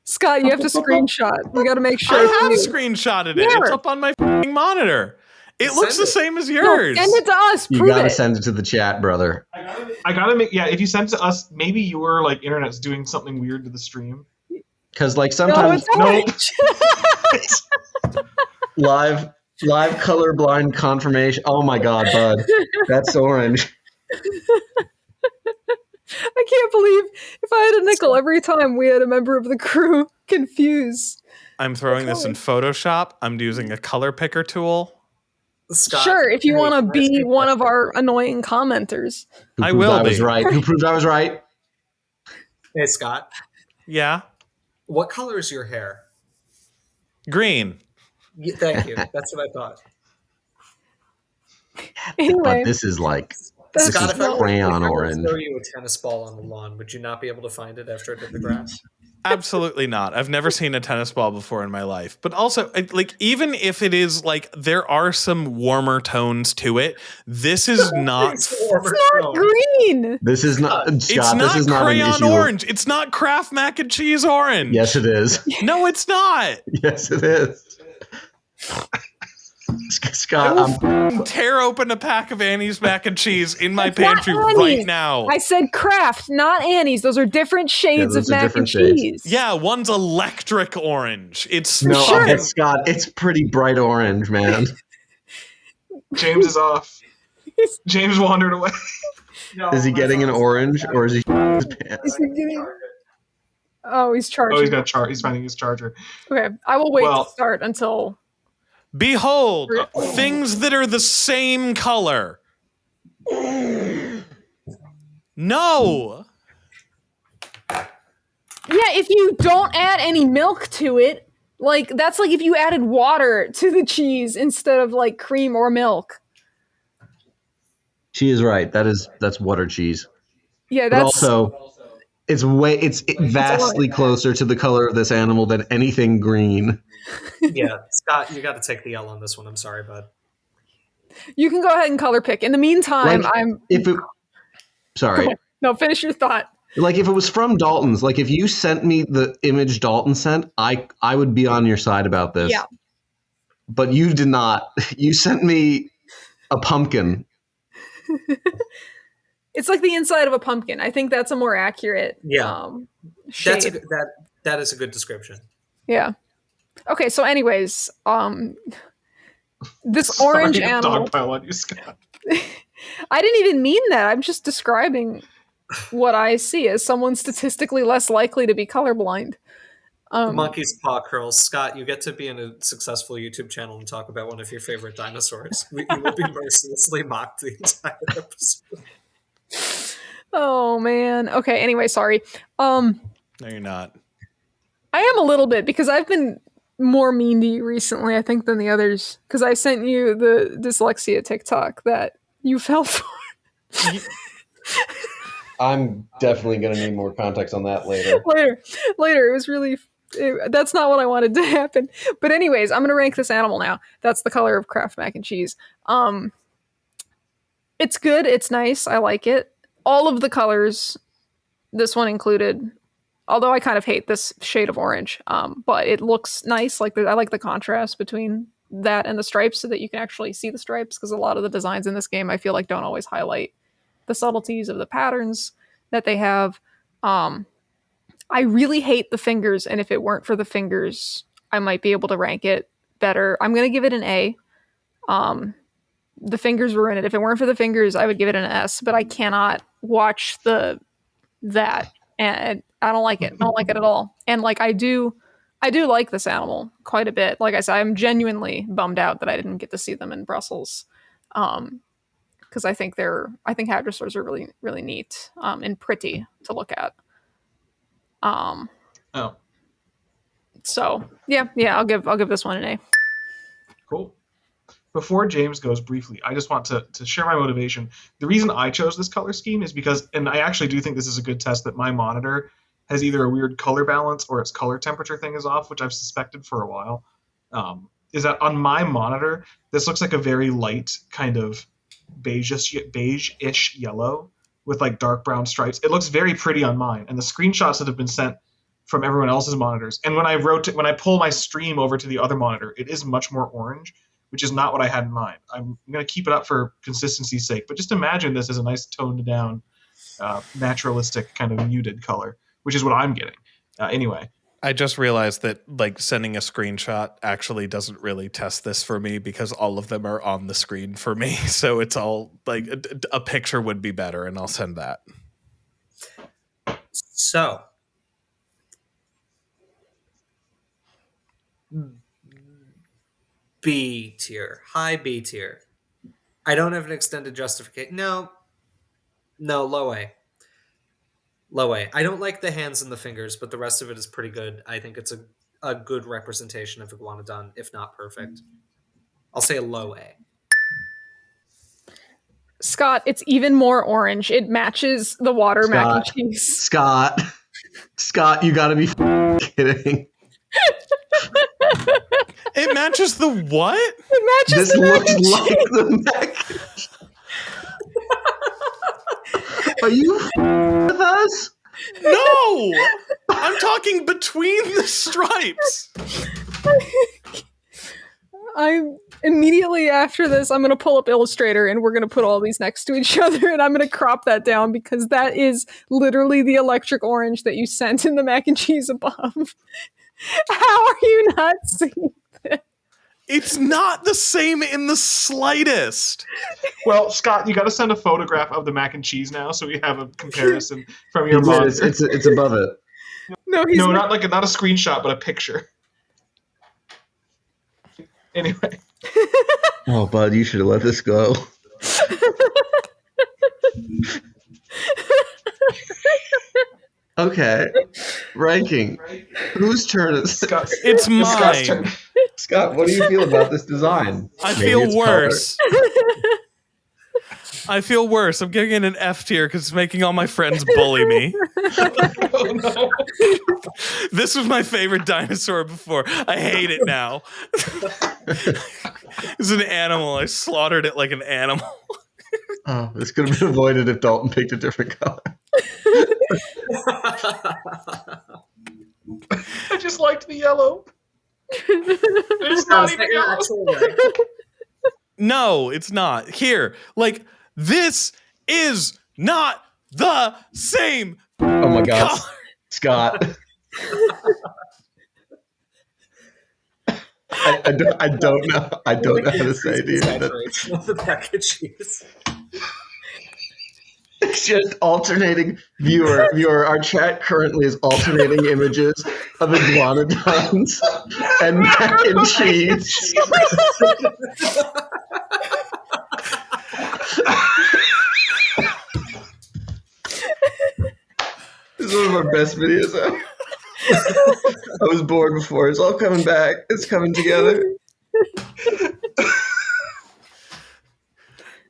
[SPEAKER 5] Scott, you have to screenshot. We got to make sure.
[SPEAKER 4] I have
[SPEAKER 5] it's you.
[SPEAKER 4] screenshotted it.
[SPEAKER 5] Where?
[SPEAKER 4] It's up on my f***ing monitor. It looks
[SPEAKER 1] Send
[SPEAKER 4] the
[SPEAKER 1] it.
[SPEAKER 4] same as
[SPEAKER 5] No,
[SPEAKER 4] yours.
[SPEAKER 5] send it to us.
[SPEAKER 3] You
[SPEAKER 5] Prove
[SPEAKER 3] gotta
[SPEAKER 5] it.
[SPEAKER 3] send it to the chat, brother.
[SPEAKER 2] I gotta make if you send it to us, maybe your like internet's doing something weird to the stream.
[SPEAKER 3] Because like
[SPEAKER 5] No,
[SPEAKER 3] sometimes
[SPEAKER 5] it's orange.
[SPEAKER 3] live colorblind confirmation. Oh my god, bud, that's orange.
[SPEAKER 5] I can't believe if I had a nickel every time we had a member of the crew confused.
[SPEAKER 4] I'm throwing this in Photoshop. I'm using a color picker tool.
[SPEAKER 1] Scott,
[SPEAKER 5] Sure, if you
[SPEAKER 1] hey,
[SPEAKER 5] want to
[SPEAKER 1] can I ask
[SPEAKER 5] be
[SPEAKER 1] you a
[SPEAKER 5] one of
[SPEAKER 1] question?
[SPEAKER 5] our annoying commenters.
[SPEAKER 3] Who
[SPEAKER 4] I
[SPEAKER 3] proved
[SPEAKER 4] will
[SPEAKER 3] I was
[SPEAKER 4] be.
[SPEAKER 3] right? Who proved I was right?
[SPEAKER 1] Hey, Scott,
[SPEAKER 4] Yeah,
[SPEAKER 1] what color is your hair?
[SPEAKER 4] green.
[SPEAKER 1] Yeah, thank you. That's what I thought.
[SPEAKER 5] Anyway,
[SPEAKER 3] But this is like
[SPEAKER 5] that's
[SPEAKER 3] this
[SPEAKER 1] Scott,
[SPEAKER 3] is
[SPEAKER 1] if I were
[SPEAKER 3] crayon
[SPEAKER 1] to
[SPEAKER 3] orange.
[SPEAKER 1] throw you a tennis ball on the lawn, would you not be able to find it after it hit the grass?
[SPEAKER 4] Absolutely not. I've never seen a tennis ball before in my life. But also, like, even if it is like there are some warmer tones to it, this is not.
[SPEAKER 5] green.
[SPEAKER 3] This is not
[SPEAKER 4] It's
[SPEAKER 3] Scott.
[SPEAKER 4] not
[SPEAKER 3] This is not an
[SPEAKER 4] crayon
[SPEAKER 3] issue.
[SPEAKER 4] orange. It's not Kraft mac and cheese orange.
[SPEAKER 3] Yes, it is.
[SPEAKER 4] No, it's not.
[SPEAKER 3] Yes, it is. Scott,
[SPEAKER 4] Tear open a pack of Annie's mac and cheese in my
[SPEAKER 5] It's not
[SPEAKER 4] pantry
[SPEAKER 5] Annie's.
[SPEAKER 4] right now.
[SPEAKER 5] I said Kraft, not Annie's. Those are different shades
[SPEAKER 3] those
[SPEAKER 5] of
[SPEAKER 3] are
[SPEAKER 5] mac and
[SPEAKER 3] different shades.
[SPEAKER 5] cheese.
[SPEAKER 4] Yeah, one's electric orange. It's
[SPEAKER 3] no,
[SPEAKER 5] sure.
[SPEAKER 3] but Scott, it's pretty bright orange, man.
[SPEAKER 2] James is off. James wandered away.
[SPEAKER 1] No,
[SPEAKER 3] Is he getting an orange or is he his pants?
[SPEAKER 5] Is he getting- Oh, he's charging.
[SPEAKER 2] Oh, he's got he's finding his charger.
[SPEAKER 5] Okay, I will wait
[SPEAKER 2] Well-
[SPEAKER 5] to start until.
[SPEAKER 4] Behold, things that are the same color. No.
[SPEAKER 5] Yeah, if you don't add any milk to it, Like, that's like if you added water to the cheese instead of like cream or milk.
[SPEAKER 3] She is right. That's water cheese.
[SPEAKER 5] Yeah,
[SPEAKER 3] But
[SPEAKER 5] that's
[SPEAKER 3] also, it's vastly
[SPEAKER 5] orange.
[SPEAKER 3] closer to the color of this animal than anything green.
[SPEAKER 1] Yeah, Scott, you got to take the L on this one. I'm sorry, bud.
[SPEAKER 5] You can go ahead and color pick. In the meantime,
[SPEAKER 3] Sorry.
[SPEAKER 5] No, finish your thought.
[SPEAKER 3] Like if it was from Dalton's, like if you sent me the image Dalton sent, I would be on your side about this.
[SPEAKER 5] Yeah.
[SPEAKER 3] But you did not. You sent me a pumpkin.
[SPEAKER 5] It's like the inside of a pumpkin. I think that's a more accurate shade.
[SPEAKER 1] That is a good description.
[SPEAKER 5] Yeah. Okay, so anyways, this orange animal.
[SPEAKER 2] Dog pile on you, Scott.
[SPEAKER 5] I didn't even mean that. I'm just describing what I see as someone statistically less likely to be colorblind.
[SPEAKER 1] The monkey's paw curls. Scott, you get to be in a successful YouTube channel and talk about one of your favorite dinosaurs. You will be mercilessly mocked the entire episode.
[SPEAKER 5] Oh man. Okay, anyway, sorry.
[SPEAKER 4] No, you're not.
[SPEAKER 5] I am a little bit because I've been more mean to you recently, I think, than the others. Because I sent you the dyslexia TikTok that you fell for.
[SPEAKER 3] I'm definitely going to need more context on that later.
[SPEAKER 5] Later. It was really... that's not what I wanted to happen. But anyways, I'm going to rank this animal now. That's the color of Kraft mac and cheese. It's good. It's nice. I like it. All of the colors, this one included, although I kind of hate this shade of orange, but it looks nice. Like I like the contrast between that and the stripes so that you can actually see the stripes, because a lot of the designs in this game I feel like don't always highlight the subtleties of the patterns that they have. I really hate the fingers, and if it weren't for the fingers, I might be able to rank it better. I'm going to give it an A. The fingers were in it. If it weren't for the fingers, I would give it an S, but I cannot watch that, and I don't like it. I don't like it at all. And like I do like this animal quite a bit. Like I said, I'm genuinely bummed out that I didn't get to see them in Brussels. Because I think hadrosaurs are really, really neat and pretty to look at. So yeah, I'll give this one an A.
[SPEAKER 2] Cool. Before James goes briefly, I just want to share my motivation. The reason I chose this color scheme is because, and I actually do think this is a good test, that my monitor has either a weird color balance or its color temperature thing is off, which I've suspected for a while. Is that on my monitor, this looks like a very light kind of beige-ish yellow with like dark brown stripes. It looks very pretty on mine, and the screenshots that have been sent from everyone else's monitors. And when I pull my stream over to the other monitor, it is much more orange, which is not what I had in mind. I'm going to keep it up for consistency's sake, but just imagine this as a nice toned down, naturalistic kind of muted color, which is what I'm getting. Anyway.
[SPEAKER 4] I just realized that like sending a screenshot actually doesn't really test this for me because all of them are on the screen for me. So it's all like a picture would be better, and I'll send that.
[SPEAKER 1] So B tier, high B tier. I don't have an extended justification. No, low A. Low A. I don't like the hands and the fingers, but the rest of it is pretty good. I think it's a good representation of Iguanodon, if not perfect. I'll say a low A.
[SPEAKER 5] Scott, it's even more orange. It matches the water mac and cheese.
[SPEAKER 3] Scott, you gotta be kidding.
[SPEAKER 4] It matches the what?
[SPEAKER 5] It matches
[SPEAKER 3] this
[SPEAKER 5] the mac
[SPEAKER 3] looks
[SPEAKER 5] and
[SPEAKER 3] like
[SPEAKER 5] cheese.
[SPEAKER 3] the mac and cheese. Are you with us?
[SPEAKER 4] No! I'm talking between the stripes.
[SPEAKER 5] I'm immediately after this, I'm going to pull up Illustrator and we're going to put all these next to each other, and I'm going to crop that down because that is literally the electric orange that you sent in the mac and cheese above. How are you not seeing this?
[SPEAKER 4] It's not the same in the slightest.
[SPEAKER 2] Well, Scott, you got to send a photograph of the mac and cheese now, so we have a comparison from your monitor.
[SPEAKER 3] It's above it.
[SPEAKER 2] No, not a screenshot, but a picture. Anyway.
[SPEAKER 3] Oh, bud, you should have let this go. Okay. ranking. Whose turn is it?
[SPEAKER 2] Scott's,
[SPEAKER 4] It's
[SPEAKER 2] Scott's turn.
[SPEAKER 4] mine.
[SPEAKER 3] Scott, what do you feel about this design?
[SPEAKER 4] I
[SPEAKER 3] Maybe
[SPEAKER 4] feel
[SPEAKER 3] it's color.
[SPEAKER 4] worse. I feel worse. I'm giving it an F tier because it's making all my friends bully me.
[SPEAKER 2] Oh, no.
[SPEAKER 4] This was my favorite dinosaur before. I hate it now. It's an animal. I slaughtered it like an animal.
[SPEAKER 3] Oh, this could have been avoided if Dalton picked a different color.
[SPEAKER 2] I just liked the yellow. It's not even yellow.
[SPEAKER 4] No, it's not. Here, like, this is not the same
[SPEAKER 3] Oh my God,
[SPEAKER 4] color.
[SPEAKER 3] Scott. I don't know. I don't know how to say it.
[SPEAKER 1] Exaggeration of the packages.
[SPEAKER 3] It's just alternating viewer. Our chat currently is alternating images of iguanodons and mac and cheese. This is one of our best videos ever. I was bored before. It's all coming back. It's coming together.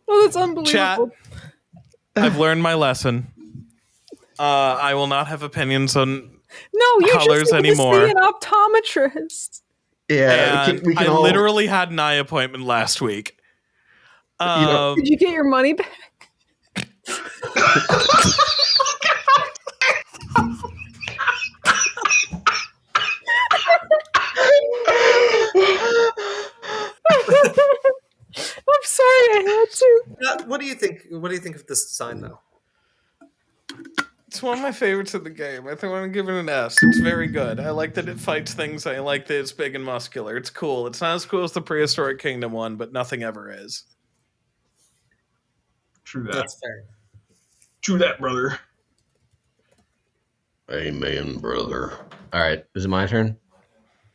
[SPEAKER 5] Oh, that's unbelievable.
[SPEAKER 4] Chat, I've learned my lesson. I will not have opinions on
[SPEAKER 5] No, you
[SPEAKER 4] colors
[SPEAKER 5] just need
[SPEAKER 4] anymore.
[SPEAKER 5] to see an optometrist.
[SPEAKER 3] Yeah,
[SPEAKER 4] And
[SPEAKER 3] we can
[SPEAKER 4] I
[SPEAKER 3] all,
[SPEAKER 4] literally had an eye appointment last week.
[SPEAKER 5] Did you get your money back? I'm sorry, I had to.
[SPEAKER 1] What do you think? What do you think of this design, though?
[SPEAKER 4] It's one of my favorites of the game. I think I'm gonna give it an S. It's very good. I like that it fights things. I like that it's big and muscular. It's cool. It's not as cool as the Prehistoric Kingdom one, but nothing ever is.
[SPEAKER 2] True that.
[SPEAKER 1] That's fair.
[SPEAKER 2] True that, brother.
[SPEAKER 3] Amen, brother. All right, is it my turn?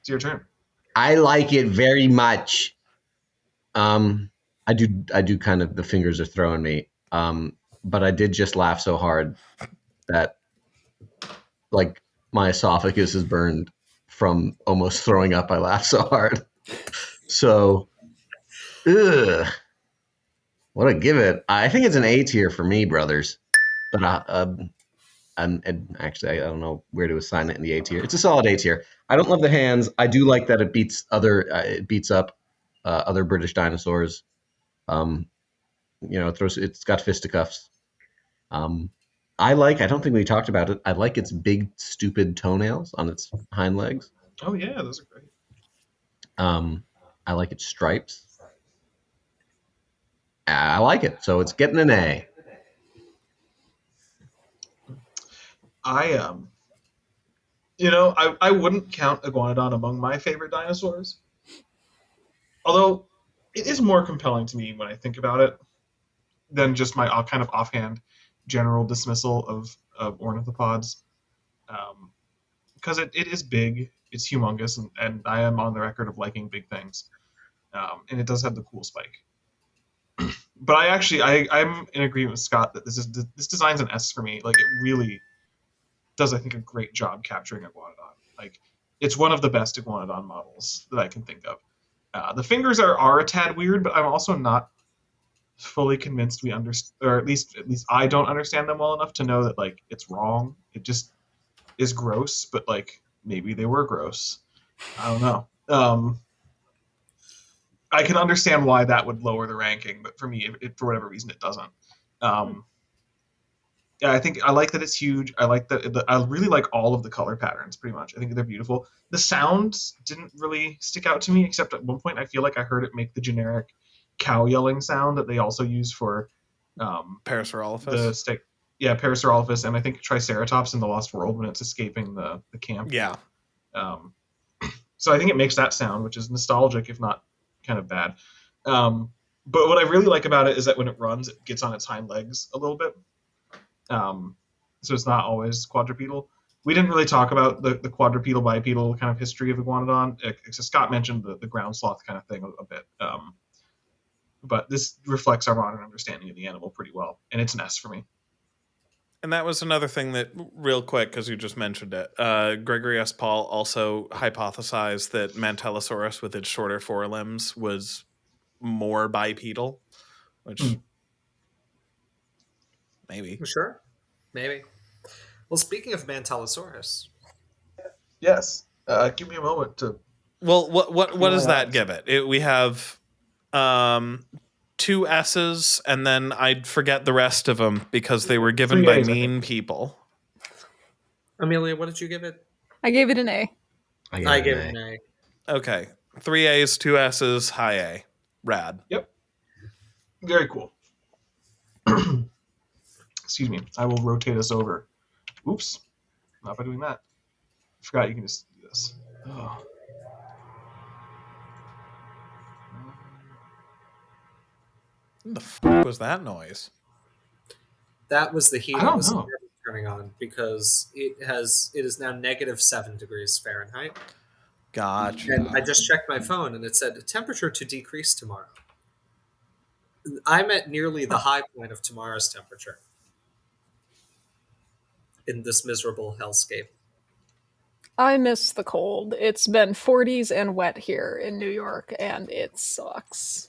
[SPEAKER 2] It's your turn.
[SPEAKER 3] I like it very much. I do kind of, the fingers are throwing me. But I did just laugh so hard that like my esophagus is burned from almost throwing up. I laughed so hard. So, ugh. What I give it? I think it's an A tier for me, brothers. But actually, I don't know where to assign it in the A tier. It's a solid A tier. I don't love the hands. I do like that it beats up other British dinosaurs. It's got fisticuffs. I don't think we talked about it. I like its big, stupid toenails on its hind legs.
[SPEAKER 2] Oh yeah, those are great.
[SPEAKER 3] I like its stripes. I like it, so it's getting an A.
[SPEAKER 2] I wouldn't count Iguanodon among my favorite dinosaurs. Although it is more compelling to me when I think about it than just my kind of offhand general dismissal of ornithopods. Because it is big, it's humongous, and I am on the record of liking big things. And it does have the cool spike. But I'm in agreement with Scott that this design's an S for me. Like, it really does, I think, a great job capturing Iguanodon. Like, it's one of the best Iguanodon models that I can think of. The fingers are a tad weird, but I'm also not fully convinced we understand, or at least I don't understand them well enough to know that like it's wrong. It just is gross, but like maybe they were gross. I don't know. I can understand why that would lower the ranking, but for me, for whatever reason, it doesn't. Yeah, I think I like that it's huge. I like that. I really like all of the color patterns, pretty much. I think they're beautiful. The sounds didn't really stick out to me, except at one point I feel like I heard it make the generic cow yelling sound that they also use for
[SPEAKER 4] Parasaurolophus.
[SPEAKER 2] Parasaurolophus, and I think Triceratops in the Lost World when it's escaping the camp.
[SPEAKER 4] Yeah.
[SPEAKER 2] So I think it makes that sound, which is nostalgic, if not kind of bad. But what I really like about it is that when it runs, it gets on its hind legs a little bit. So it's not always quadrupedal. We didn't really talk about the quadrupedal, bipedal kind of history of Iguanodon. Scott mentioned the ground sloth kind of thing a bit. But this reflects our modern understanding of the animal pretty well, and it's an S for me.
[SPEAKER 4] And that was another thing that, real quick, because you just mentioned it, Gregory S. Paul also hypothesized that mantellisaurus with its shorter forelimbs was more bipedal, which maybe.
[SPEAKER 1] Sure, maybe. Well, speaking of mantellisaurus,
[SPEAKER 2] Yes. Give me a moment to.
[SPEAKER 4] Well, what does
[SPEAKER 2] my
[SPEAKER 4] that
[SPEAKER 2] eyes.
[SPEAKER 4] give it? We have 2 S's, and then I'd forget the rest of them because they were given
[SPEAKER 2] 3
[SPEAKER 4] by
[SPEAKER 2] A's, I
[SPEAKER 4] mean
[SPEAKER 2] think.
[SPEAKER 4] people.
[SPEAKER 1] Amelia, what did you give it?
[SPEAKER 5] I gave it an A.
[SPEAKER 1] I gave it an A.
[SPEAKER 4] Okay, 3 A's, 2 S's, high A, rad.
[SPEAKER 2] Yep. Very cool. Excuse me. I will rotate us over. Oops. Not by doing that. I forgot you can just do this. Oh.
[SPEAKER 4] What the fuck was that noise?
[SPEAKER 1] That was the heat
[SPEAKER 2] I
[SPEAKER 1] on
[SPEAKER 2] don't
[SPEAKER 1] the
[SPEAKER 2] know.
[SPEAKER 1] server turning on because it is now -7 degrees Fahrenheit.
[SPEAKER 4] Gotcha.
[SPEAKER 1] And I just checked my phone and it said temperature to decrease tomorrow. I'm at nearly the high point of tomorrow's temperature in this miserable hellscape.
[SPEAKER 5] I miss the cold. It's been 40s and wet here in New York, and it sucks.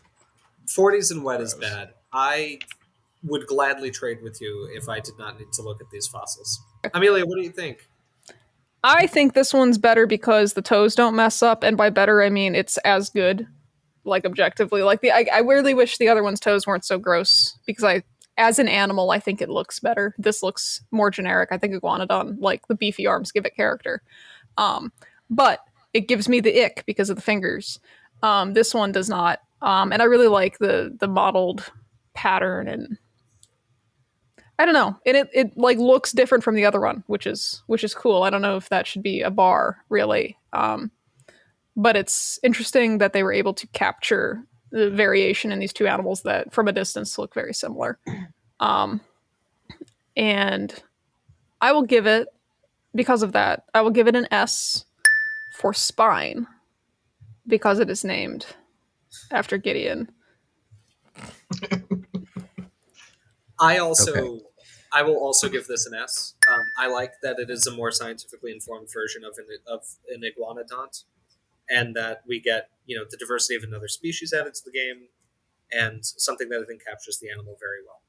[SPEAKER 1] 40s and wet is
[SPEAKER 4] Gross.
[SPEAKER 1] bad. I would gladly trade with you if I did not need to look at these fossils. Amelia, what do you think?
[SPEAKER 5] I think this one's better because the toes don't mess up, and by better I mean it's as good, like objectively. Like I really wish the other one's toes weren't so gross because as an animal, I think it looks better. This looks more generic. I think Iguanodon, like the beefy arms, give it character. But it gives me the ick because of the fingers. This one does not. And I really like the modeled pattern, and I don't know. And it like looks different from the other one, which is cool. I don't know if that should be a bar, really. But it's interesting that they were able to capture the variation in these two animals that from a distance look very similar. And I will give it, because of that, I will give it an S for spine because it is named after Gideon.
[SPEAKER 1] I will also give this an S. I like that it is a more scientifically informed version of an iguanodont, and that we get the diversity of another species added to the game, and something that I think captures the animal very well.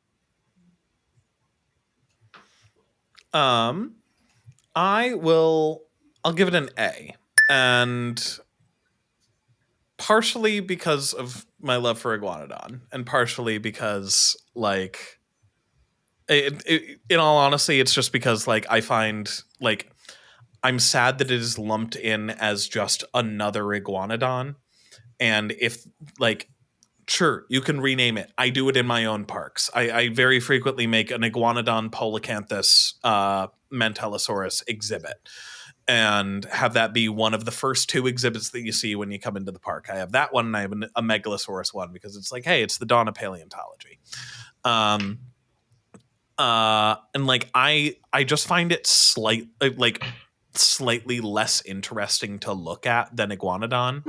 [SPEAKER 4] I'll give it an A, and partially because of my love for Iguanodon, and partially because like in all honesty, it's just because like I find like I'm sad that it is lumped in as just another Iguanodon, and if like sure, you can rename it. I do it in my own parks. I very frequently make an Iguanodon Polacanthus mantellisaurus exhibit and have that be one of the first 2 exhibits that you see when you come into the park. I have that one and I have a megalosaurus one because it's like, hey, it's the dawn of paleontology. And like I just find it slightly less interesting to look at than Iguanodon.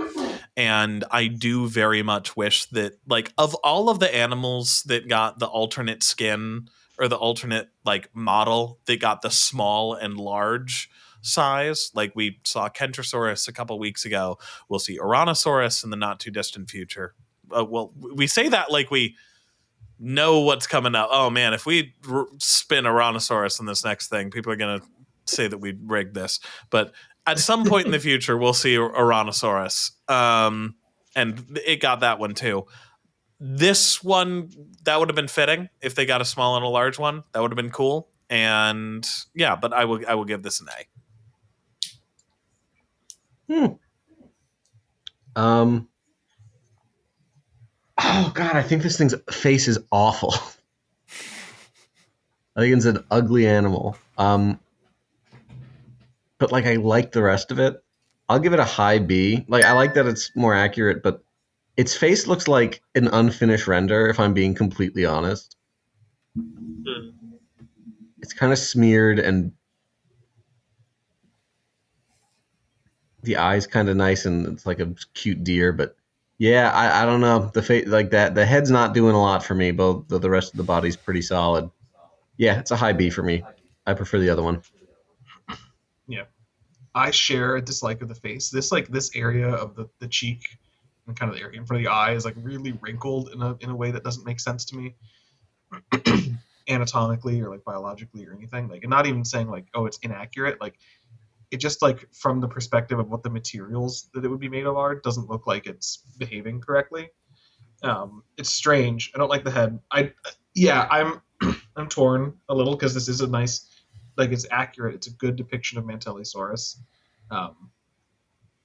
[SPEAKER 4] And I do very much wish that, like, of all of the animals that got the alternate skin or the alternate, like, model that got the small and large size, like we saw Kentrosaurus a couple weeks ago, we'll see Ouranosaurus in the not too distant future. Well, we say that like we know what's coming up. Oh, man, if we spin Ouranosaurus in this next thing, people are going to say that we rigged this. But at some point in the future, we'll see Ouranosaurus. And it got that one too. This one, that would have been fitting if they got a small and a large one. That would have been cool. And yeah, but I will give this an A.
[SPEAKER 3] Oh god, I think this thing's face is awful. I think it's an ugly animal. But like I like the rest of it. I'll give it a high B. Like I like that it's more accurate, but its face looks like an unfinished render, if I'm being completely honest. It's kind of smeared and the eye's kind of nice and it's like a cute deer, but yeah, I don't know. The face like that, the head's not doing a lot for me, but the rest of the body's pretty solid. Yeah, it's a high B for me. I prefer the other one.
[SPEAKER 2] I share a dislike of the face. This area of the cheek and kind of the area in front of the eye is like really wrinkled in a way that doesn't make sense to me. Anatomically or like biologically or anything. Like, and not even saying like, oh, it's inaccurate. Like, it just like from the perspective of what the materials that it would be made of are, doesn't look like it's behaving correctly. It's strange. I don't like the head. I'm I'm torn a little because this is a nice, like, it's accurate. It's a good depiction of mantellisaurus.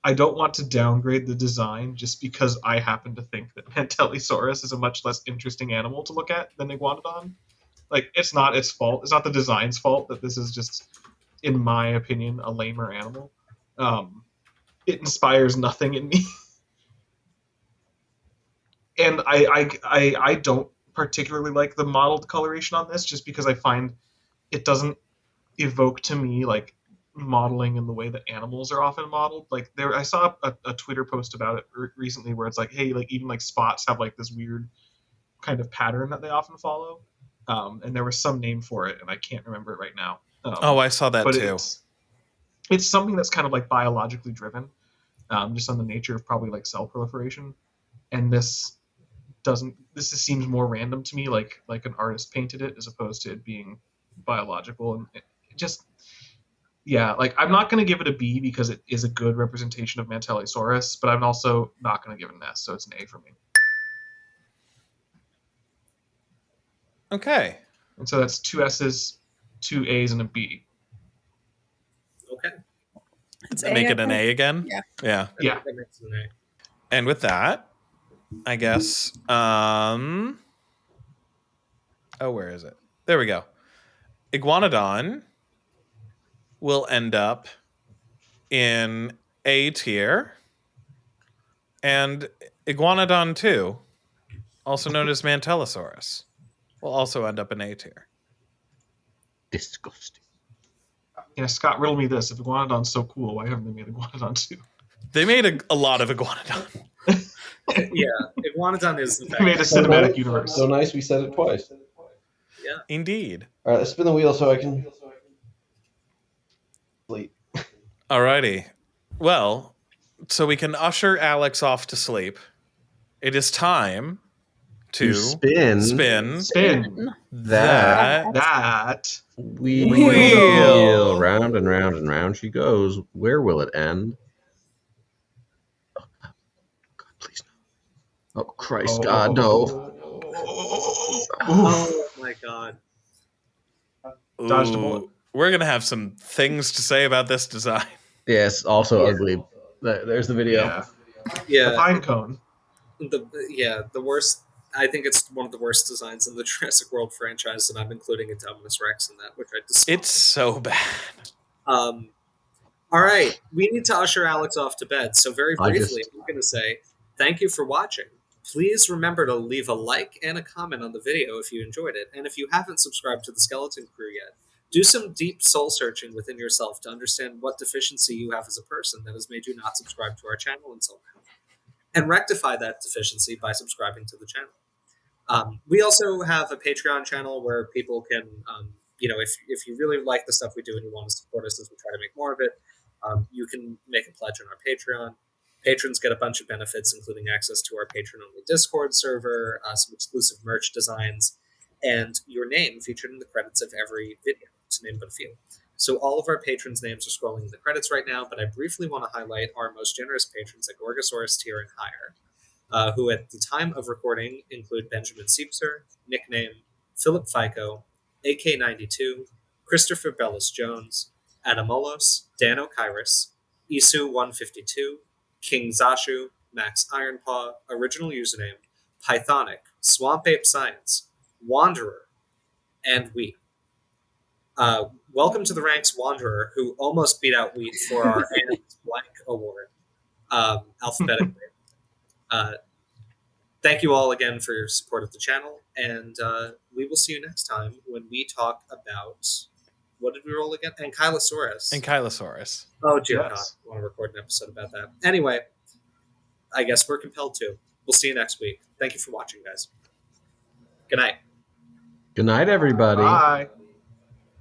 [SPEAKER 2] I don't want to downgrade the design just because I happen to think that mantellisaurus is a much less interesting animal to look at than Iguanodon. Like, it's not its fault. It's not the design's fault that this is just, in my opinion, a lamer animal. It inspires nothing in me. And I don't particularly like the modeled coloration on this, just because I find it doesn't evoke to me like modeling in the way that animals are often modeled. Like, I saw a Twitter post about it recently where it's like, hey, like even like spots have like this weird kind of pattern that they often follow. And there was some name for it, and I can't remember it right now.
[SPEAKER 4] I saw that
[SPEAKER 2] but
[SPEAKER 4] too.
[SPEAKER 2] It's something that's kind of like biologically driven, just on the nature of probably like cell proliferation. And this seems more random to me, like an artist painted it, as opposed to it being biological. And it just, yeah, like, I'm not going to give it a B because it is a good representation of Mantellisaurus, but I'm also not going to give it an S, so it's an A for me.
[SPEAKER 4] Okay.
[SPEAKER 2] And so that's 2 S's, 2 A's, and a B.
[SPEAKER 1] Okay.
[SPEAKER 5] It's
[SPEAKER 4] Make
[SPEAKER 5] A,
[SPEAKER 4] it an
[SPEAKER 5] I think.
[SPEAKER 4] A again?
[SPEAKER 5] Yeah.
[SPEAKER 4] Yeah.
[SPEAKER 2] Yeah.
[SPEAKER 1] That makes it an A.
[SPEAKER 4] And with that, I guess, oh, where is it? There we go. Iguanodon will end up in A tier, and Iguanodon 2, also known as Mantellisaurus, will also end up in A tier.
[SPEAKER 3] Disgusting.
[SPEAKER 2] Yeah, Scott, riddle me this. If Iguanodon's so cool, why haven't they made Iguanodon 2?
[SPEAKER 4] They made a lot of Iguanodon.
[SPEAKER 1] Yeah, Iguanodon is
[SPEAKER 2] They made a cinematic universe.
[SPEAKER 3] So nice we said it twice.
[SPEAKER 1] Yeah.
[SPEAKER 4] Indeed.
[SPEAKER 3] All right, let's spin the wheel so I can sleep.
[SPEAKER 4] Alrighty. Well, so we can usher Alex off to sleep. It is time to
[SPEAKER 3] spin
[SPEAKER 2] Spin
[SPEAKER 3] that
[SPEAKER 2] wheel.
[SPEAKER 3] wheel. Round and round and round she goes. Where will it end? Oh, God, please no. Oh, Christ, God, no.
[SPEAKER 1] Oh my god.
[SPEAKER 2] Dodged a bullet.
[SPEAKER 4] We're going to have some things to say about this design.
[SPEAKER 3] Yes, also ugly. There's the video.
[SPEAKER 2] Yeah. The
[SPEAKER 1] Yeah.
[SPEAKER 2] pine cone.
[SPEAKER 1] The worst. I think it's one of the worst designs in the Jurassic World franchise, and I'm including Indominus Rex in that, which I despise.
[SPEAKER 4] It's so bad.
[SPEAKER 1] All right, we need to usher Alex off to bed. So very briefly, I'm going to say thank you for watching. Please remember to leave a like and a comment on the video if you enjoyed it. And if you haven't subscribed to the Skeleton Crew yet, do some deep soul searching within yourself to understand what deficiency you have as a person that has made you not subscribe to our channel until now. And rectify that deficiency by subscribing to the channel. We also have a Patreon channel where people can, if you really like the stuff we do and you want to support us as we try to make more of it, you can make a pledge on our Patreon. Patrons get a bunch of benefits, including access to our patron-only Discord server, some exclusive merch designs, and your name featured in the credits of every video, to name but a few. So all of our patrons' names are scrolling in the credits right now, but I briefly want to highlight our most generous patrons at Gorgosaurus tier and higher, who at the time of recording include Benjamin Siepser, nickname Philip Fico, AK92, Christopher Bellis-Jones, Adamolos, Dano Kairos, Isu152, King Zashu, Max Ironpaw, original username, Pythonic, Swamp Ape Science, Wanderer, and Wheat. Welcome to the ranks, Wanderer, who almost beat out Wheat for our And Blank award, alphabetically. Thank you all again for your support of the channel, and we will see you next time when we talk about, what did we roll again? Ankylosaurus. Oh, dear God. I want to record an episode about that. Anyway, I guess we're compelled to. We'll see you next week. Thank you for watching, guys. Good night.
[SPEAKER 3] Good night, everybody.
[SPEAKER 2] Bye.